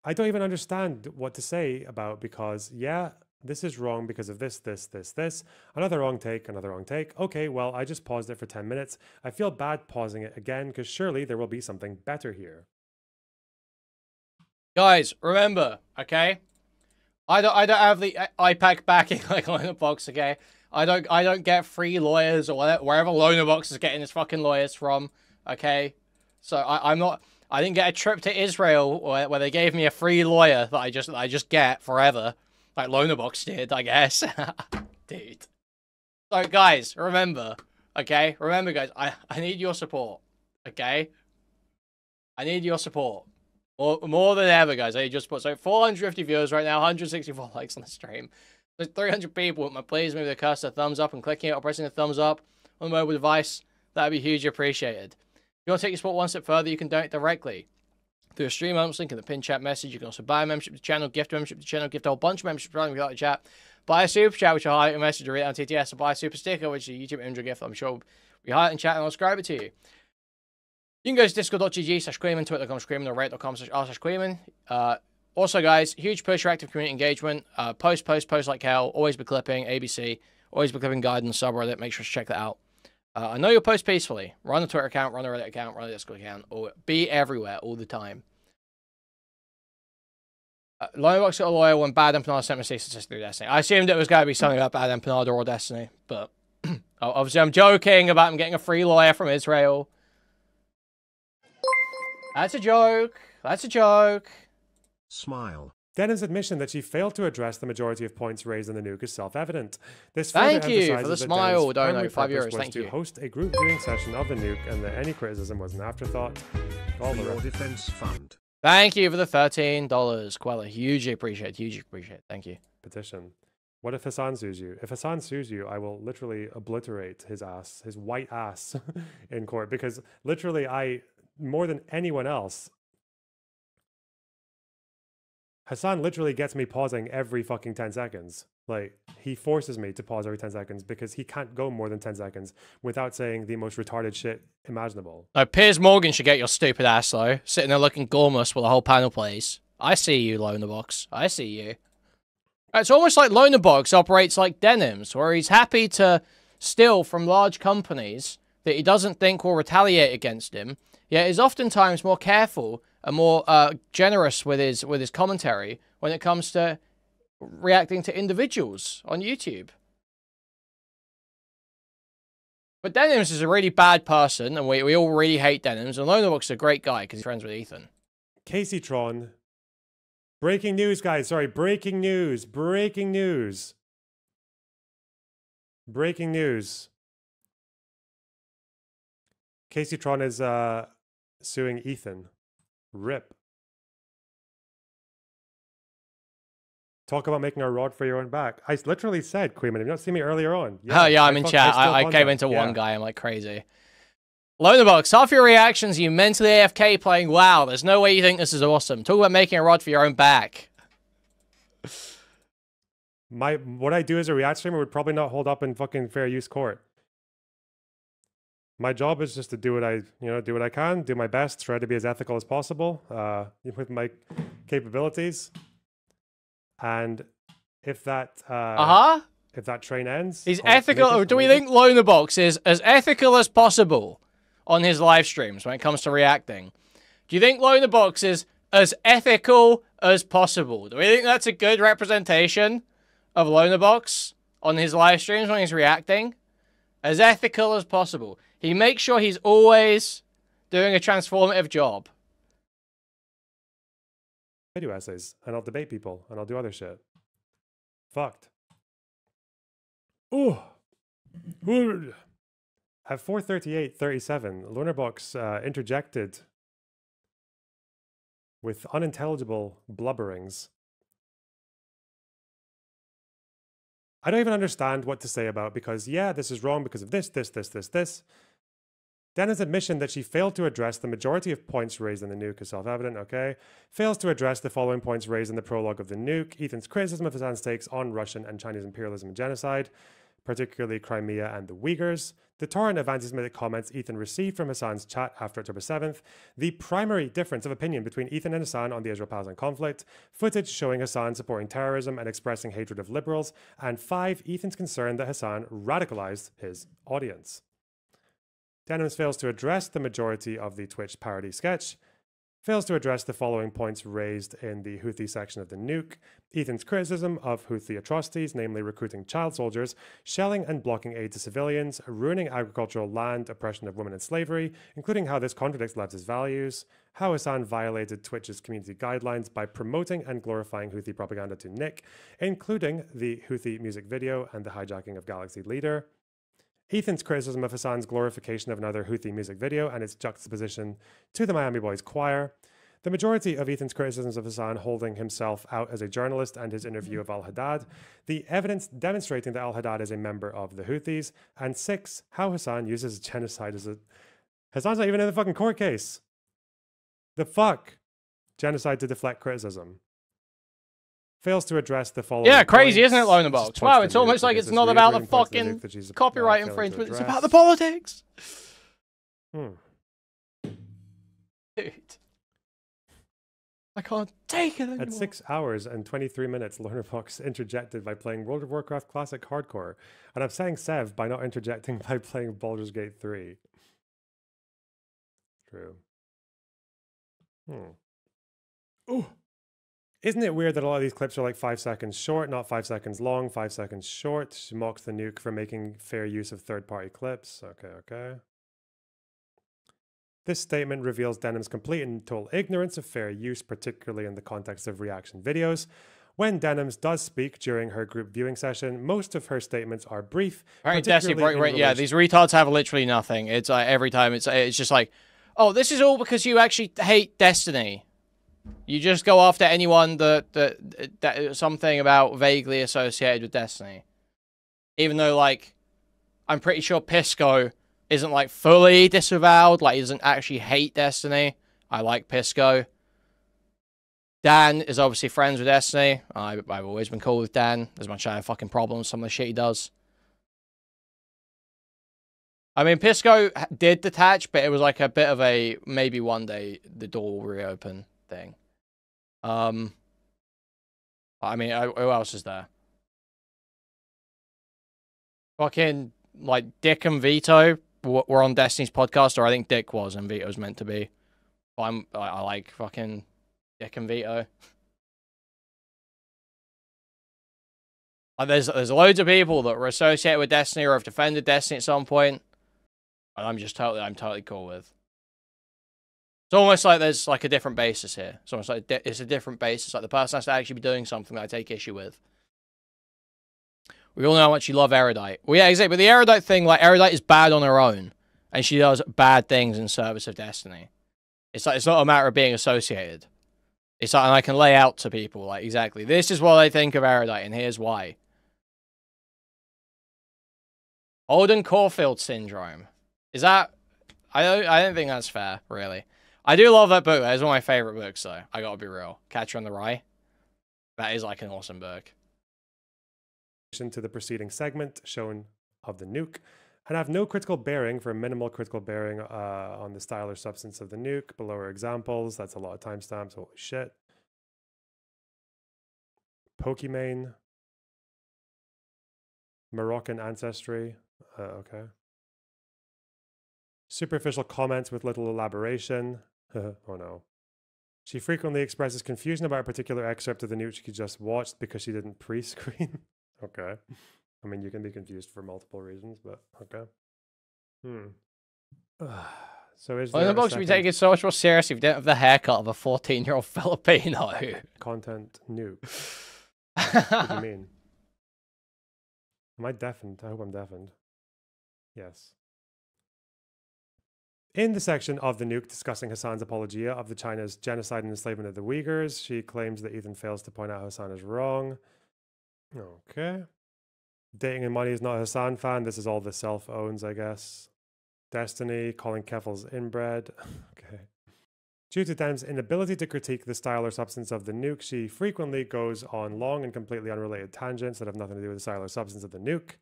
I don't even understand what to say about, because, yeah, this is wrong because of this. Another wrong take, another wrong take. Okay, well, I just paused it for 10 minutes. I feel bad pausing it again because surely there will be something better here. Guys, remember, okay? I don't have the IPAC backing like Lonerbox, okay? I don't get free lawyers or whatever, wherever Lonerbox is getting his fucking lawyers from, okay? So I didn't get a trip to Israel where they gave me a free lawyer that I just get forever, like Lonerbox did, I guess. Dude. So guys, remember, okay? Remember, guys, I need your support, okay? I need your support. More than ever, guys. I need your support. So 450 viewers right now, 164 likes on the stream. There's 300 people. Please move the cursor, thumbs up, and clicking it or pressing the thumbs up on the mobile device. That'd be hugely appreciated. If you want to take your support one step further, you can donate directly through a stream link in the pinned chat message. You can also buy a membership to the channel, gift a membership to the channel, gift a whole bunch of memberships if you like the chat. Buy a super chat, which will highlight your message or read it on TTS, or buy a super sticker, which is a YouTube intro gift I'm sure we highlight in chat and I'll subscribe it to you. You can go to discord.gg/Kuihman, twitter.com/Kuihman, or reddit.com/r/Kuihman. Also, guys, huge push for active community engagement. Post like hell. Always be clipping. ABC. Always be clipping guidance subreddit. Make sure to check that out. I know you'll post peacefully. Run a Twitter account, run a Reddit account, run a Discord account, or be everywhere all the time. Lonerbox got a lawyer when Bad Empanada sent me statistics through Destiny. I assumed it was going to be something about Bad Empanada or Destiny, but obviously I'm joking about him getting a free lawyer from Israel. That's a joke. That's a joke. Smile. Denham's admission that she failed to address the majority of points raised in the nuke is self-evident. This Thank further you for the smile. Donate €5. Thank you. To host a group viewing session of the nuke, and that any criticism was an afterthought. All the your defense fund. Thank you for the $13, Quella. Hugely appreciate. Hugely appreciate. Thank you. Petition. What if Hassan sues you? If Hassan sues you, I will literally obliterate his ass, his white ass, in court, because literally more than anyone else, Hassan literally gets me pausing every fucking 10 seconds. Like, he forces me to pause every 10 seconds because he can't go more than 10 seconds without saying the most retarded shit imaginable. No, Piers Morgan should get your stupid ass, though. Sitting there looking gormless while the whole panel plays. I see you, Lonerbox. I see you. It's almost like Lonerbox operates like Denham's, where he's happy to steal from large companies that he doesn't think will retaliate against him, yet is oftentimes more careful and more generous with his commentary when it comes to reacting to individuals on YouTube. But Denham's is a really bad person, and we all really hate Denham's, and Lonerbox is a great guy because he's friends with Ethan. Casey Tron. Breaking news, guys. Sorry, breaking news. Breaking news. Breaking news. Casey Tron is suing Ethan. RIP. Talk about making a rod for your own back. I literally said, Kuihman, have you not seen me earlier on? Yeah, yeah, I'm in chat. I came into one guy. I'm like crazy. Lonerbox, half your reactions, you mentally AFK playing WoW. There's no way you think this is awesome. Talk about making a rod for your own back. What I do as a React streamer would probably not hold up in fucking fair use court. My job is just to do what I can, do my best, try to be as ethical as possible with my capabilities. And if that if that train ends, he's ethical. Do we think Lonerbox is as ethical as possible on his live streams when it comes to reacting? Do you think Lonerbox is as ethical as possible? Do we think that's a good representation of Lonerbox on his live streams when he's reacting? As ethical as possible. He makes sure he's always doing a transformative job. Video essays, and I'll debate people, and I'll do other shit. Fucked. Ooh. At 4:38:37, Lonerbox interjected with unintelligible blubberings. I don't even understand what to say about, because yeah, this is wrong because of this. Denna's admission that she failed to address the majority of points raised in the nuke is self-evident, okay? Fails to address the following points raised in the prologue of the nuke: Ethan's criticism of Hassan's takes on Russian and Chinese imperialism and genocide, particularly Crimea and the Uyghurs, the torrent of anti-Semitic comments Ethan received from Hassan's chat after October 7th, the primary difference of opinion between Ethan and Hassan on the Israel-Palestine conflict, footage showing Hassan supporting terrorism and expressing hatred of liberals, and 5, Ethan's concern that Hassan radicalized his audience. Denims fails to address the majority of the Twitch parody sketch, fails to address the following points raised in the Houthi section of the nuke: Ethan's criticism of Houthi atrocities, namely recruiting child soldiers, shelling and blocking aid to civilians, ruining agricultural land, oppression of women and slavery, including how this contradicts leftist values, how Hassan violated Twitch's community guidelines by promoting and glorifying Houthi propaganda to Nick, including the Houthi music video and the hijacking of Galaxy Leader, Ethan's criticism of Hassan's glorification of another Houthi music video and its juxtaposition to the Miami Boys choir, the majority of Ethan's criticisms of Hassan holding himself out as a journalist and his interview of Al-Haddad, the evidence demonstrating that Al-Haddad is a member of the Houthis, and 6, how Hassan uses genocide as a... Hassan's not even in the fucking court case. The fuck? Genocide to deflect criticism. Fails to address the following. Yeah, crazy, isn't it, Lonerbox? Wow, it's almost like it's not about the fucking copyright infringement, it's about the politics. Dude. I can't take it anymore. At 6 hours and 23 minutes, Lonerbox interjected by playing World of Warcraft Classic Hardcore, and upsetting Sev by not interjecting by playing Baldur's Gate 3. True. Ooh. Isn't it weird that a lot of these clips are like 5 seconds short, not 5 seconds long, 5 seconds short? She mocks the nuke for making fair use of third-party clips. Okay. This statement reveals Denim's complete and total ignorance of fair use, particularly in the context of reaction videos. When Denims does speak during her group viewing session, most of her statements are brief. Right, Destiny, right, yeah, these retards have literally nothing. It's like every time it's just like, oh, this is all because you actually hate Destiny. You just go after anyone that something about vaguely associated with Destiny. Even though, like, I'm pretty sure Pisco isn't, like, fully disavowed. Like, he doesn't actually hate Destiny. I like Pisco. Dan is obviously friends with Destiny. I've always been cool with Dan. As much as I have fucking problems with some of the shit he does. I mean, Pisco did detach, but it was like a bit of a maybe one day the door will reopen thing. I mean, who else is there? Fucking, like, Dick and Vito were on Destiny's podcast, or I think Dick was, and Vito's meant to be. But I like fucking Dick and Vito. Like, there's loads of people that were associated with Destiny or have defended Destiny at some point, and I'm totally cool with. It's almost like there's like a different basis here. It's almost like it's a different basis. Like the person has to actually be doing something that I take issue with. We all know how much you love Erudite. Well, yeah, exactly. But the Erudite thing, like, Erudite is bad on her own, and she does bad things in service of Destiny. It's like, it's not a matter of being associated. It's like, and I can lay out to people, like, exactly, this is what I think of Erudite, and here's why. Holden Caulfield syndrome. Is that... I don't think that's fair, really. I do love that book. It's one of my favorite books, though. I gotta be real. Catcher in the Rye. That is, like, an awesome book. To the preceding segment shown of the nuke, and have no critical bearing for minimal critical bearing on the style or substance of the nuke. Below are examples. That's a lot of timestamps. Holy shit. Pokimane. Moroccan ancestry. Okay. Superficial comments with little elaboration. Oh no. She frequently expresses confusion about a particular excerpt of the nuke she just watched because she didn't pre-screen. Okay. I mean, you can be confused for multiple reasons, but okay. So is there Lonerbox should be taken so much more seriously if you don't have the haircut of a 14-year-old Filipino. Content nuke. What do you mean? Am I deafened? I hope I'm deafened. Yes. In the section of the nuke discussing Hassan's apologia of the China's genocide and enslavement of the Uyghurs, she claims that Ethan fails to point out Hassan is wrong. Okay. Dating and Money is not a Hassan fan. This is all the self owns, I guess. Destiny, calling Keffel's inbred. Okay. Due to Denham's inability to critique the style or substance of the nuke, she frequently goes on long and completely unrelated tangents that have nothing to do with the style or substance of the nuke.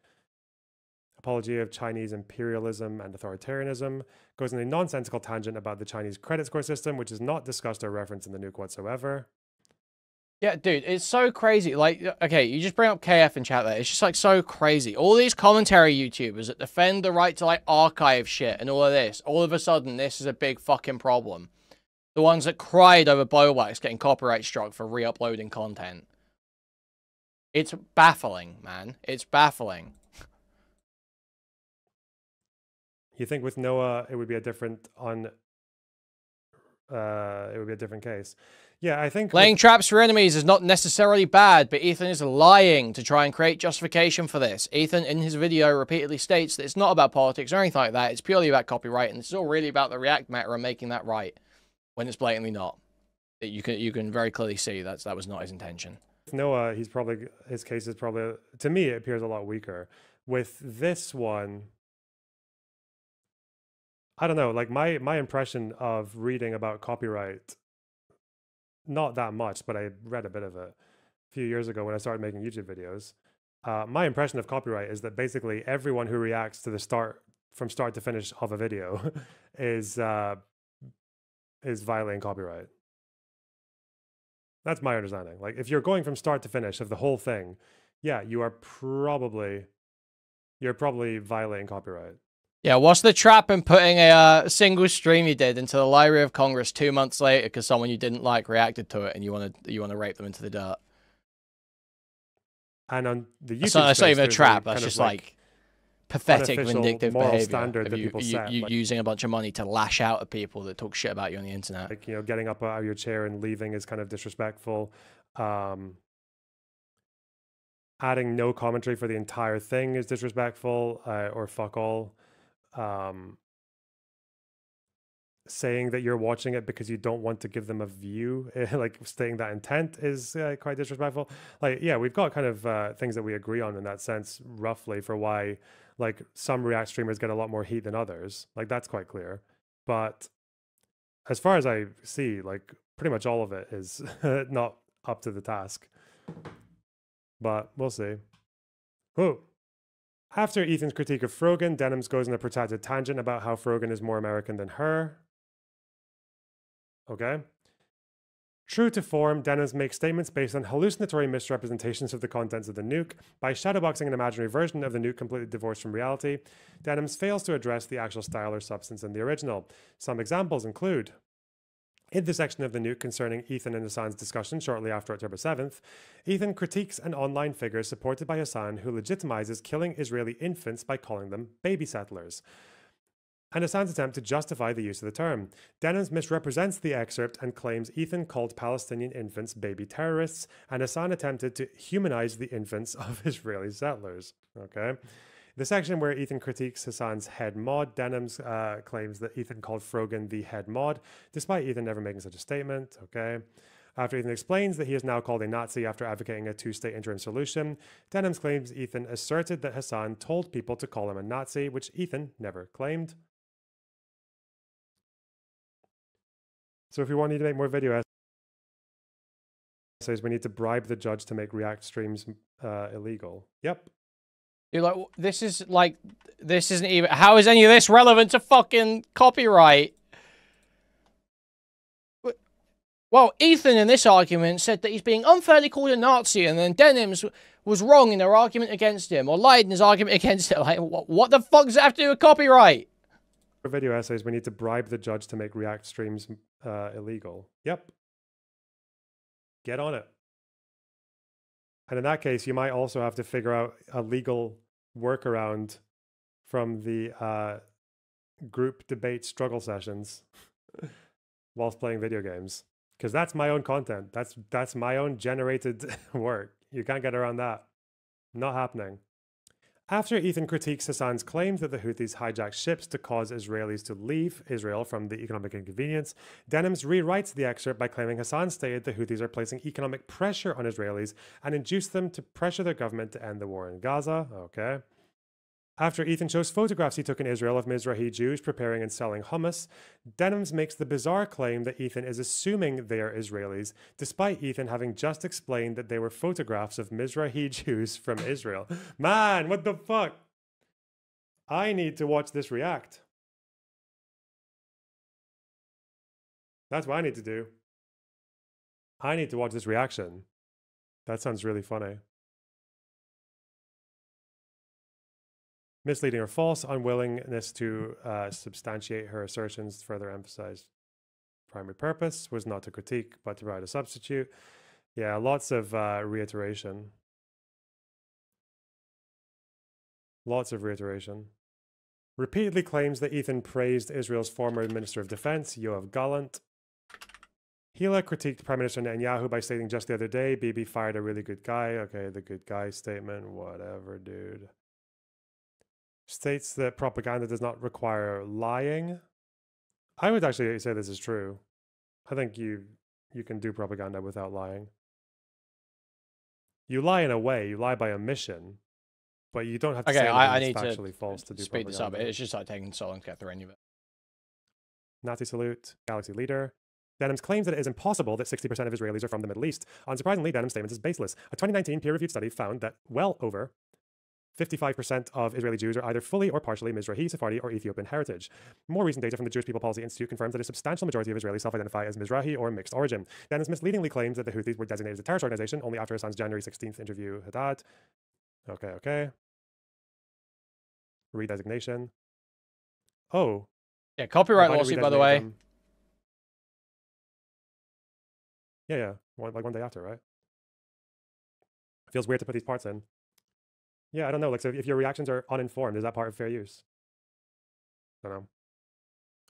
Apology of Chinese imperialism and authoritarianism. Goes on a nonsensical tangent about the Chinese credit score system, which is not discussed or referenced in the nuke whatsoever. Yeah, dude, it's so crazy. Like, okay, you just bring up KF in chat there. It's just, like, so crazy. All these commentary YouTubers that defend the right to, like, archive shit and all of this, all of a sudden, this is a big fucking problem. The ones that cried over Bowwax getting copyright struck for re-uploading content. It's baffling, man. It's baffling. You think with Noah, it would be a different it would be a different case. Yeah, I think Laying traps for enemies is not necessarily bad, but Ethan is lying to try and create justification for this. Ethan, in his video, repeatedly states that it's not about politics or anything like that. It's purely about copyright, and it's all really about the React matter and making that right, when it's blatantly not. You can very clearly see that was not his intention. Noah, his case is probably, to me, it appears a lot weaker. With this one, I don't know, like my impression of reading about copyright, not that much, but I read a bit of it a few years ago when I started making YouTube videos. My impression of copyright is that basically everyone who reacts to from start to finish of a video is violating copyright. That's my understanding. Like, if you're going from start to finish of the whole thing, yeah, you're probably violating copyright. Yeah, what's the trap in putting a single stream you did into the Library of Congress 2 months later because someone you didn't like reacted to it and you want to rape them into the dirt? And on the YouTube that's not even a trap. That's just like pathetic, vindictive behavior of you using a bunch of money to lash out at people that talk shit about you on the internet. Like, getting up out of your chair and leaving is kind of disrespectful. Adding no commentary for the entire thing is disrespectful, or fuck all. Saying that you're watching it because you don't want to give them a view, like stating that intent is quite disrespectful. Like, yeah, we've got kind of things that we agree on in that sense, roughly, for why like some React streamers get a lot more heat than others. Like, that's quite clear. But as far as I see, like, pretty much all of it is not up to the task. But we'll see. Oh. After Ethan's critique of Frogan, Denims goes on a protracted tangent about how Frogan is more American than her. Okay. True to form, Denims makes statements based on hallucinatory misrepresentations of the contents of the nuke. By shadowboxing an imaginary version of the nuke completely divorced from reality, Denims fails to address the actual style or substance in the original. Some examples include: in the section of the nuke concerning Ethan and Hassan's discussion shortly after October 7th, Ethan critiques an online figure supported by Hassan who legitimizes killing Israeli infants by calling them baby settlers, and Hassan's attempt to justify the use of the term. Denims misrepresents the excerpt and claims Ethan called Palestinian infants baby terrorists, and Hassan attempted to humanize the infants of Israeli settlers. Okay. The section where Ethan critiques Hassan's head mod, Denims claims that Ethan called Frogan the head mod, despite Ethan never making such a statement. Okay. After Ethan explains that he is now called a Nazi after advocating a two-state interim solution, Denhams claims Ethan asserted that Hassan told people to call him a Nazi, which Ethan never claimed. So if we want you to make more video essays, we need to bribe the judge to make React streams illegal. Yep. You're like, this isn't even, how is any of this relevant to fucking copyright? Well, Ethan in this argument said that he's being unfairly called a Nazi, and then Denhams was wrong in their argument against him, or lied in his argument against it. Like, what the fuck does that have to do with copyright? For video essays, we need to bribe the judge to make React streams illegal. Yep. Get on it. And in that case, you might also have to figure out a legal workaround from the group debate struggle sessions whilst playing video games. Because that's my own content. That's my own generated work. You can't get around that. Not happening. After Ethan critiques Hassan's claims that the Houthis hijacked ships to cause Israelis to leave Israel from the economic inconvenience, Denhams rewrites the excerpt by claiming Hassan stated the Houthis are placing economic pressure on Israelis and induced them to pressure their government to end the war in Gaza. Okay. After Ethan shows photographs he took in Israel of Mizrahi Jews preparing and selling hummus, Denhams makes the bizarre claim that Ethan is assuming they are Israelis, despite Ethan having just explained that they were photographs of Mizrahi Jews from Israel. Man, what the fuck? I need to watch this react. That's what I need to do. I need to watch this reaction. That sounds really funny. Misleading or false, unwillingness to substantiate her assertions, further emphasize primary purpose was not to critique but to provide a substitute. Yeah, lots of reiteration. Lots of reiteration. Repeatedly claims that Ethan praised Israel's former Minister of Defense, Yoav Gallant. Hila critiqued Prime Minister Netanyahu by stating just the other day, Bibi fired a really good guy. Okay, the good guy statement, whatever, dude. States that propaganda does not require lying. I would actually say this is true. I think you can do propaganda without lying. You lie in a way, you lie by omission, but you don't have to say I need factually false to do speed propaganda. this up. It's just like taking so long to get through any of it. Nazi salute, Galaxy leader. Denhams claims that it is impossible that 60% of Israelis are from the Middle East. Unsurprisingly, Denham's statement is baseless. A 2019 peer-reviewed study found that well over 55% of Israeli Jews are either fully or partially Mizrahi, Sephardi, or Ethiopian heritage. More recent data from the Jewish People Policy Institute confirms that a substantial majority of Israelis self-identify as Mizrahi or mixed origin. Denhams misleadingly claims that the Houthis were designated as a terrorist organization only after Hassan's January 16th interview. Haddad. Okay. Redesignation. Oh. Yeah, copyright lawsuit, by the way. Yeah. Like one day after, right? It feels weird to put these parts in. Yeah, I don't know. Like, so if your reactions are uninformed, is that part of fair use? I don't know.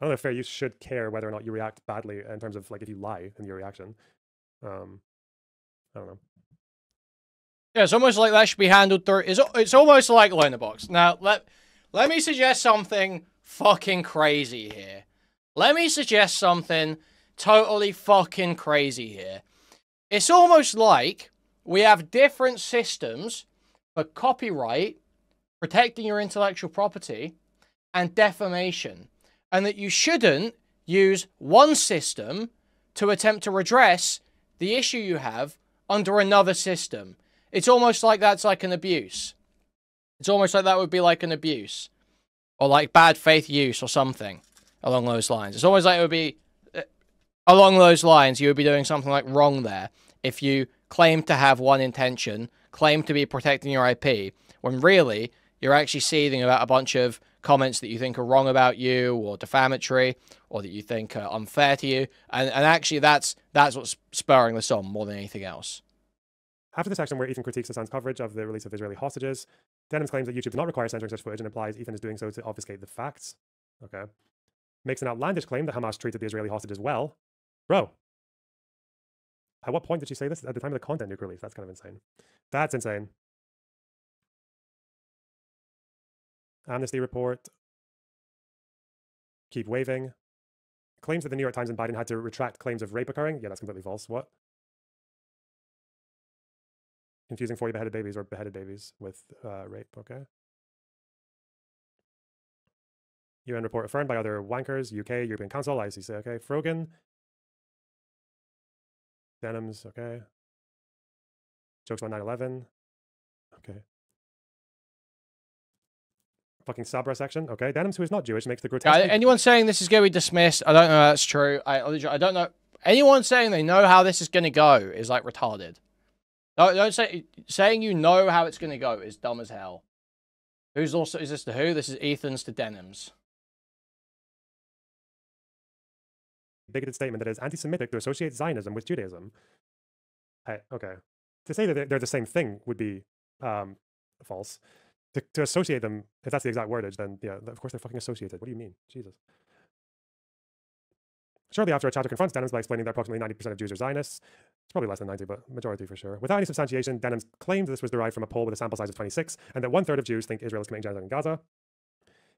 I don't know if fair use should care whether or not you react badly in terms of, like, if you lie in your reaction. I don't know. Yeah, it's almost like that should be handled through... It's almost like Lonerbox. Now, let me suggest something fucking crazy here. Let me suggest something totally fucking crazy here. It's almost like we have different systems for copyright, protecting your intellectual property, and defamation. And that you shouldn't use one system to attempt to redress the issue you have under another system. It's almost like that's like an abuse. It's almost like that would be like an abuse. Or like bad faith use or something along those lines. It's almost like it would be... along those lines, you would be doing something like wrong there if you claim to have one intention, claim to be protecting your IP, when really you're actually seething about a bunch of comments that you think are wrong about you or defamatory or that you think are unfair to you. And actually that's what's spurring this on more than anything else. After the section where Ethan critiques Hassan's coverage of the release of Israeli hostages, Denhams claims that YouTube does not require censoring such footage and implies Ethan is doing so to obfuscate the facts. Okay. Makes an outlandish claim that Hamas treated the Israeli hostages well. Bro. At what point did she say this? At the time of the content nuke release. That's kind of insane. That's insane. Amnesty report. Keep waving. Claims that the New York Times and Biden had to retract claims of rape occurring. Yeah, that's completely false. What? confusing 40 beheaded babies or beheaded babies with rape, okay? UN report affirmed by other wankers, UK, European Council, ICC, okay? Frogan. Denims, okay? Jokes about 9/11, okay? Fucking Sabra section, okay? Denims, who is not Jewish, makes the grotesque... Anyone saying this is going to be dismissed, I don't know if that's true. I don't know. Anyone saying they know how this is going to go is, like, retarded. Don't say... Saying you know how it's going to go is dumb as hell. Who's also... Is this to who? This is Ethan's to Denims. Bigoted statement that is anti-Semitic to associate Zionism with Judaism. Okay. To say that they're the same thing would be false. To associate them, if that's the exact wordage, then yeah, of course they're fucking associated. What do you mean? Jesus. Shortly after, a chapter confronts Denims by explaining that approximately 90% of Jews are Zionists. It's probably less than 90, but majority for sure. Without any substantiation, Denims claimed this was derived from a poll with a sample size of 26, and that 1/3 of Jews think Israel is committing genocide in Gaza.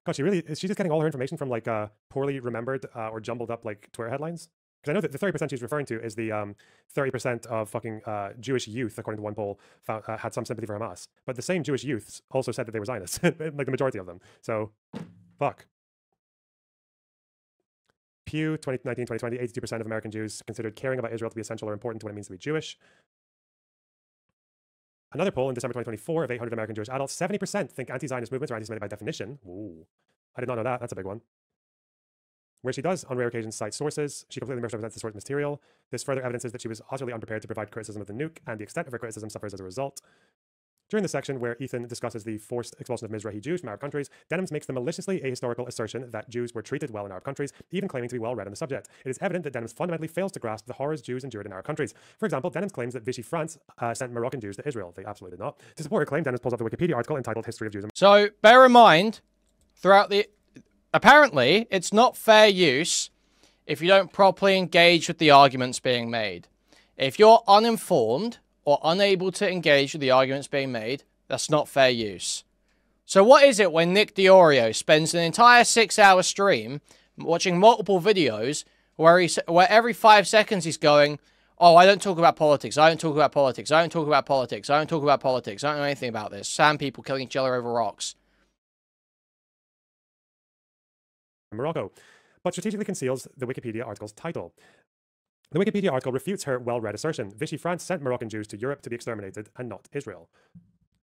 God, is she just getting all her information from like poorly remembered or jumbled up like Twitter headlines? Because I know that the 30% she's referring to is the 30% of fucking Jewish youth, according to one poll, had some sympathy for Hamas. But the same Jewish youth also said that they were Zionists, like the majority of them. So, fuck. Pew, 2019-2020, 82% of American Jews considered caring about Israel to be essential or important to what it means to be Jewish. Another poll in December 2024 of 800 American Jewish adults, 70% think anti-Zionist movements are anti-Semitic by definition. Ooh, I did not know that. That's a big one. Where she does, on rare occasions, cite sources, she completely misrepresents the source material. This further evidences that she was utterly unprepared to provide criticism of the nuke, and the extent of her criticism suffers as a result. During the section where Ethan discusses the forced expulsion of Mizrahi Jews from Arab countries, Denims makes the maliciously ahistorical assertion that Jews were treated well in Arab countries, even claiming to be well read on the subject. It is evident that Denims fundamentally fails to grasp the horrors Jews endured in Arab countries. For example, Denims claims that Vichy France sent Moroccan Jews to Israel. They absolutely did not. To support her claim, Denims pulls up the Wikipedia article entitled History of Jews. So, bear in mind, throughout the... Apparently, it's not fair use if you don't properly engage with the arguments being made. If you're uninformed or unable to engage with the arguments being made, that's not fair use. So what is it when Nick Diorio spends an entire 6-hour stream watching multiple videos where every 5 seconds he's going, oh, I don't talk about politics, I don't talk about politics, I don't talk about politics, I don't talk about politics, I don't know anything about this. Sand people killing each other over rocks. Morocco, but strategically conceals the Wikipedia article's title. The Wikipedia article refutes her well-read assertion. Vichy France sent Moroccan Jews to Europe to be exterminated and not Israel.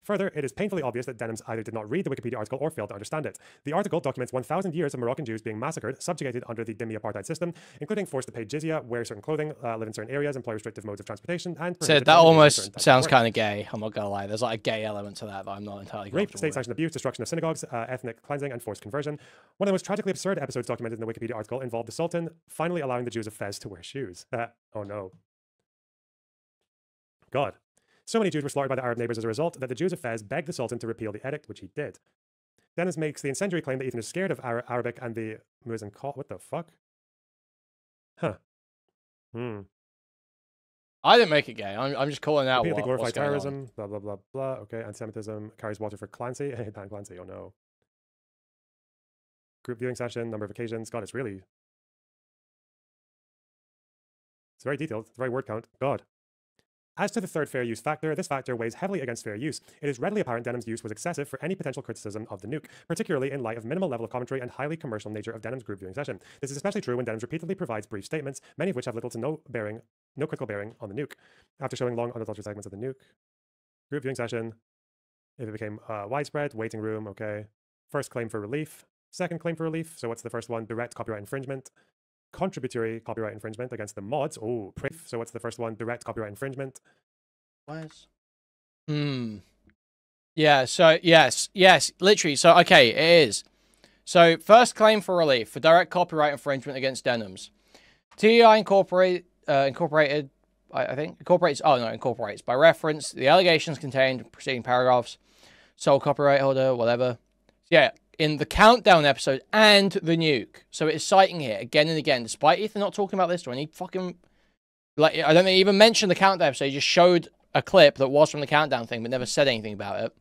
Further, it is painfully obvious that Denims either did not read the Wikipedia article or failed to understand it. The article documents 1,000 years of Moroccan Jews being massacred, subjugated under the Dhimmi apartheid system, including forced to pay jizya, wear certain clothing, live in certain areas, employ restrictive modes of transportation, and... So that almost sounds kind of gay, I'm not gonna lie. There's like a gay element to that I'm not entirely comfortable Rape, state-sanctioned abuse, destruction of synagogues, ethnic cleansing, and forced conversion. One of the most tragically absurd episodes documented in the Wikipedia article involved the Sultan finally allowing the Jews of Fez to wear shoes. Oh no. God. So many Jews were slaughtered by the Arab neighbors as a result that the Jews of Fez begged the Sultan to repeal the edict, which he did. Denims makes the incendiary claim that Ethan is scared of Arabic and the Muezzin call. What the fuck? Huh. I didn't make it gay. I'm just calling out Repeatedly glorify what's going terrorism, on. blah, blah, blah, blah. Okay, anti-Semitism carries water for Clancy. Hey, Dan Clancy, oh no. Group viewing session, number of occasions. God, it's very detailed. It's very word count. God. As to the third fair use factor, this factor weighs heavily against fair use. It is readily apparent Denim's use was excessive for any potential criticism of the nuke, particularly in light of minimal level of commentary and highly commercial nature of Denim's group viewing session. This is especially true when Denims repeatedly provides brief statements, many of which have little to no critical bearing on the nuke. After showing long unadulterated segments of the nuke, group viewing session, if it became widespread, waiting room, okay. First claim for relief, second claim for relief. So what's the first one? Direct copyright infringement. Contributory copyright infringement against the mods. Oh, so what's the first one? Direct copyright infringement. Yeah, so yes, literally. So okay, it is. So first claim for relief for direct copyright infringement against Denims. TEI incorporates by reference the allegations contained in preceding paragraphs, sole copyright holder, whatever. Yeah. In the Countdown episode and the nuke. So it is citing here again and again, despite Ethan not talking about this or any fucking... Like, I don't think he even mentioned the Countdown episode. He just showed a clip that was from the Countdown thing, but never said anything about it.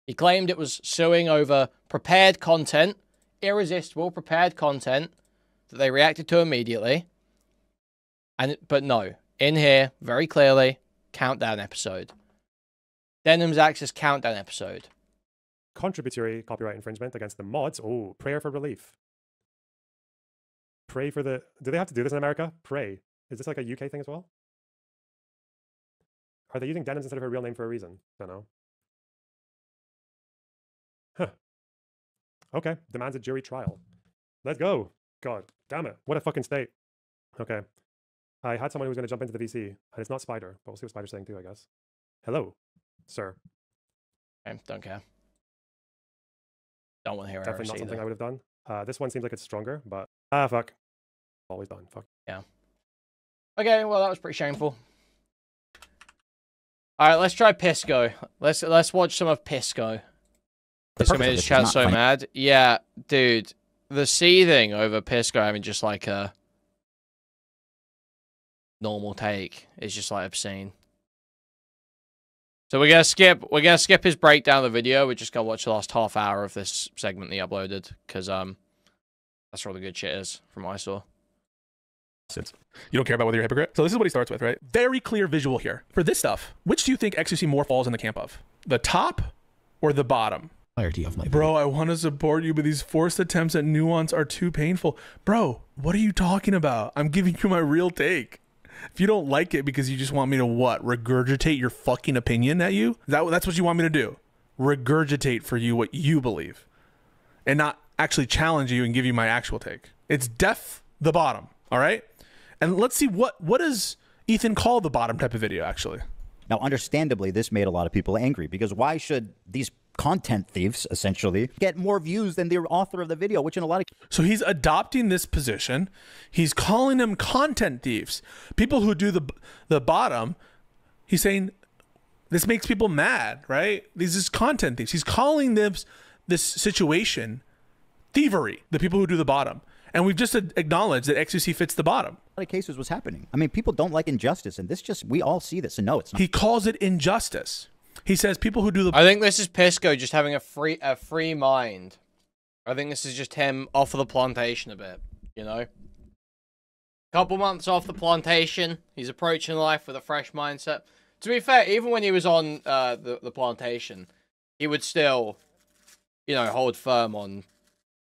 He claimed it was suing over prepared content, irresistible prepared content, that they reacted to immediately. But no, in here, very clearly, Countdown episode. Denim's Access Countdown episode. Contributory copyright infringement against the mods. Oh, prayer for relief. Pray for the... Do they have to do this in America? Pray. Is this like a UK thing as well? Are they using Denims instead of her real name for a reason? Don't know. Huh. Okay. Demands a jury trial. Let's go. God damn it. What a fucking state. Okay. I had someone who was going to jump into the VC, and it's not Spider, but we'll see what Spider's saying too, I guess. Hello, sir. I don't care. Don't want to hear it. Definitely not something I would have done. This one seems like it's stronger, but fuck. Always done. Fuck. Yeah. Okay, well that was pretty shameful. All right, let's try Pisco. Let's watch some of Pisco. This made his chat so mad. Yeah, dude, the seething over Pisco having just like a normal take is just like obscene. So we're gonna skip his breakdown of the video. We're just gonna watch the last half hour of this segment he uploaded because that's where all the good shit is from what I saw. You don't care about whether you're a hypocrite. So this is what he starts with, right? Very clear visual here. For this stuff, which do you think XQC more falls in the camp of? The top or the bottom? Clarity of my bro, I want to support you, but these forced attempts at nuance are too painful. Bro, what are you talking about? I'm giving you my real take. If you don't like it because you just want me to what? Regurgitate your fucking opinion at you? That's what you want me to do? Regurgitate for you what you believe. And not actually challenge you and give you my actual take. It's the bottom, all right? And let's see what does Ethan call the bottom type of video, actually. Now, understandably, this made a lot of people angry because why should these content thieves, essentially, get more views than the author of the video, which in a lot of... So he's adopting this position. He's calling them content thieves. People who do the bottom, he's saying this makes people mad, right? These is content thieves. He's calling this situation thievery, the people who do the bottom. And we've just acknowledged that XQC fits the bottom. A lot of cases was happening. I mean, people don't like injustice, and we all see this, and no, it's not. He calls it injustice. He says people who do the... I think this is Pisco just having a free mind. I think this is just him off of the plantation a bit, you know? Couple months off the plantation, he's approaching life with a fresh mindset. To be fair, even when he was on the plantation, he would still, you know, hold firm on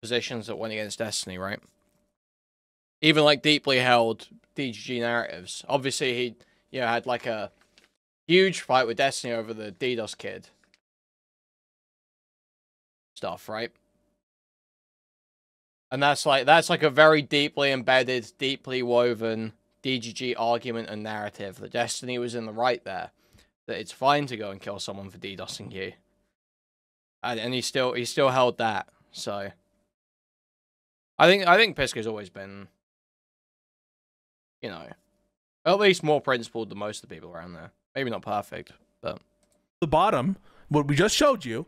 positions that went against Destiny, right? Even like deeply held DGG narratives. Obviously, he, you know, had like a huge fight with Destiny over the DDoS kid stuff, right? And that's like a very deeply embedded, deeply woven DGG argument and narrative that Destiny was in the right there. That it's fine to go and kill someone for DDoSing you. And he still held that. So I think Pisco's always been, you know, at least more principled than most of the people around there. Maybe not perfect, but... The bottom, what we just showed you,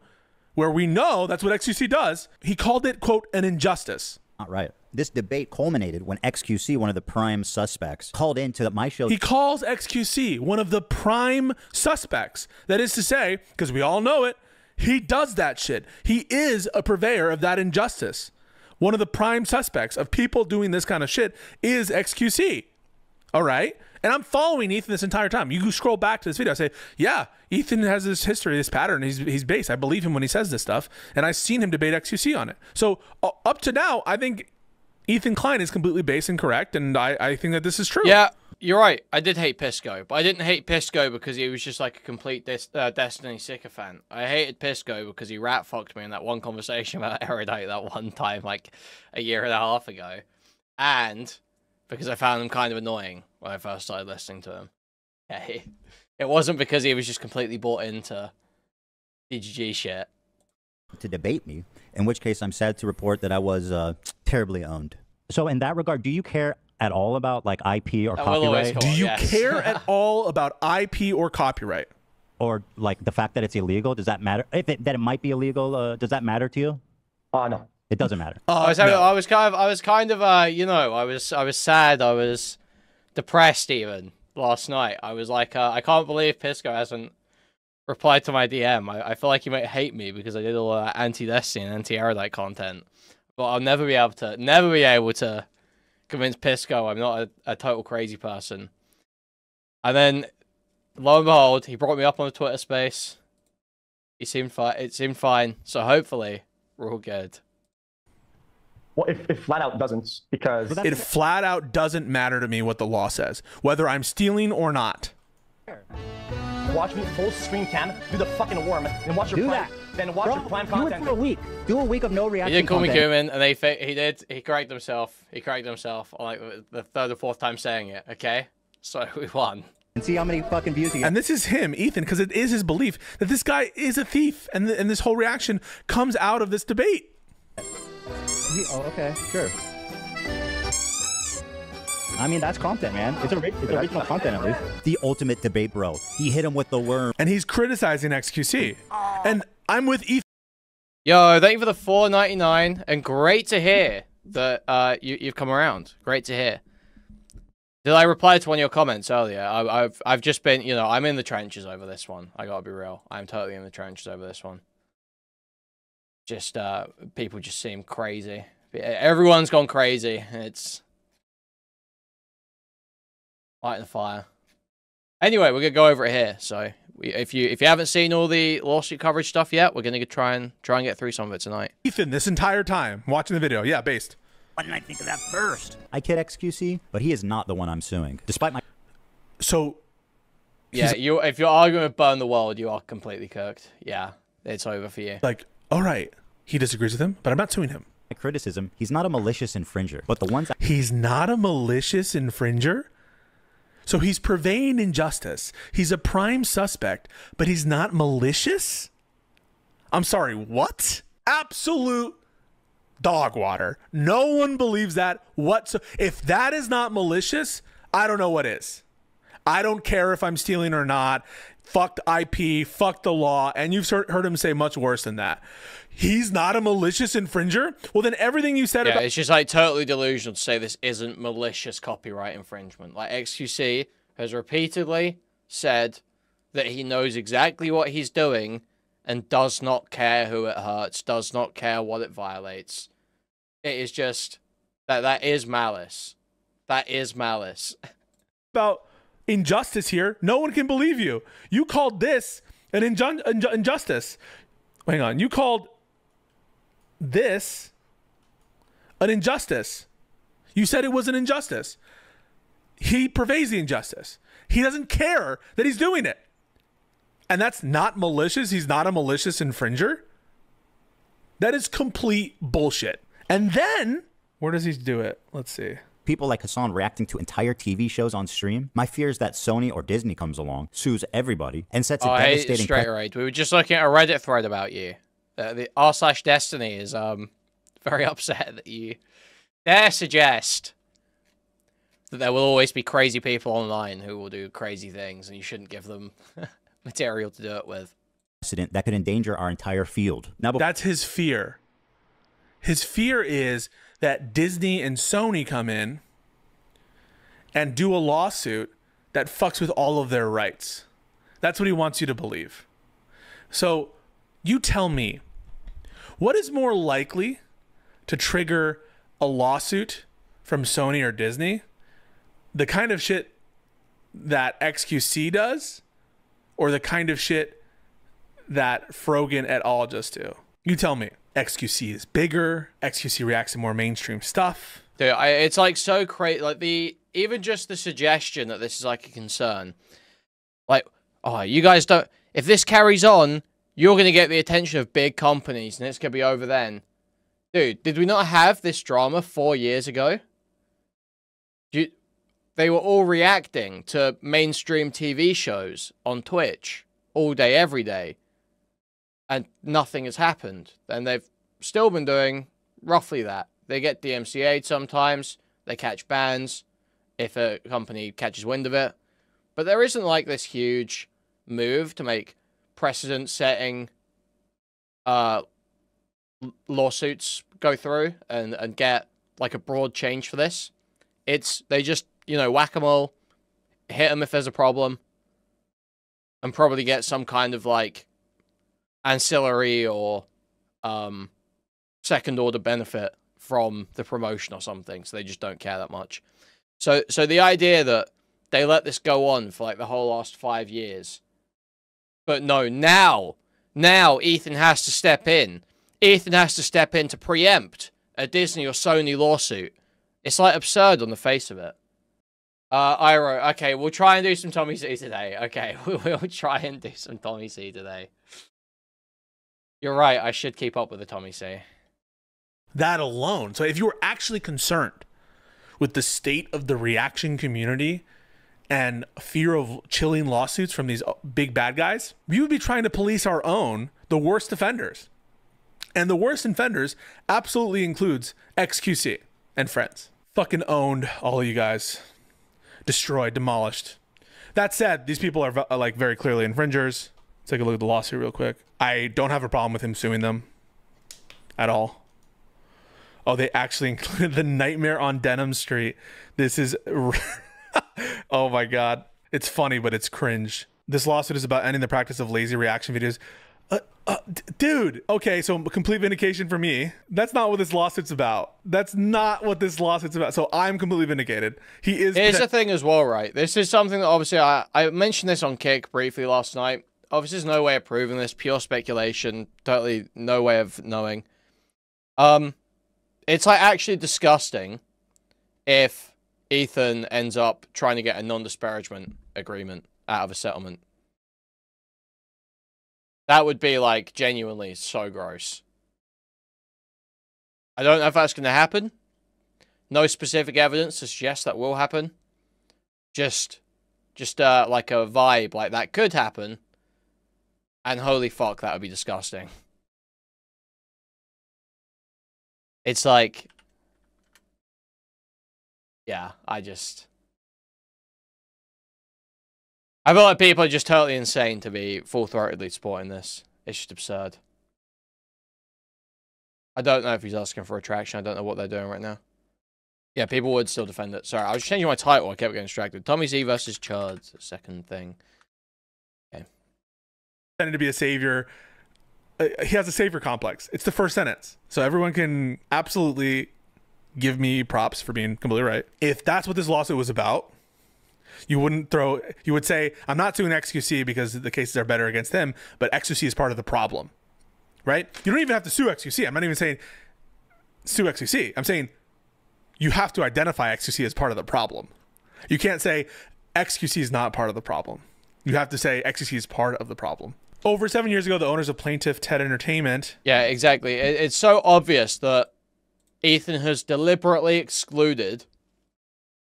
where we know that's what XQC does, he called it, quote, an injustice. Not right. This debate culminated when XQC, one of the prime suspects, called into my show. He calls XQC one of the prime suspects. That is to say, because we all know it, he does that shit. He is a purveyor of that injustice. One of the prime suspects of people doing this kind of shit is XQC. All right? And I'm following Ethan this entire time. You scroll back to this video. I say, yeah, Ethan has this history, this pattern. He's base. I believe him when he says this stuff. And I've seen him debate XQC on it. So up to now, I think Ethan Klein is completely base and correct. And I think that this is true. Yeah, you're right. I did hate Pisco. But I didn't hate Pisco because he was just like a complete Destiny sycophant. I hated Pisco because he rat-fucked me in that one conversation about Erudite that one time, like a year and a half ago. And... because I found him kind of annoying when I first started listening to him. Okay. It wasn't because he was just completely bought into DGG shit. To debate me, in which case I'm sad to report that I was terribly owned. So in that regard, do you care at all about like IP or copyright? Do you care at all about IP or copyright? Or like the fact that it's illegal? Does that matter? That it might be illegal, does that matter to you? No. It doesn't matter. I was kind of you know, I was sad, I was depressed even last night. I was like, I can't believe Pisco hasn't replied to my DM. I feel like he might hate me because I did all that anti-Destiny and anti-Erudite content. But I'll never be able to convince Pisco I'm not a total crazy person. And then, lo and behold, he brought me up on a Twitter space. He seemed fine. It seemed fine. So hopefully we're all good. Well, if flat out doesn't, because it flat out doesn't matter to me what the law says, whether I'm stealing or not. Watch me full screen cam, do the fucking worm, and watch your prime, then watch your prime content. Do it for a week. Do a week of no reaction. He did call me content. Kuihman, and he corrected himself. He corrected himself on like the third or fourth time saying it. Okay, so we won. And see how many fucking views he got. And this is him, Ethan, because it is his belief that this guy is a thief, and this whole reaction comes out of this debate. Oh, okay, sure. I mean, that's content, man. It's original content, at least. The ultimate debate, bro. He hit him with the worm. And he's criticizing XQC. And I'm with Ethan. Yo, thank you for the $4.99, and great to hear that you've come around. Great to hear. Did I reply to one of your comments earlier? I've just been, you know, I'm in the trenches over this one. I gotta be real. I'm totally in the trenches over this one. Just people just seem crazy. Everyone's gone crazy. It's lighting the fire. Anyway, we're gonna go over it here. So if you haven't seen all the lawsuit coverage stuff yet, we're gonna try and get through some of it tonight. Ethan, this entire time watching the video, yeah, based. What did I think of that first? I kid XQC, but he is not the one I'm suing. Despite my... So... Yeah, if you're arguing with Burn the World, you are completely cooked. Yeah, it's over for you. Like, all right, he disagrees with him, but I'm not suing him. My criticism, he's not a malicious infringer, but the ones... He's not a malicious infringer? So he's purveying injustice. He's a prime suspect, but he's not malicious? I'm sorry, what? Absolute... dog water. No one believes that whatsoever. If that is not malicious, I don't know what is. I don't care if I'm stealing or not. Fuck IP, fuck the law. And you've heard him say much worse than that. He's not a malicious infringer? Well, then everything you said about... it's just like totally delusional to say this isn't malicious copyright infringement. Like XQC has repeatedly said that he knows exactly what he's doing and does not care who it hurts, does not care what it violates. It is just that is malice. That is malice. About injustice here, no one can believe you. You called this an injustice. Hang on, you called this an injustice. You said it was an injustice. He purveys the injustice. He doesn't care that he's doing it. And that's not malicious. He's not a malicious infringer. That is complete bullshit. And then, where does he do it? Let's see. People like Hassan reacting to entire TV shows on stream. My fear is that Sony or Disney comes along, sues everybody, and sets a devastating... Straight right. We were just looking at a Reddit thread about you. The r/Destiny is very upset that you dare suggest that there will always be crazy people online who will do crazy things, and you shouldn't give them material to do it with. That could endanger our entire field. Now, that's his fear. His fear is that Disney and Sony come in and do a lawsuit that fucks with all of their rights. That's what he wants you to believe. So you tell me, what is more likely to trigger a lawsuit from Sony or Disney? The kind of shit that XQC does, or the kind of shit that Frogan et al. Just do? You tell me. XQC is bigger. XQC reacts to more mainstream stuff. Dude, it's like so crazy. Like even just the suggestion that this is like a concern. Like, oh, you guys don't. If this carries on, you're gonna get the attention of big companies, and it's gonna be over then. Dude, did we not have this drama 4 years ago? They were all reacting to mainstream TV shows on Twitch all day, every day. And nothing has happened. And they've still been doing roughly that. They get DMCA'd sometimes. They catch bans if a company catches wind of it. But there isn't like this huge move to make precedent-setting lawsuits go through and get like a broad change for this. They just, you know, whack-a-mole, hit them if there's a problem, and probably get some kind of like ancillary or second order benefit from the promotion or something, so they just don't care that much. So the idea that they let this go on for like the whole last 5 years, but no, now now Ethan has to step in. Ethan has to step in to preempt a Disney or Sony lawsuit. It's like absurd on the face of it. Iro, okay, we'll try and do some Tommy C today. Okay, we'll try and do some Tommy C today. You're right, I should keep up with the Tommy C. That alone. So if you were actually concerned with the state of the reaction community and fear of chilling lawsuits from these big bad guys, we would be trying to police our own, the worst offenders. And the worst offenders absolutely includes XQC and friends. Fucking owned, all of you guys. Destroyed, demolished. That said, these people are like very clearly infringers. Let's take a look at the lawsuit real quick. I don't have a problem with him suing them at all. Oh, they actually included the Nightmare on Denham Street. This is... oh my god. It's funny, but it's cringe. This lawsuit is about ending the practice of lazy reaction videos. Dude! Okay, so complete vindication for me. That's not what this lawsuit's about. That's not what this lawsuit's about. So I'm completely vindicated. He is... Here's the thing as well, right? This is something that obviously... I mentioned this on Kick briefly last night. Obviously, there's no way of proving this. Pure speculation. Totally no way of knowing. It's like actually disgusting if Ethan ends up trying to get a non-disparagement agreement out of a settlement. That would be like genuinely so gross. I don't know if that's going to happen. No specific evidence to suggest that will happen. Just like a vibe like that could happen. And holy fuck, that would be disgusting. It's like... yeah, I feel like people are just totally insane to be full-throatedly supporting this. It's just absurd. I don't know if he's asking for retraction. I don't know what they're doing right now. Yeah, people would still defend it. Sorry, I was changing my title. I kept getting distracted. Tommy Z versus Chud. Second thing. Okay. To be a savior. He has a savior complex. It's the first sentence. So everyone can absolutely give me props for being completely right. If that's what this lawsuit was about, you would say, I'm not suing XQC because the cases are better against them, but XQC is part of the problem, right? You don't even have to sue XQC. I'm not even saying sue XQC. I'm saying you have to identify XQC as part of the problem. You can't say XQC is not part of the problem. You have to say XQC is part of the problem. Over 7 years ago, the owners of Plaintiff TED Entertainment... Yeah, exactly. It's so obvious that Ethan has deliberately excluded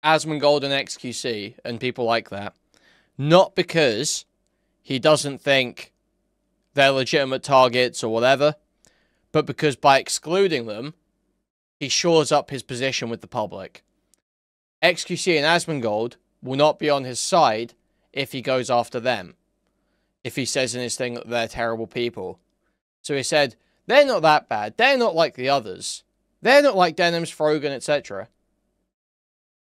Asmongold and XQC and people like that, not because he doesn't think they're legitimate targets or whatever, but because by excluding them, he shores up his position with the public. XQC and Asmongold will not be on his side if he goes after them. If he says in his thing that they're terrible people. So he said, they're not that bad. They're not like the others. They're not like Denham's, Frogan, etc.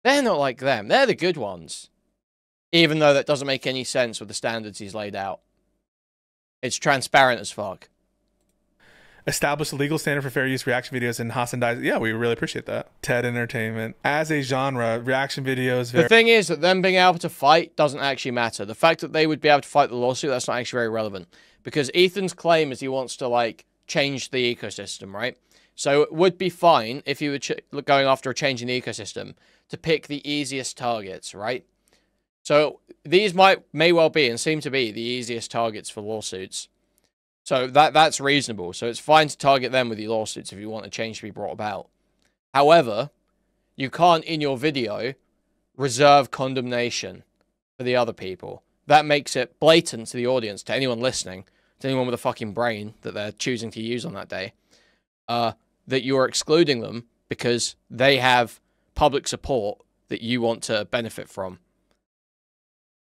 They're not like them. They're the good ones. Even though that doesn't make any sense with the standards he's laid out. It's transparent as fuck. Establish a legal standard for fair use reaction videos in Hassan Dies. Yeah, we really appreciate that. TED Entertainment. As a genre, reaction videos... The thing is that them being able to fight doesn't actually matter. The fact that they would be able to fight the lawsuit, that's not actually very relevant. Because Ethan's claim is he wants to, like, change the ecosystem, right? So it would be fine if you were going after a change in the ecosystem to pick the easiest targets, right? So these may well be and seem to be the easiest targets for lawsuits. So that's reasonable. So it's fine to target them with your lawsuits if you want a change to be brought about. However, you can't, in your video, reserve condemnation for the other people. That makes it blatant to the audience, to anyone listening, to anyone with a fucking brain that they're choosing to use on that day, that you're excluding them because they have public support that you want to benefit from.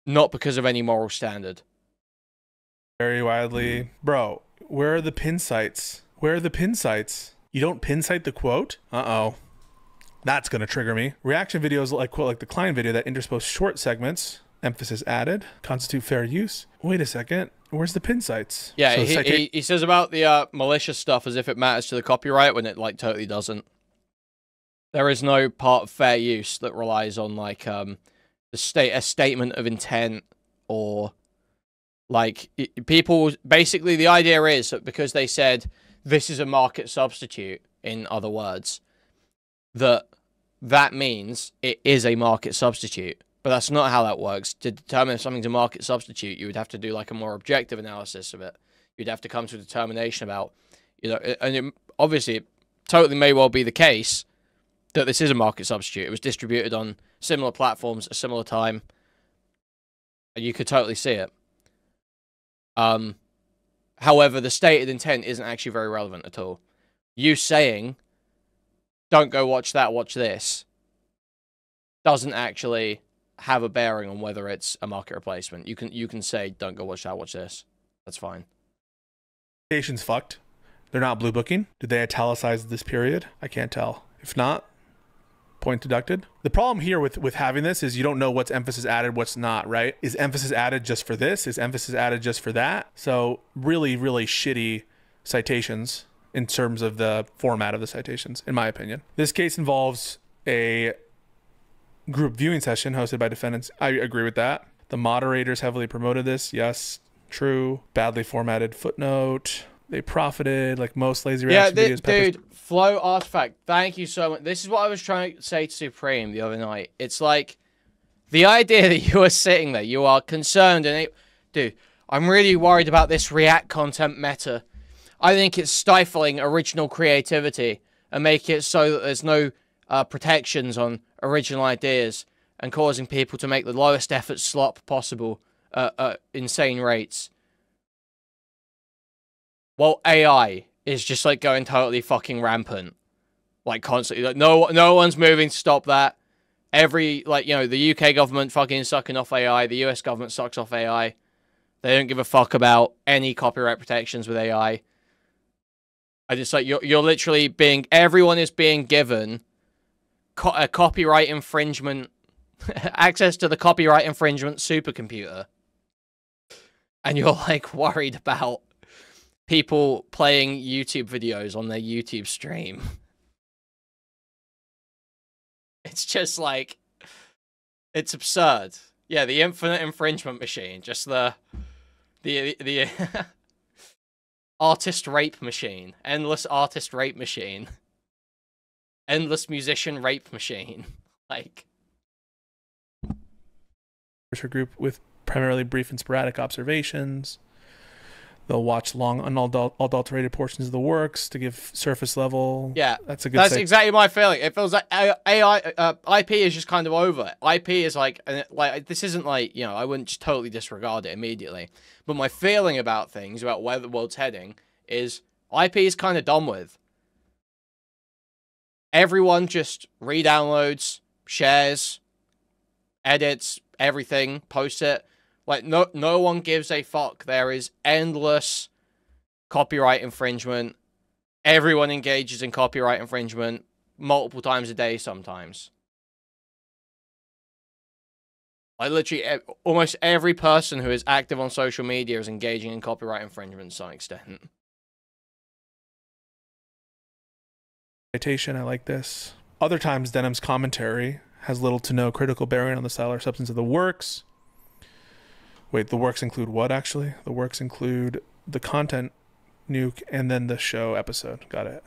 Not because of any moral standard. Very widely. Bro, where are the pin sites? Where are the pin sites? You don't pin site the quote? Uh-oh. That's going to trigger me. Reaction videos like quote like the Klein video that interpose short segments, emphasis added, constitute fair use. Wait a second. Where's the pin sites? Yeah, So he says about the malicious stuff as if it matters to the copyright when it like totally doesn't. There is no part of fair use that relies on like a statement of intent or Like, people, basically the idea is that because they said this is a market substitute, in other words, that means it is a market substitute. But that's not how that works. To determine if something's a market substitute, you would have to do like a more objective analysis of it. You'd have to come to a determination about, you know, and obviously it totally may well be the case that this is a market substitute. It was distributed on similar platforms at a similar time. And you could totally see it. However, the stated intent isn't actually very relevant at all. You saying, don't go watch that, watch this, doesn't actually have a bearing on whether it's a market replacement. You can say, don't go watch that, watch this. That's fine. Citation's fucked. They're not blue booking. Did they italicize this period? I can't tell. If not, point deducted. The problem here with having this is you don't know what's emphasis added, what's not, right? Is emphasis added just for this? Is emphasis added just for that? So really, really shitty citations in terms of the format of the citations, in my opinion. This case involves a group viewing session hosted by defendants. I agree with that. The moderators heavily promoted this. Yes, true. Badly formatted footnote. They profited, like most lazy reaction videos. Dude, Flow Artifact, thank you so much. This is what I was trying to say to Supreme the other night. It's like, the idea that you are sitting there, you are concerned, and dude, I'm really worried about this React content meta. I think it's stifling original creativity and making it so that there's no protections on original ideas and causing people to make the lowest effort slop possible at insane rates. Well, AI is just like going totally fucking rampant, like constantly. Like no one's moving to stop that. Every, like, you know, the UK government fucking sucking off AI. The US government sucks off AI. They don't give a fuck about any copyright protections with AI. I just like you're literally being, everyone is being given a copyright infringement, access to the copyright infringement supercomputer, and you're like worried about people playing YouTube videos on their YouTube stream. It's just like, it's absurd. Yeah, the infinite infringement machine, just the artist rape machine, endless artist rape machine, endless musician rape machine. Like, group with primarily brief and sporadic observations. They'll watch long, unadulterated portions of the works to give surface level. Yeah, that's a good. That's exactly my feeling. It feels like AI, IP is just kind of over. IP is like this isn't like, you know, I wouldn't just totally disregard it immediately. But my feeling about things, about where the world's heading, is IP is kind of done with. Everyone just re-downloads, shares, edits everything, posts it. Like, no one gives a fuck. There is endless copyright infringement. Everyone engages in copyright infringement multiple times a day sometimes. Like, literally, almost every person who is active on social media is engaging in copyright infringement to some extent. Citation, I like this. Other times, Denham's commentary has little to no critical bearing on the style or substance of the works. Wait, the works include what, actually? The works include the content nuke and then the show episode. Got it.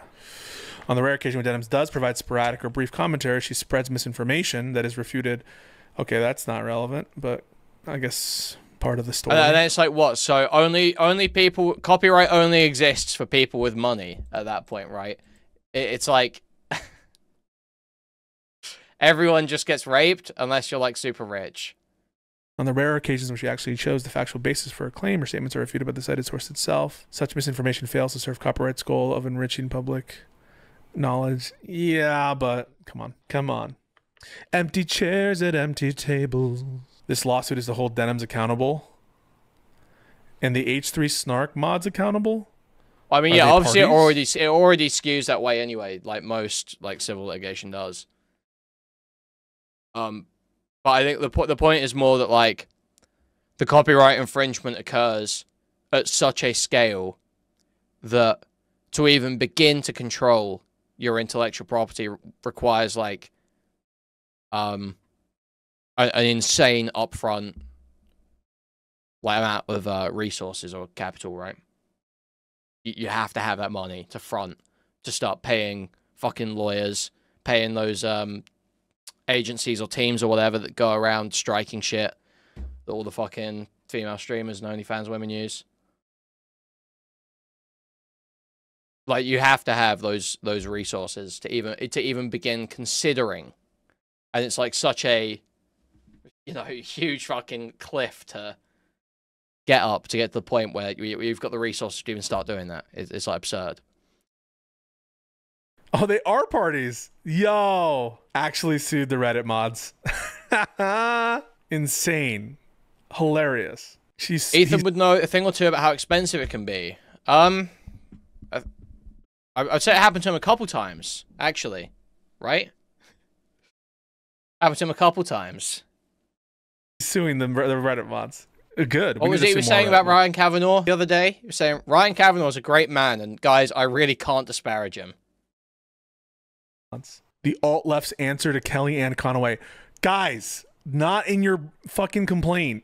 On the rare occasion when Denham's does provide sporadic or brief commentary, she spreads misinformation that is refuted. Okay, that's not relevant, but I guess part of the story. And then it's like, what? So only people, copyright only exists for people with money at that point, right? It's like everyone just gets raped unless you're like super rich. On the rare occasions when she actually shows the factual basis for a claim, her statements are refuted by the cited source itself. Such misinformation fails to serve copyright's goal of enriching public knowledge. Yeah, but come on. Empty chairs at empty tables. This lawsuit is to hold Denham's accountable. And the H3 Snark mods accountable? I mean, yeah, obviously it already skews that way anyway, like most like civil litigation does. But I think the point is more that, like, the copyright infringement occurs at such a scale that to even begin to control your intellectual property requires, like, an insane upfront like amount of resources or capital, right? You have to have that money to front to start paying fucking lawyers, paying those agencies or teams or whatever that go around striking shit that all the fucking female streamers and OnlyFans women use. Like, you have to have those resources to even begin considering. And it's like such a, you know, huge fucking cliff to get up to get to the point where you've got the resources to even start doing that. It's like absurd. Oh, they are parties. Yo, actually sued the Reddit mods. Insane. Hilarious. Ethan would know a thing or two about how expensive it can be. I'd say it happened to him a couple times, actually. Right? Happened to him a couple times. Suing the Reddit mods. Good. What was he saying about Ryan Kavanaugh the other day? He was saying, Ryan Kavanaugh is a great man, and guys, I really can't disparage him. The alt-left's answer to Kellyanne Conway. Guys, not in your fucking complaint.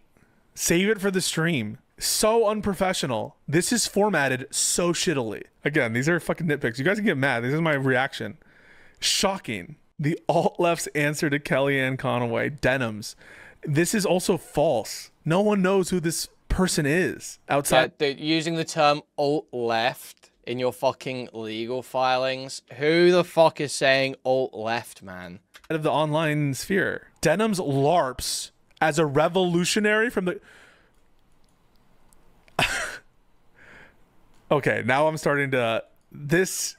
Save it for the stream. So unprofessional. This is formatted so shittily. Again, these are fucking nitpicks. You guys can get mad. This is my reaction. Shocking. The alt-left's answer to Kellyanne Conway. Denims. This is also false. No one knows who this person is outside. Yeah, using the term alt-left in your fucking legal filings. Who the fuck is saying alt-left, man? Out of the online sphere. Denim's LARPs as a revolutionary from the... Okay, now I'm starting to... This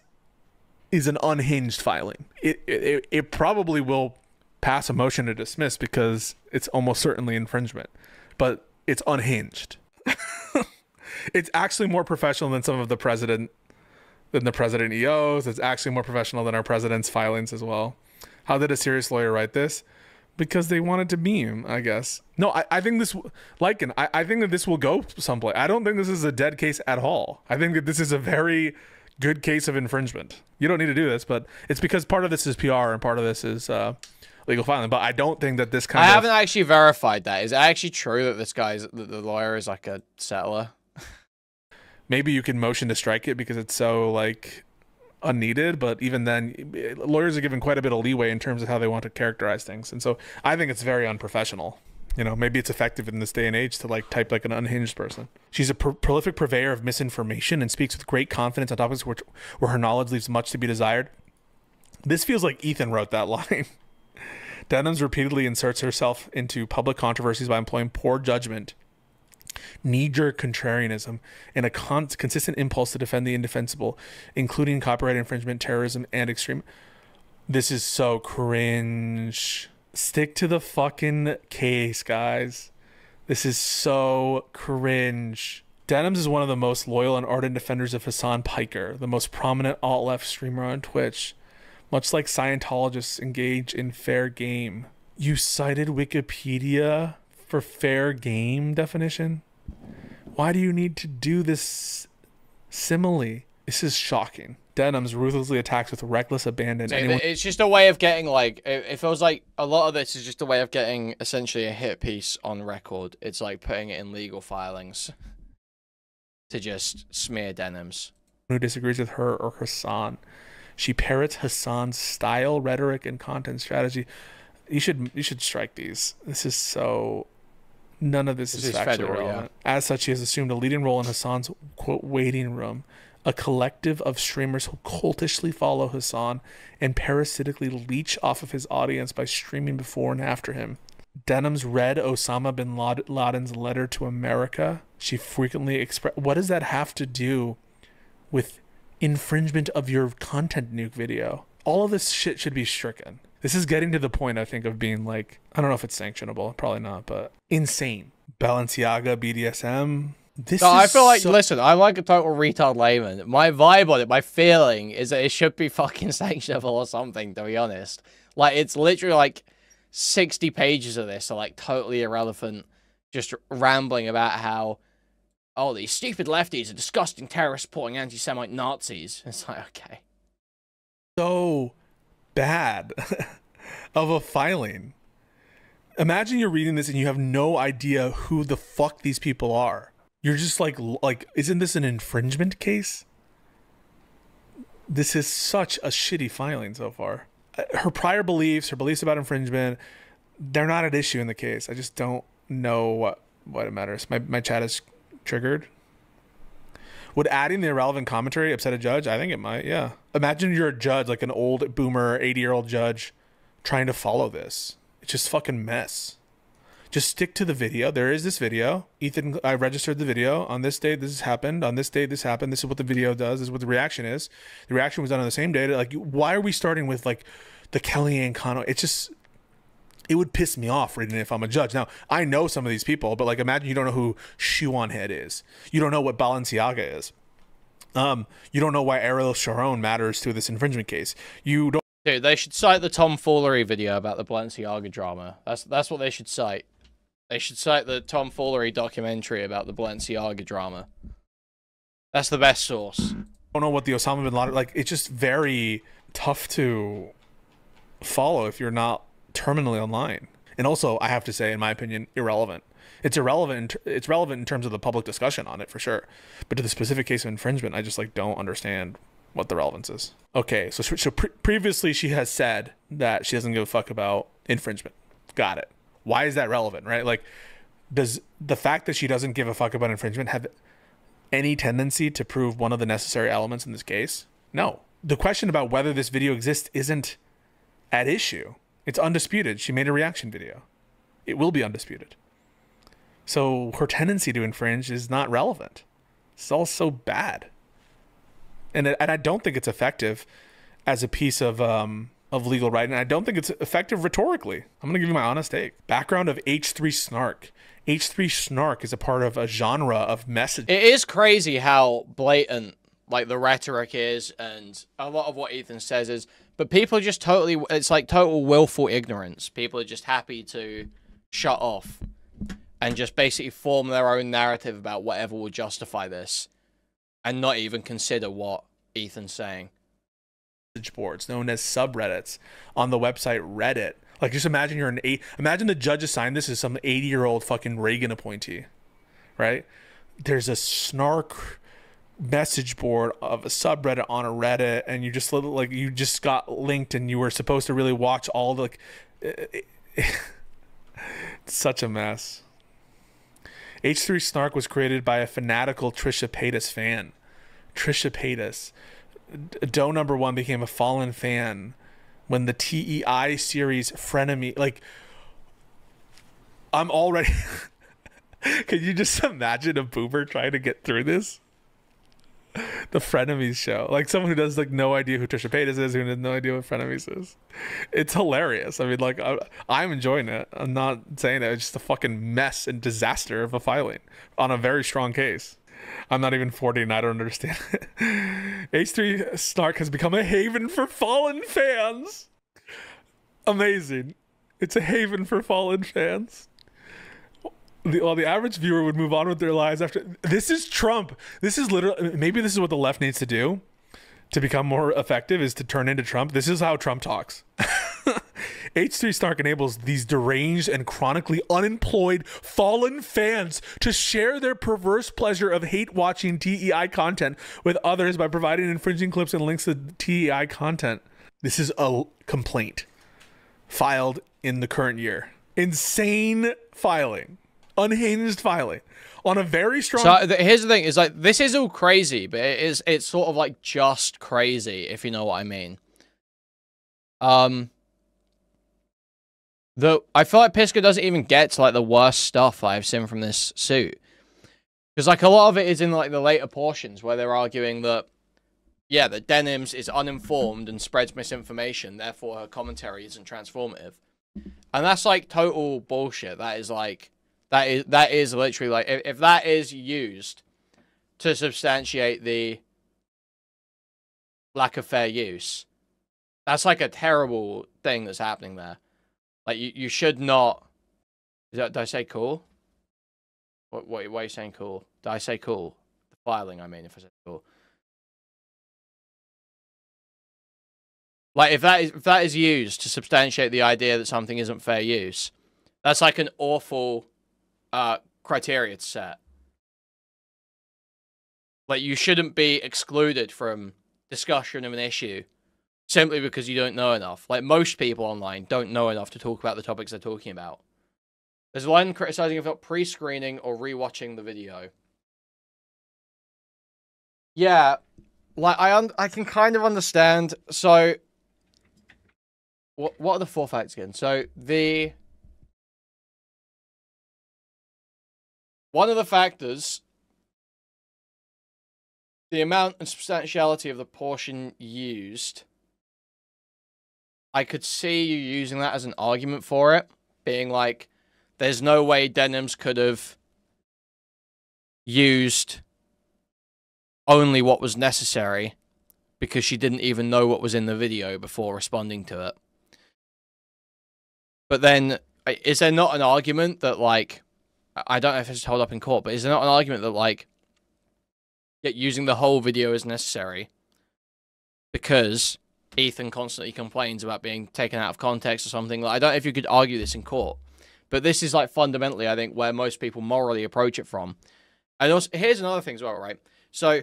is an unhinged filing. It probably will pass a motion to dismiss because it's almost certainly infringement. But it's unhinged. It's actually more professional than some of the president EOs. It's actually more professional than our president's filings as well. How did a serious lawyer write this? Because they wanted to meme, I guess. No, I think this, Lycan, I think that this will go someplace. I don't think this is a dead case at all. I think that this is a very good case of infringement. You don't need to do this, but it's because part of this is PR and part of this is legal filing. But I don't think that this kind of... I haven't actually verified that. Is it actually true that this guy's, the lawyer is like a settler? Maybe you can motion to strike it because it's so, like, unneeded, but even then, lawyers are given quite a bit of leeway in terms of how they want to characterize things. And so I think it's very unprofessional. You know, maybe it's effective in this day and age to, like, type like an unhinged person. She's a prolific purveyor of misinformation and speaks with great confidence on topics where her knowledge leaves much to be desired. This feels like Ethan wrote that line. Denims repeatedly inserts herself into public controversies by employing poor judgment, knee-jerk contrarianism, and a consistent impulse to defend the indefensible, including copyright infringement, terrorism, and extreme... This is so cringe. Stick to the fucking case, guys. This is so cringe. Denims is one of the most loyal and ardent defenders of Hassan Piker, the most prominent alt-left streamer on Twitch. Much like Scientologists engage in fair game. You cited Wikipedia for fair game definition? Why do you need to do this simile? This is shocking. Denims ruthlessly attacks with reckless abandon. It's just a way of getting, like, it feels like a lot of this is just a way of getting essentially a hit piece on record. It's like putting it in legal filings to just smear Denims. Who disagrees with her or Hassan. She parrots Hassan's style, rhetoric, and content strategy. You should strike these. This is so... None of this is factually relevant. Yeah. As such, she has assumed a leading role in Hassan's, quote, waiting room, a collective of streamers who cultishly follow Hassan and parasitically leech off of his audience by streaming before and after him. Denims read Osama bin Laden's letter to America. She frequently expressed... What does that have to do with infringement of your content nuke video? All of this shit should be stricken. This is getting to the point, I think, of being like, I don't know if it's sanctionable, probably not, but insane. Balenciaga, BDSM. I feel like, listen, I'm like a total retard layman. My vibe on it, my feeling is that it should be fucking sanctionable or something, to be honest. Like, it's literally like 60 pages of this are like totally irrelevant, just rambling about how, oh, these stupid lefties are disgusting terrorists supporting anti-Semite Nazis. It's like, okay. So bad of a filing. Imagine you're reading this and you have no idea who the fuck these people are. You're just like, isn't this an infringement case? This is such a shitty filing so far. Her prior beliefs, her beliefs about infringement, they're not at issue in the case. I just don't know what it matters. My chat is triggered. Would adding the irrelevant commentary upset a judge? I think it might, yeah. Imagine you're a judge, like an old boomer, 80-year-old judge trying to follow this. It's just fucking mess. Just stick to the video. There is this video. Ethan, I registered the video. On this day, this has happened. On this day, this happened. This is what the video does. This is what the reaction is. The reaction was done on the same day. Like, why are we starting with, like, the Kellyanne Conway? It's just, it would piss me off reading it if I'm a judge. Now, I know some of these people, but, like, imagine you don't know who Shoe on Head is. You don't know what Balenciaga is. You don't know why Ariel Sharon matters to this infringement case. You don't. Dude, they should cite the tomfoolery video about the Balenciaga drama. That's what they should cite. They should cite the tomfoolery documentary about the Balenciaga drama. That's the best source. Don't know what the Osama bin Laden, like, it's just very tough to follow if you're not terminally online. And also, I have to say, in my opinion, irrelevant. It's irrelevant. It's relevant in terms of the public discussion on it for sure, but to the specific case of infringement, I just like don't understand what the relevance is. Okay, so previously she has said that she doesn't give a fuck about infringement. Got it. Why is that relevant, right? Like, does the fact that she doesn't give a fuck about infringement have any tendency to prove one of the necessary elements in this case? No. The question about whether this video exists isn't at issue. It's undisputed. She made a reaction video. It will be undisputed. So her tendency to infringe is not relevant. It's all so bad. And I don't think it's effective as a piece of legal writing. I don't think it's effective rhetorically. I'm going to give you my honest take. Background of H3 snark. H3 snark is a part of a genre of message. It is crazy how blatant, like, the rhetoric is, and a lot of what Ethan says is, but people are just totally, it's like total willful ignorance. People are just happy to shut off and just basically form their own narrative about whatever will justify this and not even consider what Ethan's saying. Boards known as subreddits on the website Reddit. Like, just imagine you're imagine the judge assigned this as some 80-year-old fucking Reagan appointee, right? There's a snark message board of a subreddit on a Reddit, and you just like you just got linked, and you were supposed to really watch all the. It's such a mess. H3 Snark was created by a fanatical Trisha Paytas fan. Trisha Paytas. Doe number 1 became a Fallen fan when the TEI series Frenemy, like, I'm already can you just imagine a boomer trying to get through this? The Frenemies show, like someone who does like no idea who Trisha Paytas is, who has no idea what Frenemies is. It's hilarious. I mean, like, I'm enjoying it. I'm not saying that. It's just a fucking mess and disaster of a filing on a very strong case. I'm not even 40 and I don't understand it. H3 Snark has become a haven for fallen fans. Amazing. It's a haven for fallen fans. The average viewer would move on with their lives after. This is Trump. This is literally, maybe this is what the left needs to do to become more effective, is to turn into Trump. This is how Trump talks. H3 Snark enables these deranged and chronically unemployed fallen fans to share their perverse pleasure of hate-watching TEI content with others by providing infringing clips and links to TEI content. This is a complaint filed in the current year. Insane filing. Unhinged filing. On a very strong... So here's the thing, is like, this is all crazy, but it's sort of like just crazy, if you know what I mean. I feel like Pisco doesn't even get to like the worst stuff I've seen from this suit. Because like a lot of it is in like the later portions where they're arguing that, yeah, that Denims is uninformed and spreads misinformation, therefore her commentary isn't transformative. And that's like total bullshit. That is like, that is literally like, if that is used to substantiate the lack of fair use, that's like a terrible thing that's happening there. Like, you should not... Did I say cool? What are you saying cool? Did I say cool? The filing, I mean, if I said cool. Like, if that is used to substantiate the idea that something isn't fair use, That's like an awful criteria to set. Like, you shouldn't be excluded from discussion of an issue simply because you don't know enough. Like, most people online don't know enough to talk about the topics they're talking about. There's one criticizing if not pre-screening or rewatching the video. Yeah, like I can kind of understand. So, what are the 4 facts again? So one of the factors, the amount and substantiality of the portion used. I could see you using that as an argument for it, being like, there's no way Denims could have used only what was necessary because she didn't even know what was in the video before responding to it. But then, is there not an argument that, like, I don't know if it's held up in court, but is there not an argument that, like, yeah, using the whole video is necessary because Ethan constantly complains about being taken out of context or something? Like, I don't know if you could argue this in court, but this is, like, fundamentally, I think, where most people morally approach it from. And also, here's another thing as well, right? So,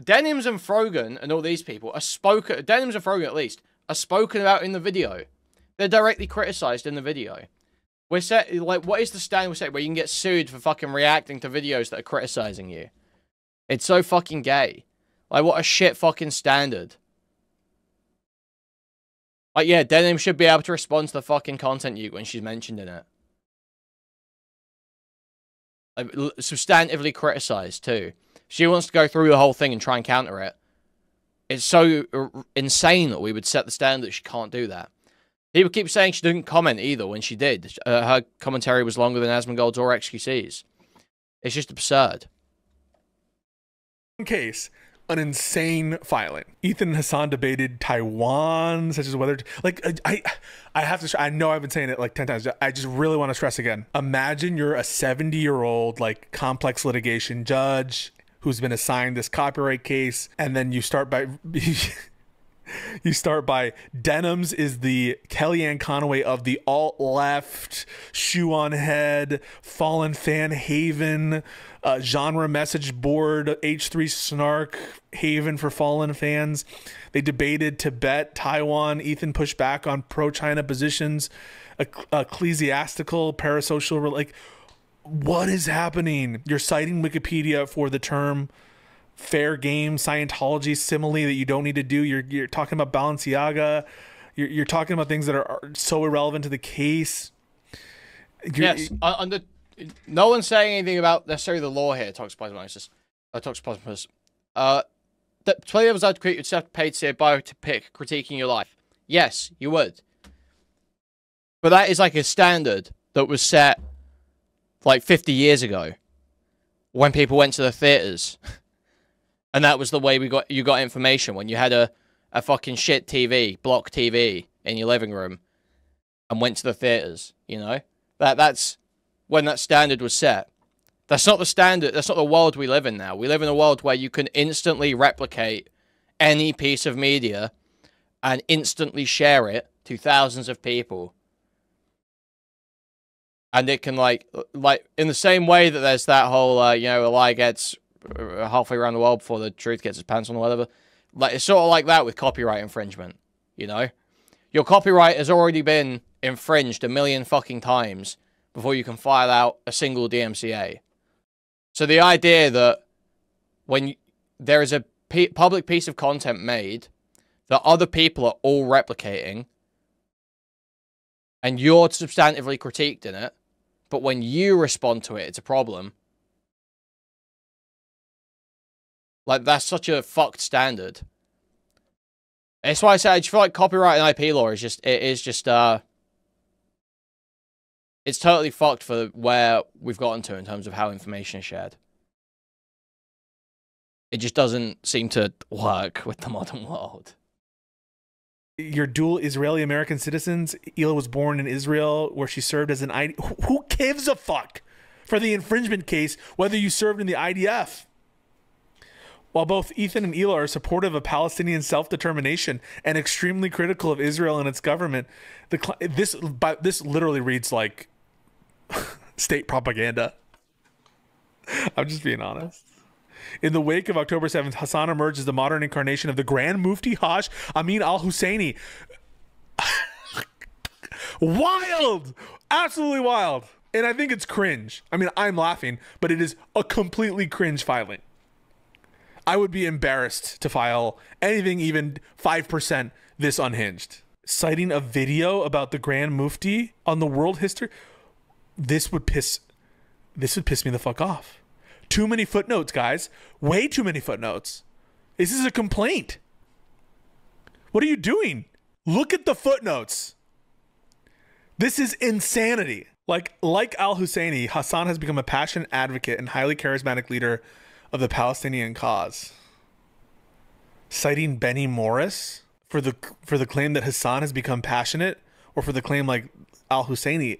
Denims and Frogan and all these people are spoken, Denims and Frogan at least, are spoken about in the video. They're directly criticized in the video. We're set, like, what is the standard we say where you can get sued for fucking reacting to videos that are criticizing you? It's so fucking gay. Like, what a shit fucking standard. Like, yeah, Denim should be able to respond to the fucking content you when she's mentioned in it. Like, substantively criticized, too. She wants to go through the whole thing and try and counter it. It's so insane that we would set the standard that she can't do that. People keep saying she didn't comment either when she did. Her commentary was longer than Asmongold's or XQC's. It's just absurd. Case, an insane filing. Ethan and Hassan debated Taiwan, such as whether like I have to. I know I've been saying it like 10 times. I just really want to stress again. Imagine you're a 70-year-old like complex litigation judge who's been assigned this copyright case, and then you start by you start by Denims is the Kellyanne Conway of the alt-left, shoe on head, fallen fan haven, genre message board, H3 snark haven for fallen fans. They debated Tibet, Taiwan. Ethan pushed back on pro-China positions, ecclesiastical, parasocial. Like, what is happening? You're citing Wikipedia for the term fair game Scientology simile that you don't need to do. You're talking about Balenciaga. You're talking about things that are so irrelevant to the case. Yes, no one's saying anything about necessarily the law here. Toxoplasmosis. Toxoplasmosis. The 20 levels out to create, you'd have to pay to see a biopic critiquing your life. Yes, you would. But that is like a standard that was set like 50 years ago when people went to the theaters. And that was the way you got information, when you had a fucking shit TV, block TV in your living room and went to the theaters, you know? That's when that standard was set. That's not the standard. That's not the world we live in now. We live in a world where you can instantly replicate any piece of media and instantly share it to thousands of people. And it can, like in the same way that there's that whole, you know, a lie gets halfway around the world before the truth gets its pants on or whatever. Like, it's sort of like that with copyright infringement, you know? Your copyright has already been infringed 1 million fucking times before you can file out a single DMCA. So the idea that when there is a public piece of content made that other people are all replicating and you're substantively critiqued in it, but when you respond to it, it's a problem. Like, that's such a fucked standard. That's why I say I just feel like copyright and IP law is just, it's totally fucked for where we've gotten to in terms of how information is shared. It just doesn't seem to work with the modern world. You're dual Israeli-American citizens. Hila was born in Israel, where she served as an IDF. Who gives a fuck for the infringement case whether you served in the IDF? While both Ethan and Hila are supportive of Palestinian self-determination and extremely critical of Israel and its government, this literally reads like state propaganda. I'm just being honest. In the wake of October 7th, Hassan emerged as the modern incarnation of the Grand Mufti Haj Amin al-Husseini. Wild! Absolutely wild. And I think it's cringe. I mean, I'm laughing, but it is a completely cringe filing. I would be embarrassed to file anything even 5% this unhinged. Citing a video about the Grand Mufti on the world history, this would piss me the fuck off. Too many footnotes, guys. Way too many footnotes. This is a complaint. What are you doing? Look at the footnotes. This is insanity. Like al-Husseini, Hassan has become a passionate advocate and highly charismatic leader of the Palestinian cause. Citing Benny Morris for the claim that Hassan has become passionate, or for the claim like al-Husseini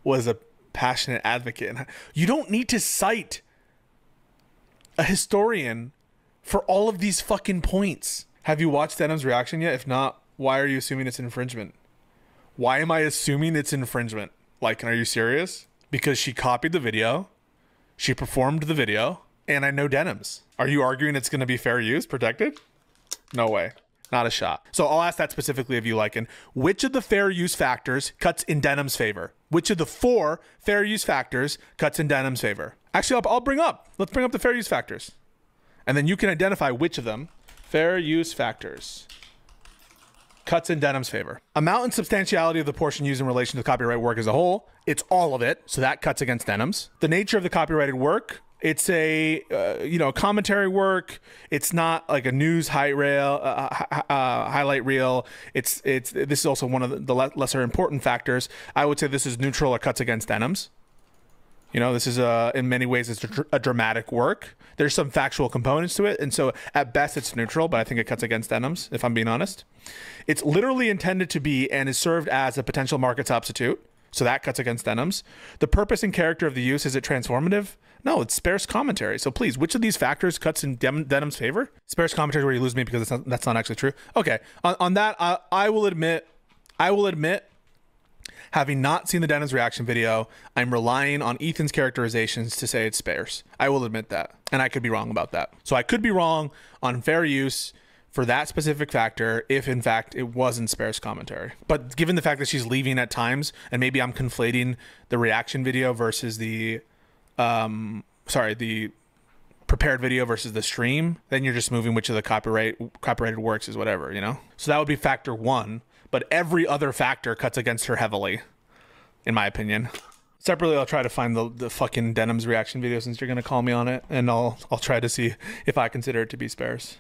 was a passionate advocate. You don't need to cite a historian for all of these fucking points. Have you watched Denham's reaction yet? If not, why are you assuming it's infringement? Why am I assuming it's infringement? Like, are you serious? Because she copied the video, she performed the video, and I know Denham's. Are you arguing it's going to be fair use, protected? No way. Not a shot. So I'll ask that specifically of you, Lycan. Which of the fair use factors cuts in Denham's favor? Which of the 4 fair use factors cuts in Denham's favor? Actually, let's bring up the fair use factors. And then you can identify which of them, fair use factors, cuts in Denham's favor. Amount and substantiality of the portion used in relation to the copyright work as a whole. It's all of it, so that cuts against Denham's. The nature of the copyrighted work. It's a commentary work. It's not like a news highlight reel. This is also one of the lesser important factors. I would say this is neutral or cuts against Denham's. This is in many ways it's a dramatic work. There's some factual components to it, and so at best it's neutral, but I think it cuts against Denham's, if I'm being honest. It's literally intended to be and is served as a potential market substitute, so that cuts against Denham's. The purpose and character of the use, is it transformative? No, it's sparse commentary. So please, which of these factors cuts in Denham's favor? Sparse commentary, where you lose me because that's not actually true. Okay, on that, I will admit, having not seen the Denham's reaction video, I'm relying on Ethan's characterizations to say it's sparse. I will admit that, and I could be wrong about that. So I could be wrong on fair use for that specific factor if in fact it wasn't sparse commentary. But given the fact that she's leaving at times, and maybe I'm conflating the reaction video versus the prepared video versus the stream, then you're just moving which of the copyrighted works is whatever, So that would be factor 1, but every other factor cuts against her heavily, in my opinion. Separately, I'll try to find the fucking Denham's reaction video since you're gonna call me on it, and I'll try to see if I consider it to be sparse.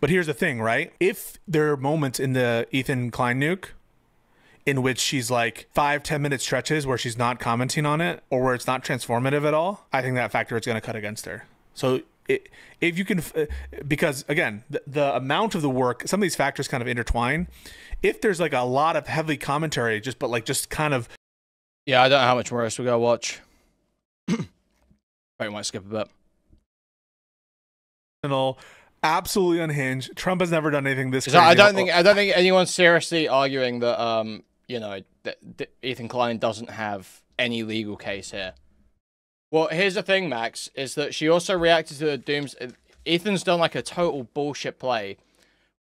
But here's the thing, right? If there are moments in the Ethan Klein nuke in which she's like 5-10 minute stretches where she's not commenting on it, or where it's not transformative at all, I think that factor is going to cut against her. So if you can, because again, the amount of the work, some of these factors kind of intertwine. If there's like a lot of heavy commentary, just kind of. Yeah, I don't know how much more else we gotta watch. I might skip a bit. Absolutely unhinged. Trump has never done anything this crazy. I don't think anyone's seriously arguing that that Ethan Klein doesn't have any legal case here. Well, here's the thing, Max, is that she also reacted to the Ethan's done like a total bullshit play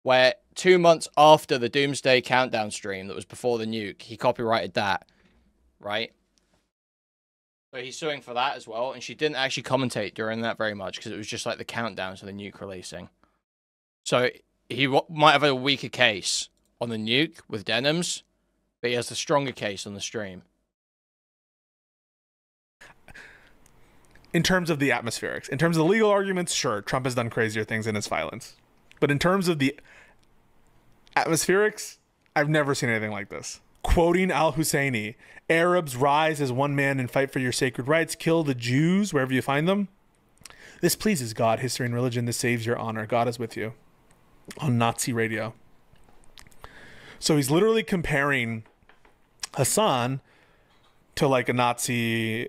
where 2 months after the Doomsday Countdown stream that was before the nuke, he copyrighted that, right? So he's suing for that as well, and she didn't actually commentate during that very much because it was just like the countdown to the nuke releasing. So he might have a weaker case on the nuke with Denham's, but he has the stronger case on the stream. In terms of the atmospherics, in terms of the legal arguments, sure, Trump has done crazier things in his violence. But in terms of the atmospherics, I've never seen anything like this. Quoting al-Husseini, Arabs rise as one man and fight for your sacred rights, kill the Jews wherever you find them. This pleases God, history and religion, this saves your honor. God is with you. On Nazi radio. So he's literally comparing Hassan to like a Nazi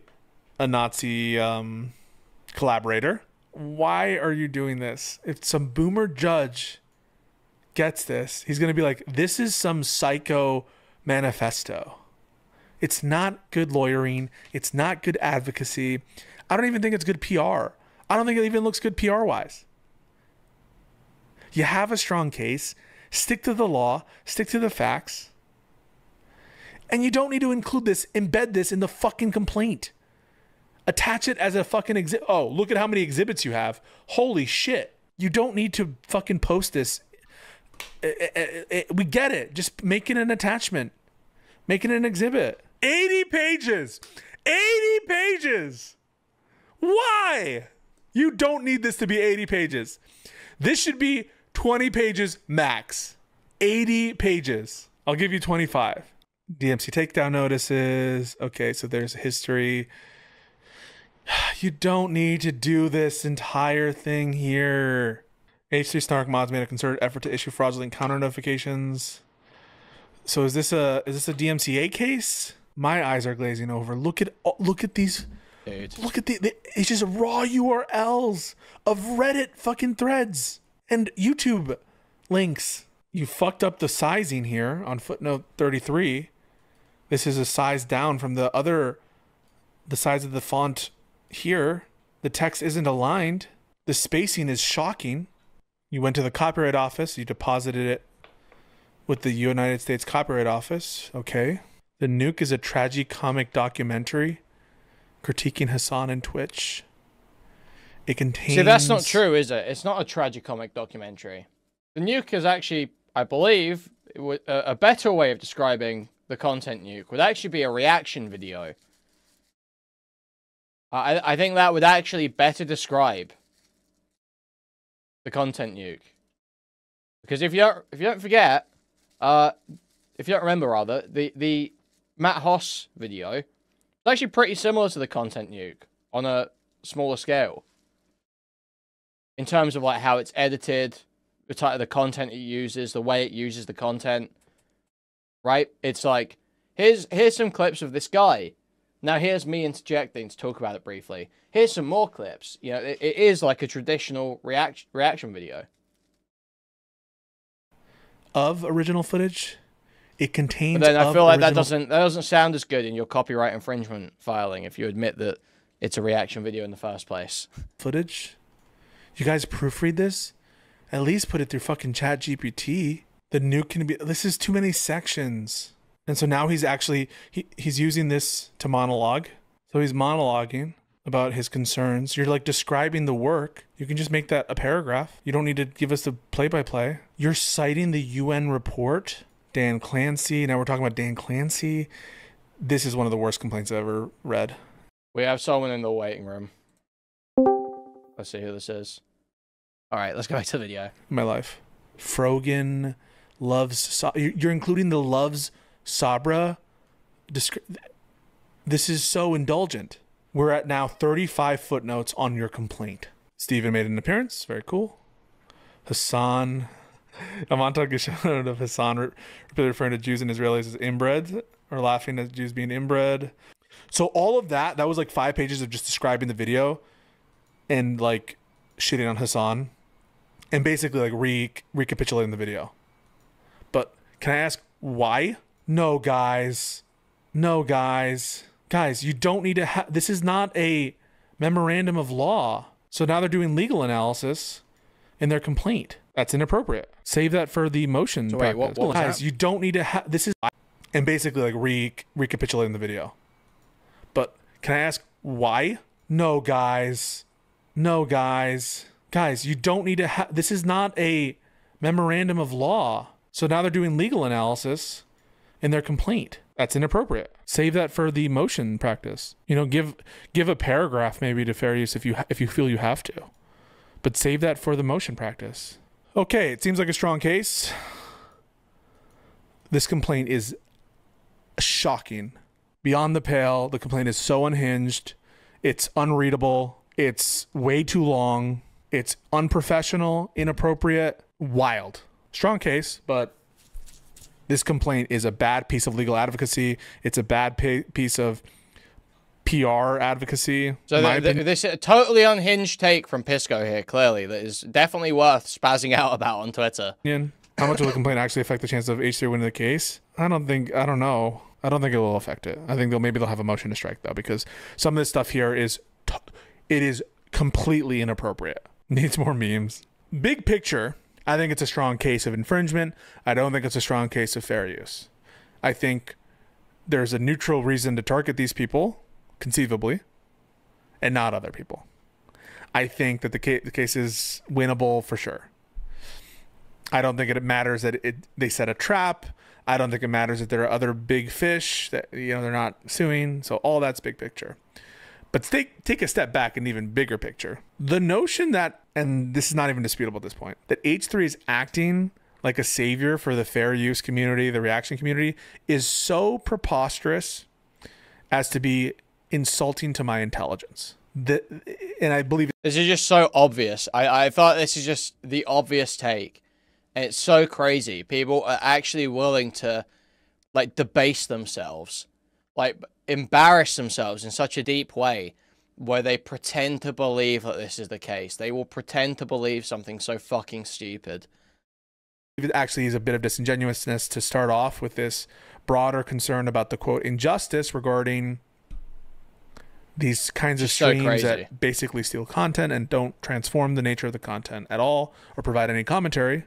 collaborator. Why are you doing this? If some boomer judge gets this, he's going to be like, this is some psycho manifesto. It's not good lawyering. It's not good advocacy. I don't even think it's good PR. I don't think it even looks good PR-wise. You have a strong case. Stick to the law. Stick to the facts. And you don't need to include this, embed this in the fucking complaint. Attach it as a fucking exhibit. Oh, look at how many exhibits you have. Holy shit. You don't need to fucking post this. We get it. Just make it an attachment. Make it an exhibit. 80 pages. 80 pages. Why? You don't need this to be 80 pages. This should be 20 pages max. 80 pages. I'll give you 25. DMC takedown notices. Okay, so there's history. You don't need to do this entire thing here. H3 Snark Mods made a concerted effort to issue fraudulent counter notifications. So is this a DMCA case? My eyes are glazing over. Look at these. Dude. Look at it's just raw URLs of Reddit fucking threads and YouTube links. You fucked up the sizing here on footnote 33. This is a size down from the size of the font here. The text isn't aligned. The spacing is shocking. You went to the Copyright Office. You deposited it with the United States Copyright Office. Okay. The Nuke is a tragicomic documentary critiquing Hassan and Twitch. It contains... See, that's not true, is it? It's not a tragicomic documentary. The Nuke is actually, I believe, a better way of describing the content nuke would actually be a reaction video. I think that would actually better describe the content nuke. Because if you don't forget, if you don't remember rather, the Matt Hoss video is actually pretty similar to the content nuke on a smaller scale. In terms of like how it's edited, the type of the content it uses, the way it uses the content. Right? It's like, here's some clips of this guy. Now here's me interjecting to talk about it briefly. Here's some more clips. You know, it is like a traditional reaction video. Of original footage, it contains. But then I feel like that doesn't sound as good in your copyright infringement filing if you admit that it's a reaction video in the first place. Footage. You guys proofread this? At least put it through fucking ChatGPT. The nuke can be. This is too many sections. And so now he's actually he's using this to monologue. So he's monologuing about his concerns. You're like describing the work. You can just make that a paragraph. You don't need to give us the play-by-play. You're citing the UN report. Dan Clancy. Now we're talking about Dan Clancy. This is one of the worst complaints I've ever read. We have someone in the waiting room. Let's see who this is. All right, let's go back to the video. My life. Frogan loves... You're including the loves Sabra. This is so indulgent. We're at now 35 footnotes on your complaint. Steven made an appearance. Very cool. Hassan. A montage shown of Hassan repeatedly referring to Jews and Israelis as inbred, or laughing at Jews being inbred. So all of that was like 5 pages of just describing the video and like shitting on Hassan and basically like recapitulating the video. But can I ask why? No, guys. No, guys. Guys, you don't need to this is not a memorandum of law. So now they're doing legal analysis in their complaint. That's inappropriate. Save that for the motion so wait, practice. What guys, you don't need to this is and basically like recapitulating the video. But can I ask why? No, guys. No, guys. Guys, you don't need to this is not a memorandum of law. So now they're doing legal analysis in their complaint. That's inappropriate. Save that for the motion practice. You know, give a paragraph maybe to fair use if you feel you have to. But save that for the motion practice. Okay, it seems like a strong case. This complaint is shocking. Beyond the pale. The complaint is so unhinged. It's unreadable. It's way too long. It's unprofessional, inappropriate, wild. Strong case, but this complaint is a bad piece of legal advocacy. It's a bad piece of PR advocacy. So this totally unhinged take from Pisco here, clearly, that is definitely worth spazzing out about on Twitter. How much will the complaint actually affect the chance of H3 winning the case? I don't know. I don't think it will affect it. I think maybe they'll have a motion to strike though, because some of this stuff here is completely inappropriate. Needs more memes. Big picture, I think it's a strong case of infringement. I don't think it's a strong case of fair use. I think there's a neutral reason to target these people, conceivably, and not other people. I think that the case is winnable for sure. I don't think it matters that they set a trap. I don't think it matters that there are other big fish that they're not suing. So all that's big picture. But take a step back, an even bigger picture. The notion that, and this is not even disputable at this point, that H3 is acting like a savior for the fair use community, the reaction community, is so preposterous as to be insulting to my intelligence. And I believe this is just so obvious. I thought this is just the obvious take. And it's so crazy. People are actually willing to, like, debase themselves. Like, embarrass themselves in such a deep way where they pretend to believe that this is the case. They will pretend to believe something so fucking stupid. It actually is a bit of disingenuousness to start off with this broader concern about the, quote, injustice regarding these kinds of streams that basically steal content and don't transform the nature of the content at all or provide any commentary.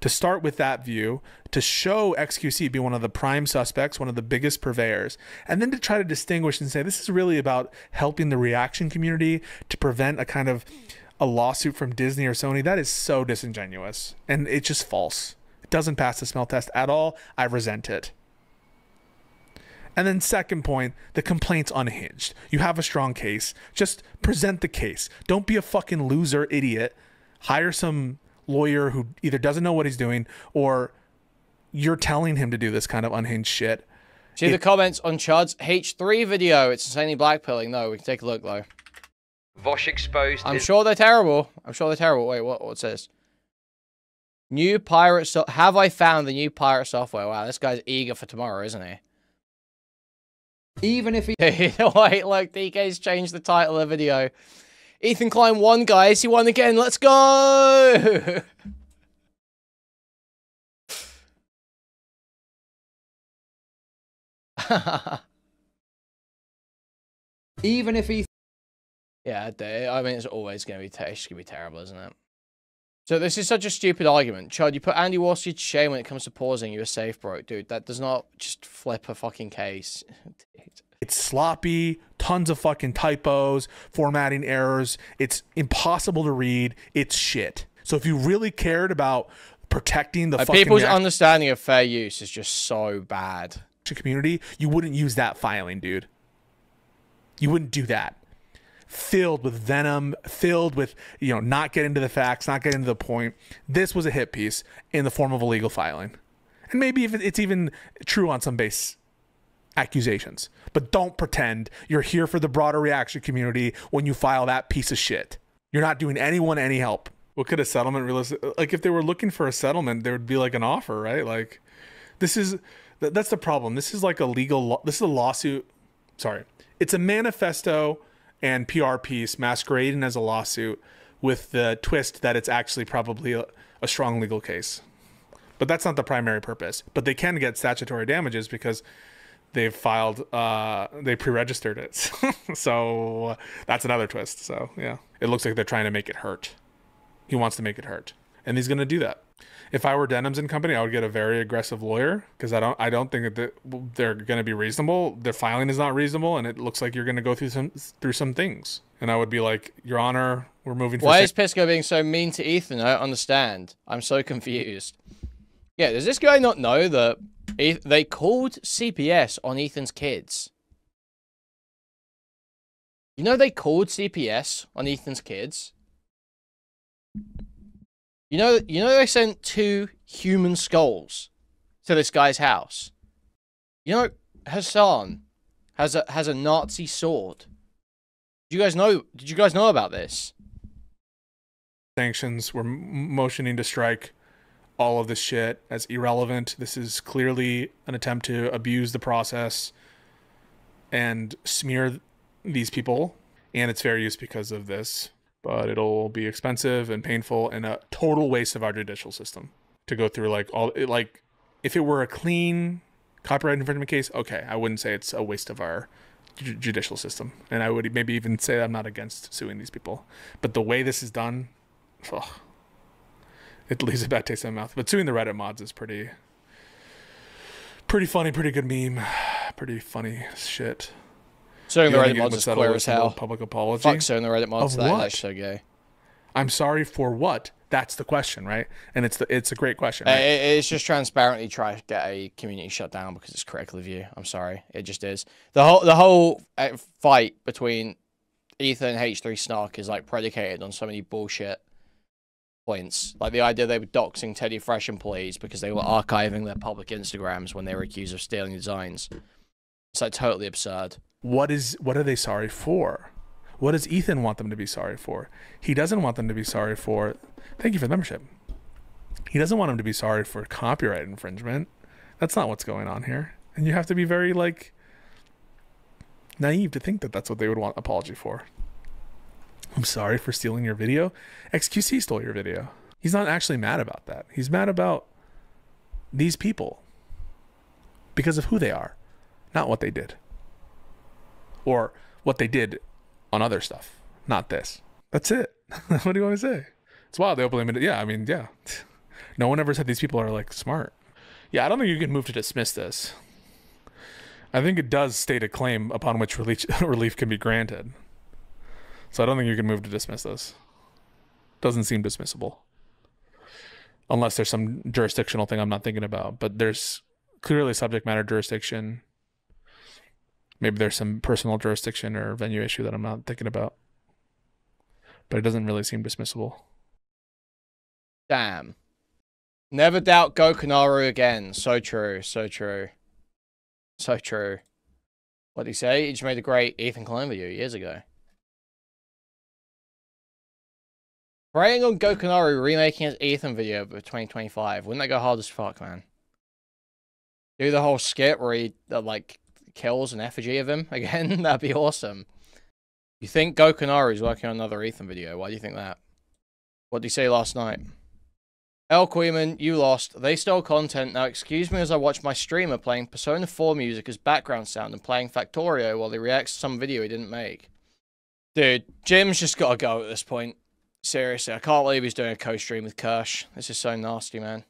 To start with that view, to show XQC be one of the prime suspects, one of the biggest purveyors, and then to try to distinguish and say this is really about helping the reaction community to prevent a kind of a lawsuit from Disney or Sony, that is so disingenuous. And it's just false. It doesn't pass the smell test at all. I resent it. And then second point, the complaint's unhinged. You have a strong case. Just present the case. Don't be a fucking loser idiot. Hire some lawyer who either doesn't know what he's doing or you're telling him to do this kind of unhinged shit. See the comments on Chud's H3 video. It's insanely blackpilling. No, we can take a look though. Vosh exposed. I'm sure they're terrible. I'm sure they're terrible. Wait, what's this? New pirate have I found the new pirate software? Wow, this guy's eager for tomorrow, isn't he? Even if he wait, look, DK's changed the title of the video. Ethan Klein won, guys. He won again. Let's go! Even if he... Yeah, I mean, it's always going to be terrible, isn't it? So this is such a stupid argument. Chud, you put Andy Warski to shame when it comes to pausing. You're safe, bro. Dude, that does not just flip a fucking case. It's sloppy, tons of fucking typos, formatting errors. It's impossible to read. It's shit. So if you really cared about protecting the fucking people's understanding of fair use is just so bad. Community, you wouldn't use that filing, dude. You wouldn't do that. Filled with venom, filled with, not getting to the facts, not getting to the point. This was a hit piece in the form of illegal filing. And maybe if it's even true on some base accusations. But don't pretend you're here for the broader reaction community when you file that piece of shit. You're not doing anyone any help. What could a settlement like if they were looking for a settlement, there would be like an offer, right? Like that's the problem. This is like a this is a lawsuit. Sorry. It's a manifesto and PR piece masquerading as a lawsuit with the twist that it's actually probably a strong legal case. But that's not the primary purpose. But they can get statutory damages because they've filed, they pre-registered it. So that's another twist. So yeah, it looks like they're trying to make it hurt. He wants to make it hurt. And he's going to do that. If I were Denham's and Company, I would get a very aggressive lawyer because I don't think that they're going to be reasonable. Their filing is not reasonable, and it looks like you're going to go through some things. And I would be like, Your Honor, we're moving. Why is Pisco being so mean to Ethan? I don't understand. I'm so confused. Yeah, does this guy not know that they called CPS on Ethan's kids? You know they called CPS on Ethan's kids? You know they sent 2 human skulls to this guy's house. You know Hassan has a Nazi sword. Did you guys know about this? Sanctions. We're motioning to strike all of this shit as irrelevant. This is clearly an attempt to abuse the process and smear these people, and it's fair use because of this. But it'll be expensive and painful and a total waste of our judicial system to go through if it were a clean Copyright infringement case, okay, I wouldn't say it's a waste of our judicial system, and I would maybe even say I'm not against suing these people. But the way this is done, it leaves a bad taste in my mouth. But suing the Reddit mods is pretty funny, pretty good meme, pretty funny shit. Suing the Reddit mods is queer as hell. Public apology. Fuck suing the Reddit mods. That's so gay. I'm sorry for what? That's the question, right? And it's a great question. Right? It's just transparently try to get a community shut down because it's critical of you. I'm sorry, it just is. The whole fight between Ethan and H3 Snark is like predicated on so many bullshit points. Like the idea they were doxing Teddy Fresh employees because they were archiving their public Instagrams when they were accused of stealing designs. It's like totally absurd. What are they sorry for? What does Ethan want them to be sorry for? He doesn't want them to be sorry for... Thank you for the membership. He doesn't want them to be sorry for copyright infringement. That's not what's going on here. And you have to be very, like, naive to think that that's what they would want apology for. I'm sorry for stealing your video. XQC stole your video. He's not actually mad about that. He's mad about these people because of who they are, not what they did. Or what they did on other stuff, not this. That's it. What do you want to say? It's wild. They openly admitted, yeah, I mean, yeah. No one ever said these people are, like, smart. Yeah, I don't think you can move to dismiss this. I think it does state a claim upon which relief can be granted. So I don't think you can move to dismiss this. Doesn't seem dismissible. Unless there's some jurisdictional thing I'm not thinking about. But there's clearly subject matter jurisdiction. Maybe there's some personal jurisdiction or venue issue that I'm not thinking about. But it doesn't really seem dismissible. Damn. Never doubt Go Kanaru again. So true. So true. So true. What did he say? He just made a great Ethan Klein video years ago. Preying on Go Kanaru remaking his Ethan video for 2025. Wouldn't that go hard as fuck, man? Do the whole skit where he, like, kills an effigy of him again? That'd be awesome. You think Go Kanaru is working on another Ethan video? Why do you think that? What did he say last night? Kuihman, you lost. They stole content. Now excuse me as I watch my streamer playing Persona 4 music as background sound and playing Factorio while he reacts to some video he didn't make. Dude, Jim's just gotta go at this point. Seriously, I can't believe he's doing a co-stream with Kirsch. This is so nasty, man.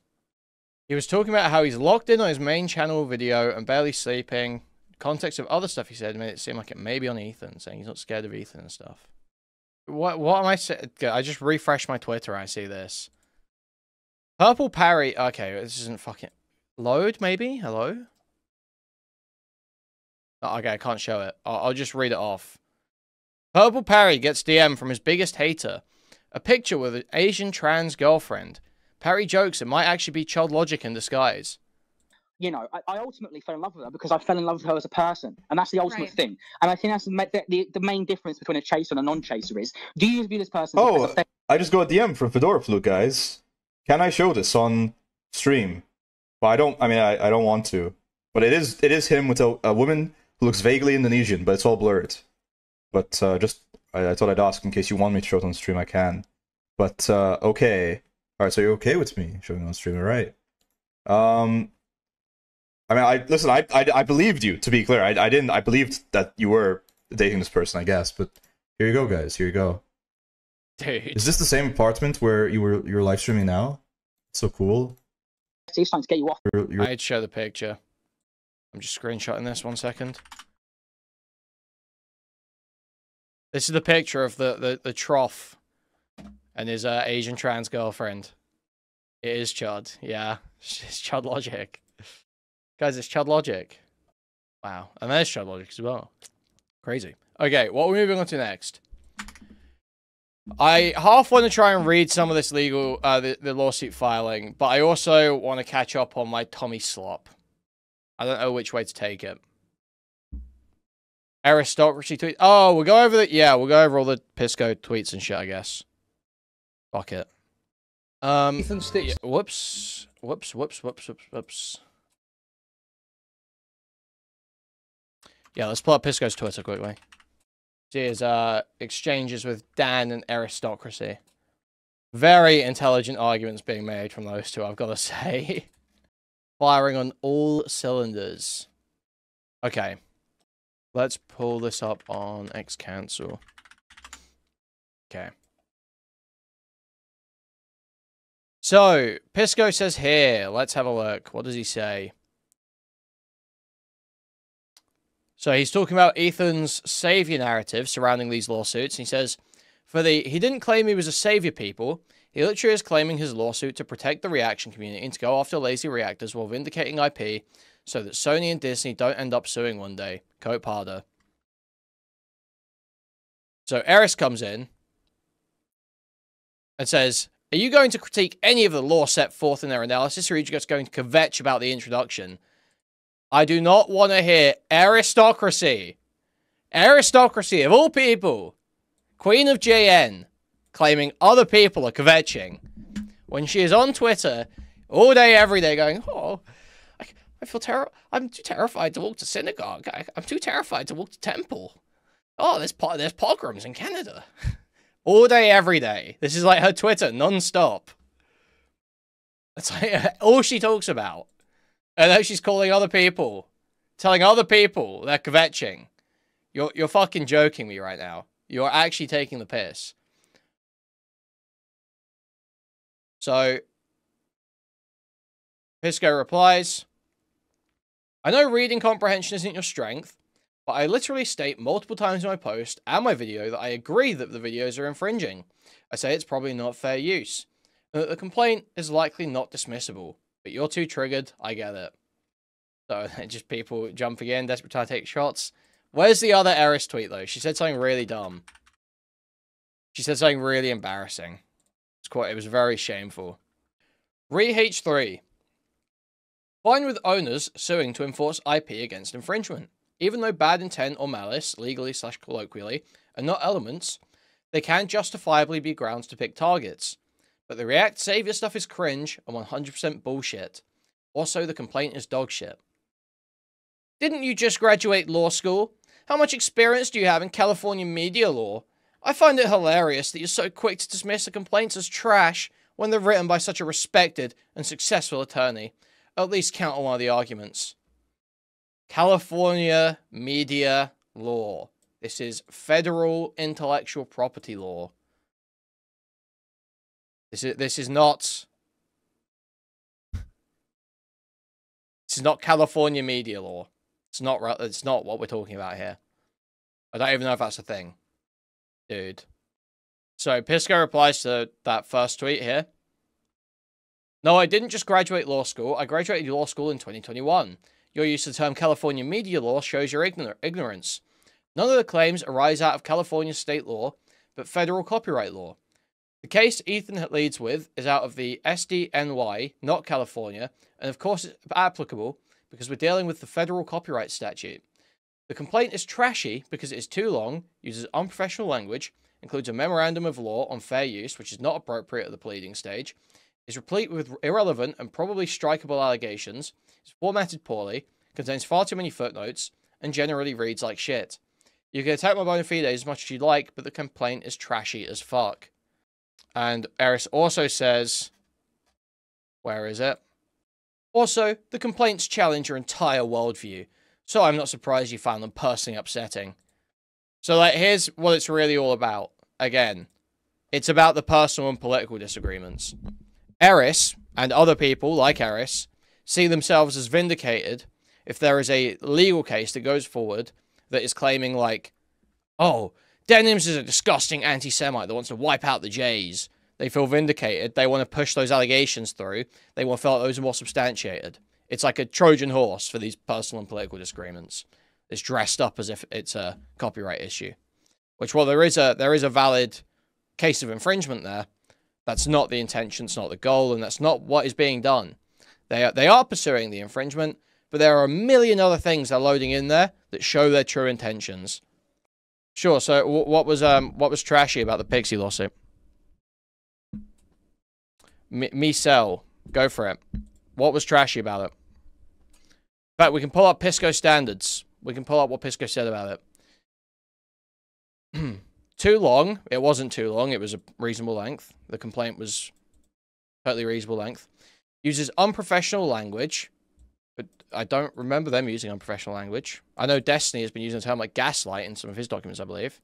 He was talking about how he's locked in on his main channel video and barely sleeping. Context of other stuff he said made it seem like it may be on Ethan, saying he's not scared of Ethan and stuff. What am I saying? I just refreshed my Twitter and I see this. Purple Parry. Okay, this isn't fucking... Load, maybe? Hello? Oh, okay, I can't show it. I'll just read it off. Purple Parry gets DM from his biggest hater. A picture with an Asian trans girlfriend. Parry jokes it might actually be child logic in disguise. You know, I ultimately fell in love with her because I fell in love with her as a person. And that's the ultimate thing. And I think that's the main difference between a chaser and a non-chaser is, do you view this person as a... I just got a DM from Fedora Flute, guys. Can I show this on stream? Well, I don't want to. But it is him with a woman who looks vaguely Indonesian, but it's all blurred. But I thought I'd ask in case you want me to show it on stream, I can. But, okay. Alright, so you're okay with me showing it on stream, alright. I mean, listen, I believed you, to be clear. I believed that you were dating this person, I guess. But here you go, guys. Here you go. Dude. Is this the same apartment where you're live streaming now? It's so cool. He's trying to get you off. I'd show the picture. I'm just screenshotting this 1 second. This is the picture of the trough and his Asian trans girlfriend. It is Chud. Yeah, it's Chud logic. Guys, it's Chud logic. Wow, and there's Chud logic as well. Crazy. Okay, what are we moving on to next? I half want to try and read some of this legal, the lawsuit filing, but I also want to catch up on my Tommy slop. I don't know which way to take it. Aristocracy tweet. Oh, we'll go over we'll go over all the Pisco tweets and shit, I guess. Fuck it. Ethan sticks. Yeah, whoops. Yeah, let's pull up Pisco's Twitter quickly. See his exchanges with Dan and Aristocracy. Very intelligent arguments being made from those two, I've got to say. Firing on all cylinders. Okay. Let's pull this up on X cancel. Okay. So, Pisco says here, let's have a look. What does he say? So he's talking about Ethan's savior narrative surrounding these lawsuits. He says, he didn't claim he was a savior, people. He literally is claiming his lawsuit to protect the reaction community and to go after lazy reactors while vindicating IP so that Sony and Disney don't end up suing one day. Cope harder. So Eris comes in and says, are you going to critique any of the law set forth in their analysis, or are you just going to kvetch about the introduction? I do not want to hear aristocracy. Aristocracy, of all people. Queen of JN. Claiming other people are kvetching. When she is on Twitter, all day, every day, going, oh, I feel terrible. I'm too terrified to walk to synagogue. I'm too terrified to walk to temple. Oh, there's pogroms in Canada. All day, every day. This is like her Twitter, non-stop. That's like all she talks about. And now she's calling other people, telling other people they're kvetching. You're fucking joking me right now. You're actually taking the piss. So, Pisco replies, I know reading comprehension isn't your strength, but I literally state multiple times in my post and my video that I agree that the videos are infringing. I say it's probably not fair use, and that the complaint is likely not dismissible, but you're too triggered, I get it. So, just people jumping in, desperate to take shots. Where's the other Eris tweet, though? She said something really dumb. She said something really embarrassing. It was very shameful. ReH3. Fine with owners suing to enforce IP against infringement. Even though bad intent or malice, legally/colloquially, are not elements, they can justifiably be grounds to pick targets. But the React Savior stuff is cringe and 100% bullshit. Also, the complaint is dog shit. Didn't you just graduate law school? How much experience do you have in California media law? I find it hilarious that you're so quick to dismiss the complaints as trash when they're written by such a respected and successful attorney. At least counter one of the arguments. California media law. This is federal intellectual property law. This is not California media law. It's not what we're talking about here. I don't even know if that's a thing. Dude. So, Pisco replies to that first tweet here. No, I didn't just graduate law school. I graduated law school in 2021. Your use of the term California media law shows your ignorance. None of the claims arise out of California state law, but federal copyright law. The case Ethan leads with is out of the SDNY, not California, and of course it's applicable because we're dealing with the federal copyright statute. The complaint is trashy because it is too long, uses unprofessional language, includes a memorandum of law on fair use, which is not appropriate at the pleading stage, is replete with irrelevant and probably strikeable allegations, is formatted poorly, contains far too many footnotes, and generally reads like shit. You can attack my bona fides as much as you like, but the complaint is trashy as fuck. And Eris also says, where is it? Also, the complaints challenge your entire worldview, so I'm not surprised you found them personally upsetting. So, like, here's what it's really all about. Again, it's about the personal and political disagreements. Eris, and other people like Eris, see themselves as vindicated if there is a legal case that goes forward that is claiming, like, oh, Denims is a disgusting anti-Semite that wants to wipe out the Jays. They feel vindicated. They want to push those allegations through. They want to feel like those are more substantiated. It's like a Trojan horse for these personal and political disagreements. It's dressed up as if it's a copyright issue. Which, while there is a valid case of infringement there, that's not the intention, it's not the goal, and that's not what is being done. They are pursuing the infringement, but there are a million other things they're loading in there that show their true intentions. Sure, so what was trashy about the Pixie lawsuit? Sell. Go for it. What was trashy about it? In fact, we can pull up Pisco standards. We can pull up what Pisco said about it. Too long. It wasn't too long. It was a reasonable length. The complaint was totally reasonable length. Uses unprofessional language. But I don't remember them using unprofessional language. I know Destiny has been using a term like gaslight in some of his documents, I believe.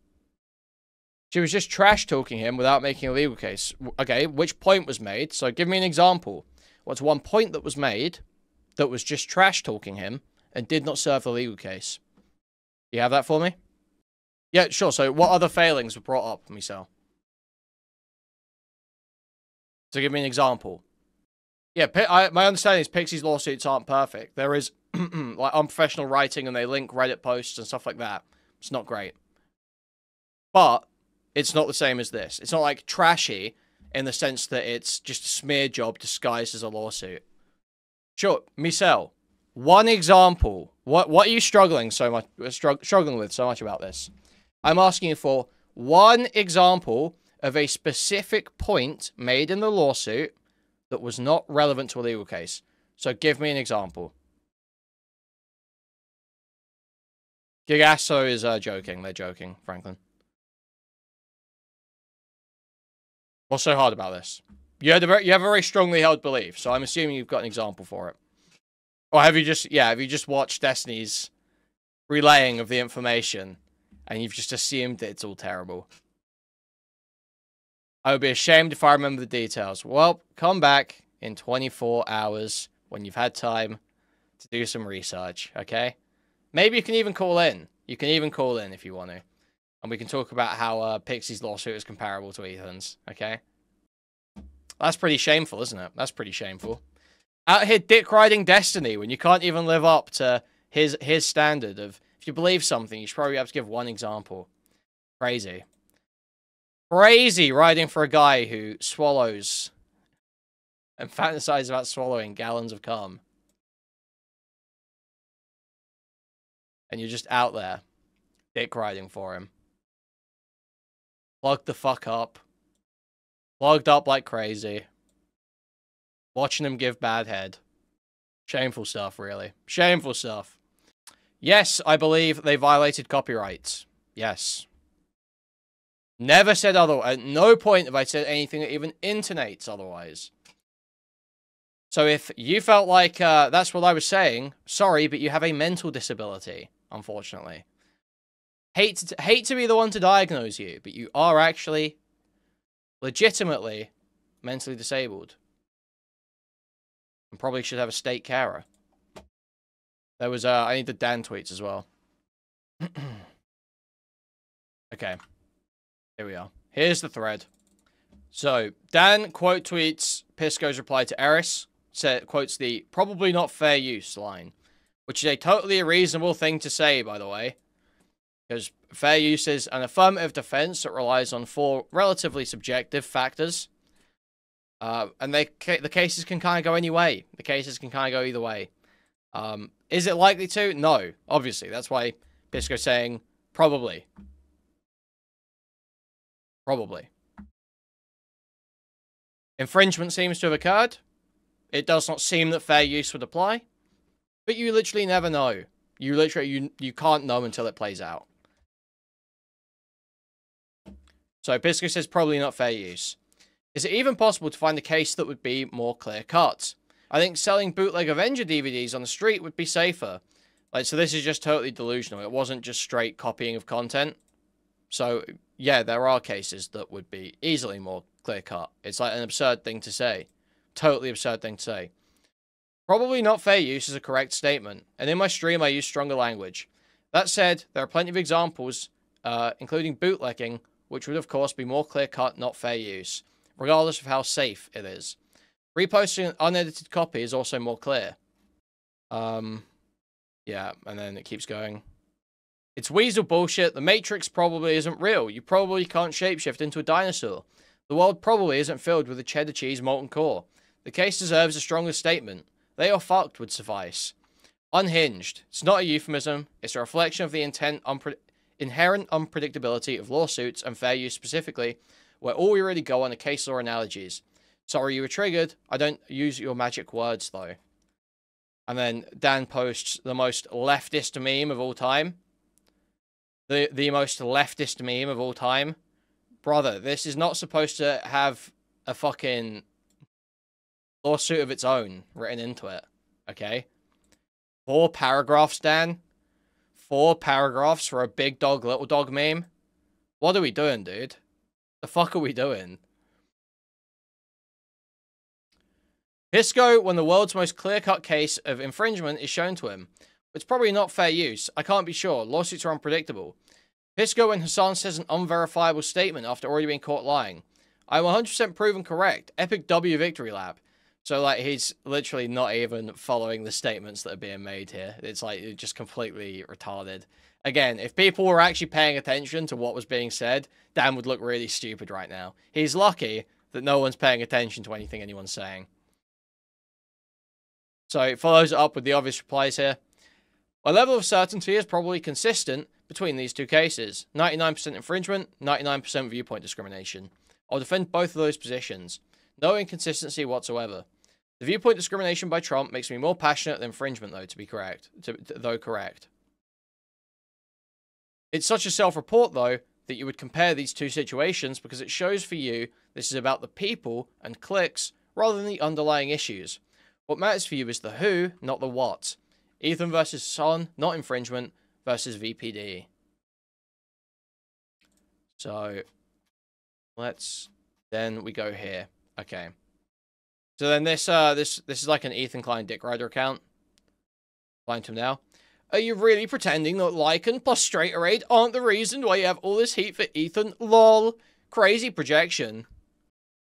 She was just trash-talking him without making a legal case. Okay, which point was made? So give me an example. What's one point that was made that was just trash-talking him and did not serve the legal case? You have that for me? Yeah, sure. So what other failings were brought up, Michelle? So give me an example. Yeah, my understanding is Pixie's lawsuits aren't perfect. There is like unprofessional writing and they link Reddit posts and stuff like that. It's not great. But it's not the same as this. It's not like trashy in the sense that it's just a smear job disguised as a lawsuit. Sure, Michelle, one example. What are you struggling so much struggling with so much about this? I'm asking you for one example of a specific point made in the lawsuit that was not relevant to a legal case. So give me an example. Gigasso is joking. They're joking, Franklin. What's so hard about this? You have a very strongly held belief, so I'm assuming you've got an example for it. Or have you just watched Destiny's relaying of the information and you've just assumed that it's all terrible? I would be ashamed if I remember the details. Well, come back in 24 hours when you've had time to do some research, okay? Maybe you can even call in. You can even call in if you want to. And we can talk about how Pixie's lawsuit is comparable to Ethan's, okay? That's pretty shameful, isn't it? That's pretty shameful. Out here dick-riding Destiny when you can't even live up to his standard of, if you believe something, you should probably have to give one example. Crazy. Crazy riding for a guy who swallows and fantasizes about swallowing gallons of cum. And you're just out there dick riding for him. Plugged the fuck up. Plugged up like crazy. Watching him give bad head. Shameful stuff, really. Shameful stuff. Yes, I believe they violated copyrights. Yes. Never said otherwise. At no point have I said anything that even intonates otherwise. So if you felt like that's what I was saying, sorry, but you have a mental disability, unfortunately. Hate to be the one to diagnose you, but you are actually legitimately mentally disabled. And probably should have a state carer. There was, I need the Dan tweets as well. Okay. Here we are. Here's the thread. So, Dan quote tweets Pisco's reply to Eris, quotes the probably not fair use line, which is a totally reasonable thing to say, by the way. Because fair use is an affirmative defense that relies on 4 relatively subjective factors. And the cases can kind of go any way. The cases can kind of go either way. Is it likely to? No, obviously. That's why Pisco's saying probably. Probably. Infringement seems to have occurred. It does not seem that fair use would apply. But you literally never know. You can't know until it plays out. So Pisco says probably not fair use. Is it even possible to find a case that would be more clear-cut? I think selling bootleg Avenger DVDs on the street would be safer. Like, so this is just totally delusional. It wasn't just straight copying of content. So, yeah, there are cases that would be easily more clear-cut. It's like an absurd thing to say. Totally absurd thing to say. Probably not fair use is a correct statement. And in my stream, I use stronger language. That said, there are plenty of examples, including bootlegging, which would, of course, be more clear-cut, not fair use, regardless of how safe it is. Reposting an unedited copy is also more clear. Yeah, and then it keeps going. It's weasel bullshit. The Matrix probably isn't real. You probably can't shapeshift into a dinosaur. The world probably isn't filled with a cheddar cheese molten core. The case deserves a stronger statement. They are fucked would suffice. Unhinged. It's not a euphemism. It's a reflection of the inherent unpredictability of lawsuits and fair use specifically, where all we really go on are case law analogies. Sorry you were triggered. I don't use your magic words, though. And then Dan posts the most leftist meme of all time. The most leftist meme of all time. Brother, this is not supposed to have a fucking lawsuit of its own written into it. Okay? 4 paragraphs, Dan? 4 paragraphs for a big dog, little dog meme? What are we doing, dude? The fuck are we doing? Pisco, when the world's most clear-cut case of infringement is shown to him. It's probably not fair use. I can't be sure. Lawsuits are unpredictable. Pisco when Hassan says an unverifiable statement after already being caught lying. I'm 100% proven correct. Epic W victory lap. So, like, he's literally not even following the statements that are being made here. It's, like, just completely retarded. Again, if people were actually paying attention to what was being said, Dan would look really stupid right now. He's lucky that no one's paying attention to anything anyone's saying. So, it follows it up with the obvious replies here. My level of certainty is probably consistent between these two cases. 99% infringement, 99% viewpoint discrimination. I'll defend both of those positions. No inconsistency whatsoever. The viewpoint discrimination by Trump makes me more passionate than infringement, though, to be correct. Though correct. It's such a self-report, though, that you would compare these two situations because it shows for you this is about the people and clicks rather than the underlying issues. What matters for you is the who, not the what. Ethan versus Son, not infringement, versus VPD. So, then we go here. Okay. So then this is like an Ethan Klein Dick Rider account. Find him now. Are you really pretending that Lycan plus Straighter Aid aren't the reason why you have all this heat for Ethan? LOL. Crazy projection.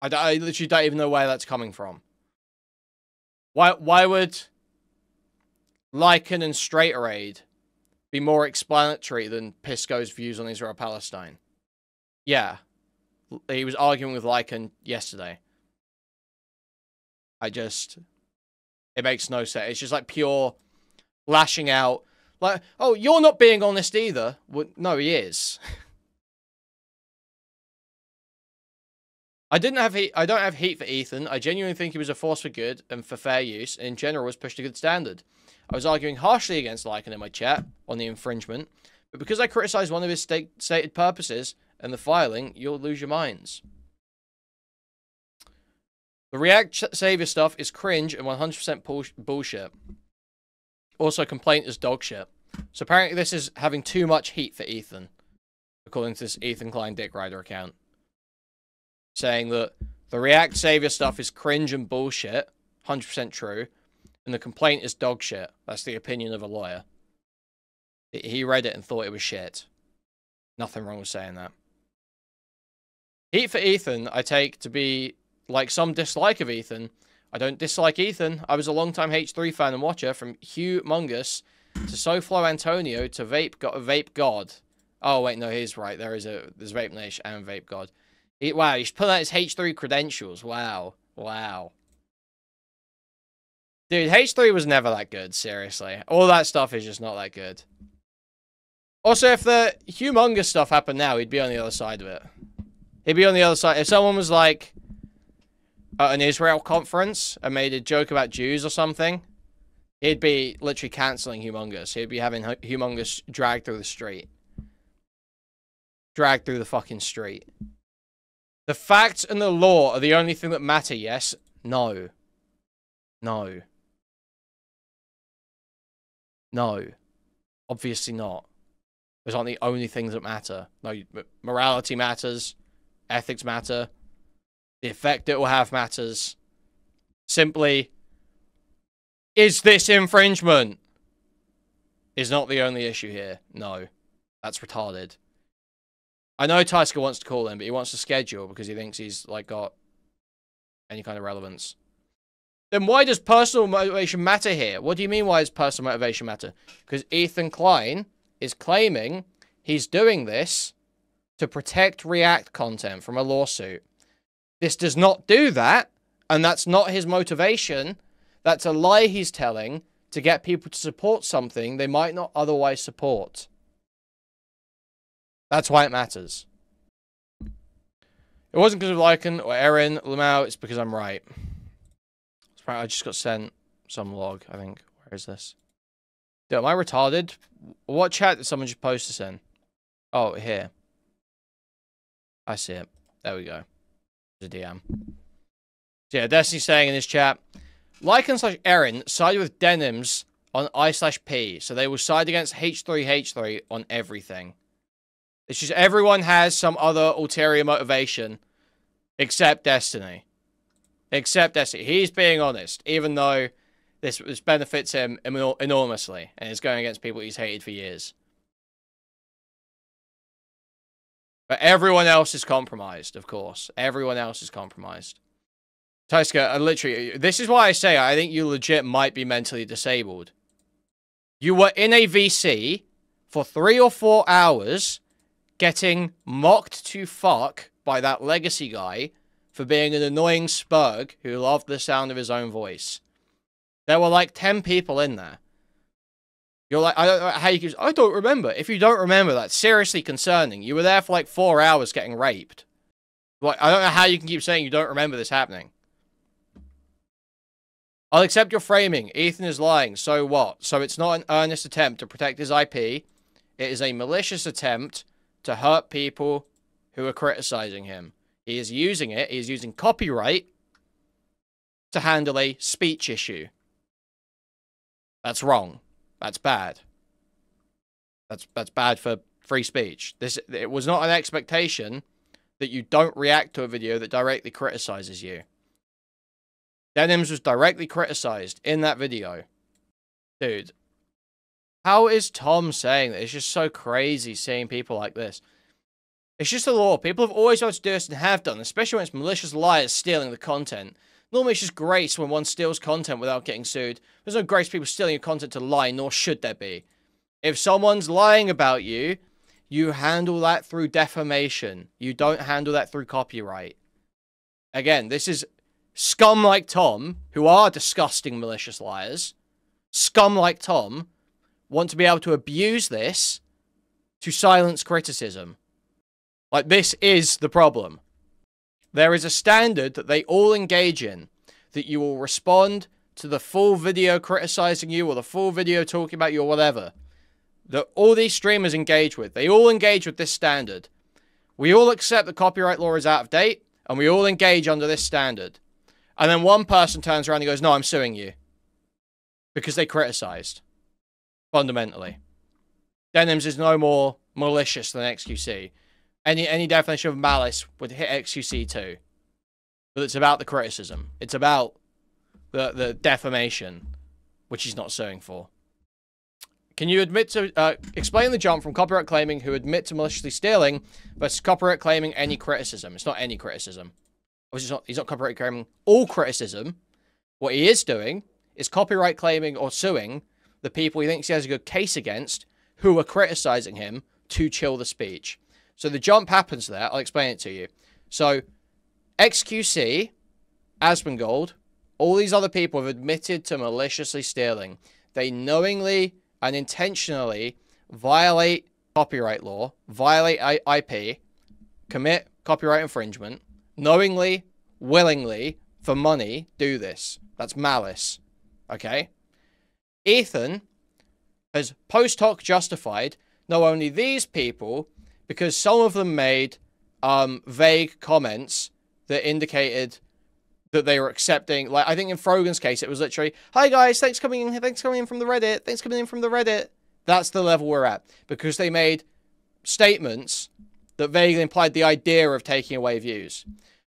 I literally don't even know where that's coming from. Why would Lycan and Straighter Aid be more explanatory than Pisco's views on Israel-Palestine? Yeah. He was arguing with Lycan yesterday. It makes no sense. It's just like pure lashing out. Like, oh, you're not being honest either. Well, no, he is. I don't have heat for Ethan. I genuinely think he was a force for good and for fair use, and in general was pushed a good standard. I was arguing harshly against Lycan in my chat on the infringement, but because I criticized one of his stated purposes and the filing, you'll lose your minds. The React Savior stuff is cringe and 100% bullshit. Also, complaint is dog shit. So apparently this is having too much heat for Ethan, according to this Ethan Klein Dick Rider account. Saying that the React Savior stuff is cringe and bullshit, 100% true, and the complaint is dog shit. That's the opinion of a lawyer. He read it and thought it was shit. Nothing wrong with saying that. Heat for Ethan, I take to be like some dislike of Ethan. I don't dislike Ethan. I was a long-time H3 fan and watcher, from Humongous to SoFlo Antonio to Vape God. Oh, wait, no, he's right. There's Vape Nation and Vape God. Wow, he's pulling out his H3 credentials. Wow. Wow. Dude, H3 was never that good, seriously. All that stuff is just not that good. Also, if the Humongous stuff happened now, he'd be on the other side of it. He'd be on the other side. If someone was like at an Israel conference and made a joke about Jews or something, he'd be literally cancelling Humongous. He'd be having Humongous dragged through the street. Dragged through the fucking street. The facts and the law are the only thing that matter, yes? No. No. No. Obviously not. Those aren't the only things that matter. No, morality matters. Ethics matter. The effect it will have matters. Simply, is this infringement? Is not the only issue here. No. That's retarded. I know Tysker wants to call him, but he wants to schedule because he thinks he's, like, got any kind of relevance. Then why does personal motivation matter here? What do you mean, why does personal motivation matter? Because Ethan Klein is claiming he's doing this to protect React content from a lawsuit. This does not do that, and that's not his motivation. That's a lie he's telling to get people to support something they might not otherwise support. That's why it matters. It wasn't because of Lycan or Erin Lamau, it's because I'm right. I just got sent some log, I think. Where is this? Dude, am I retarded? What chat did someone just post this in? Oh, here. I see it. There we go. There's a DM. So yeah, Destiny's saying in his chat, Lycan / Erin sided with Denims on I/P. So they will side against H3H3 on everything. It's just everyone has some other ulterior motivation except Destiny. Except Destiny. He's being honest, even though this benefits him enormously and is going against people he's hated for years. But everyone else is compromised, of course. Everyone else is compromised. Tyska, literally, this is why I say I think you legit might be mentally disabled. You were in a VC for 3 or 4 hours getting mocked to fuck by that legacy guy for being an annoying spurg who loved the sound of his own voice. There were like 10 people in there. You're like, I don't know how you can... I don't remember. If you don't remember, that's seriously concerning. You were there for like 4 hours getting raped. Like, I don't know how you can keep saying you don't remember this happening. I'll accept your framing. Ethan is lying. So what? So it's not an earnest attempt to protect his IP. It is a malicious attempt to hurt people who are criticizing him. He is using it. He is using copyright to handle a speech issue. That's wrong. That's bad. That's bad for free speech. It was not an expectation that you don't react to a video that directly criticizes you. Denims was directly criticized in that video. Dude, how is Tom saying that? It's just so crazy seeing people like this. It's just the law. People have always wanted to do this and have done, especially when it's malicious liars stealing the content. Normally it's just grace when one steals content without getting sued. There's no grace people stealing your content to lie, nor should there be. If someone's lying about you, you handle that through defamation. You don't handle that through copyright. Again, this is scum like Tom, who are disgusting malicious liars. Scum like Tom want to be able to abuse this to silence criticism. Like, this is the problem. There is a standard that they all engage in, that you will respond to the full video criticizing you or the full video talking about you or whatever, that all these streamers engage with. They all engage with this standard. We all accept that copyright law is out of date, and we all engage under this standard. And then one person turns around and goes, no, I'm suing you. Because they criticized. Fundamentally. Denims is no more malicious than XQC. Any definition of malice would hit XQC too. But it's about the criticism. It's about the defamation, which he's not suing for. Can you admit to... explain the jump from copyright claiming who admit to maliciously stealing versus copyright claiming any criticism. It's not any criticism. He's not copyright claiming all criticism. What he is doing is copyright claiming or suing the people he thinks he has a good case against who are criticizing him to chill the speech. So the jump happens there. I'll explain it to you. So XQC, Asmongold, all these other people have admitted to maliciously stealing. They knowingly and intentionally violate copyright law, violate IP, commit copyright infringement, knowingly, willingly, for money, do this. That's malice. Okay? Ethan has post hoc justified not only these people, because some of them made vague comments that indicated that they were accepting, like, I think in Frogan's case, it was literally, hi guys, thanks for coming in from the Reddit. That's the level we're at. Because they made statements that vaguely implied the idea of taking away views.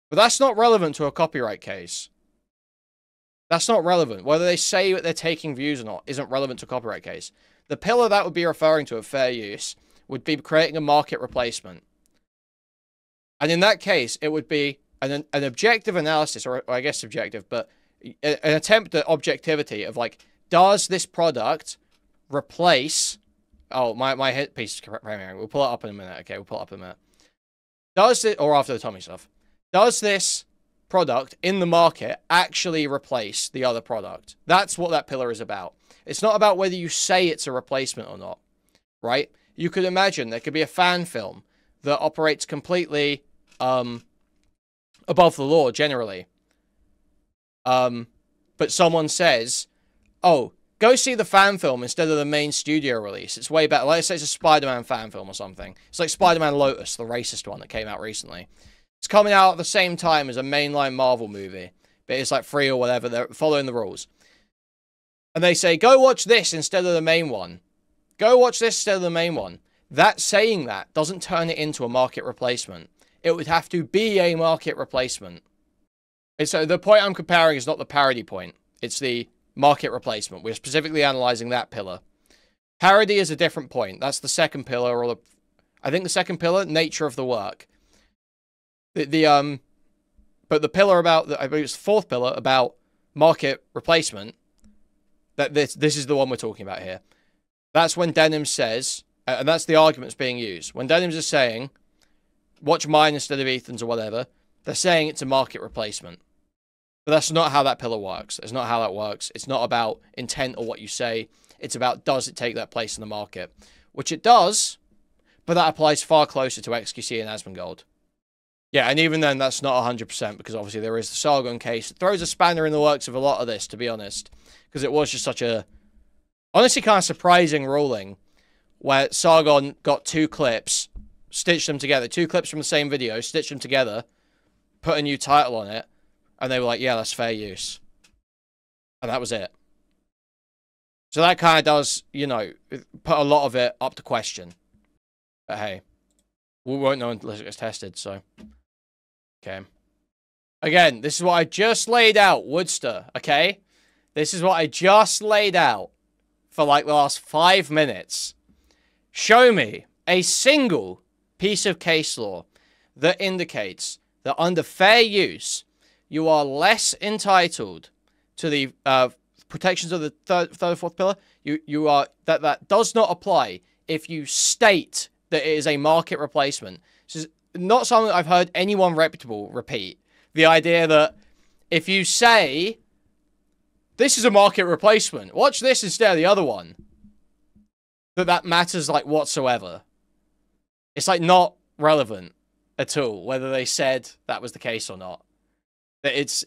But that's not relevant to a copyright case. That's not relevant. Whether they say that they're taking views or not isn't relevant to a copyright case. The pillar that would be referring to of fair use would be creating a market replacement. And in that case, it would be an objective analysis, or I guess subjective, but an attempt at objectivity of like, does this product replace... Oh, my hit piece is premiering. We'll pull it up in a minute. Okay, we'll pull it up in a minute. Does it, or after the Tommy stuff, does this product in the market actually replace the other product? That's what that pillar is about. It's not about whether you say it's a replacement or not, right? You could imagine there could be a fan film that operates completely above the law generally. But someone says, oh, go see the fan film instead of the main studio release. It's way better. Let's say it's a Spider-Man fan film or something. It's like Spider-Man Lotus, the racist one that came out recently. It's coming out at the same time as a mainline Marvel movie. But it's like free or whatever. They're following the rules. and they say, go watch this instead of the main one. Go watch this instead of the main one. That saying that doesn't turn it into a market replacement. It would have to be a market replacement. And so the point I'm comparing is not the parody point. It's the market replacement. We're specifically analyzing that pillar. Parody is a different point. That's the second pillar, or I think the second pillar, nature of the work. But the pillar about, I believe it's the fourth pillar about market replacement, that this is the one we're talking about here. That's when Denims says, and that's the arguments being used. When Denims is saying, watch mine instead of Ethan's or whatever, they're saying it's a market replacement. But that's not how that pillar works. It's not how that works. It's not about intent or what you say. It's about, does it take that place in the market? Which it does, but that applies far closer to XQC and Asmongold. Yeah, and even then, that's not 100%, because obviously there is the Sargon case. It throws a spanner in the works of a lot of this, to be honest, because it was just such a, honestly, kind of surprising ruling, where Sargon got two clips, stitched them together, two clips from the same video, stitched them together, put a new title on it, and they were like, yeah, that's fair use. And that was it. So that kind of does, you know, put a lot of it up to question. But hey, we won't know unless it gets tested, so. Okay. Again, this is what I just laid out, Woodster, okay? This is what I just laid out for like the last 5 minutes. Show me a single piece of case law that indicates that under fair use, you are less entitled to the protections of the third or fourth pillar. You are that does not apply if you state that it is a market replacement. This is not something I've heard anyone reputable repeat. The idea that if you say this is a market replacement, watch this instead of the other one, that matters like whatsoever. It's like not relevant at all whether they said that was the case or not. It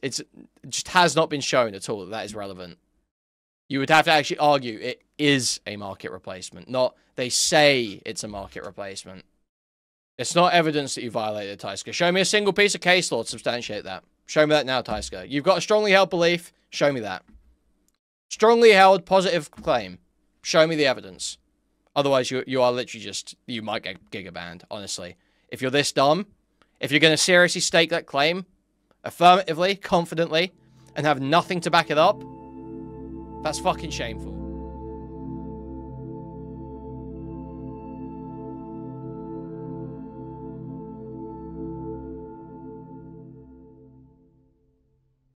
just has not been shown at all that that is relevant. You would have to actually argue it is a market replacement, not they say it's a market replacement. It's not evidence that you violated Tyska. Show me a single piece of case law to substantiate that. Show me that now, Tyska. You've got a strongly held belief. Show me that. Strongly held positive claim. Show me the evidence. Otherwise, you are literally just, you might get gigabanned, honestly. If you're this dumb, if you're going to seriously stake that claim, affirmatively, confidently, and have nothing to back it up, that's fucking shameful.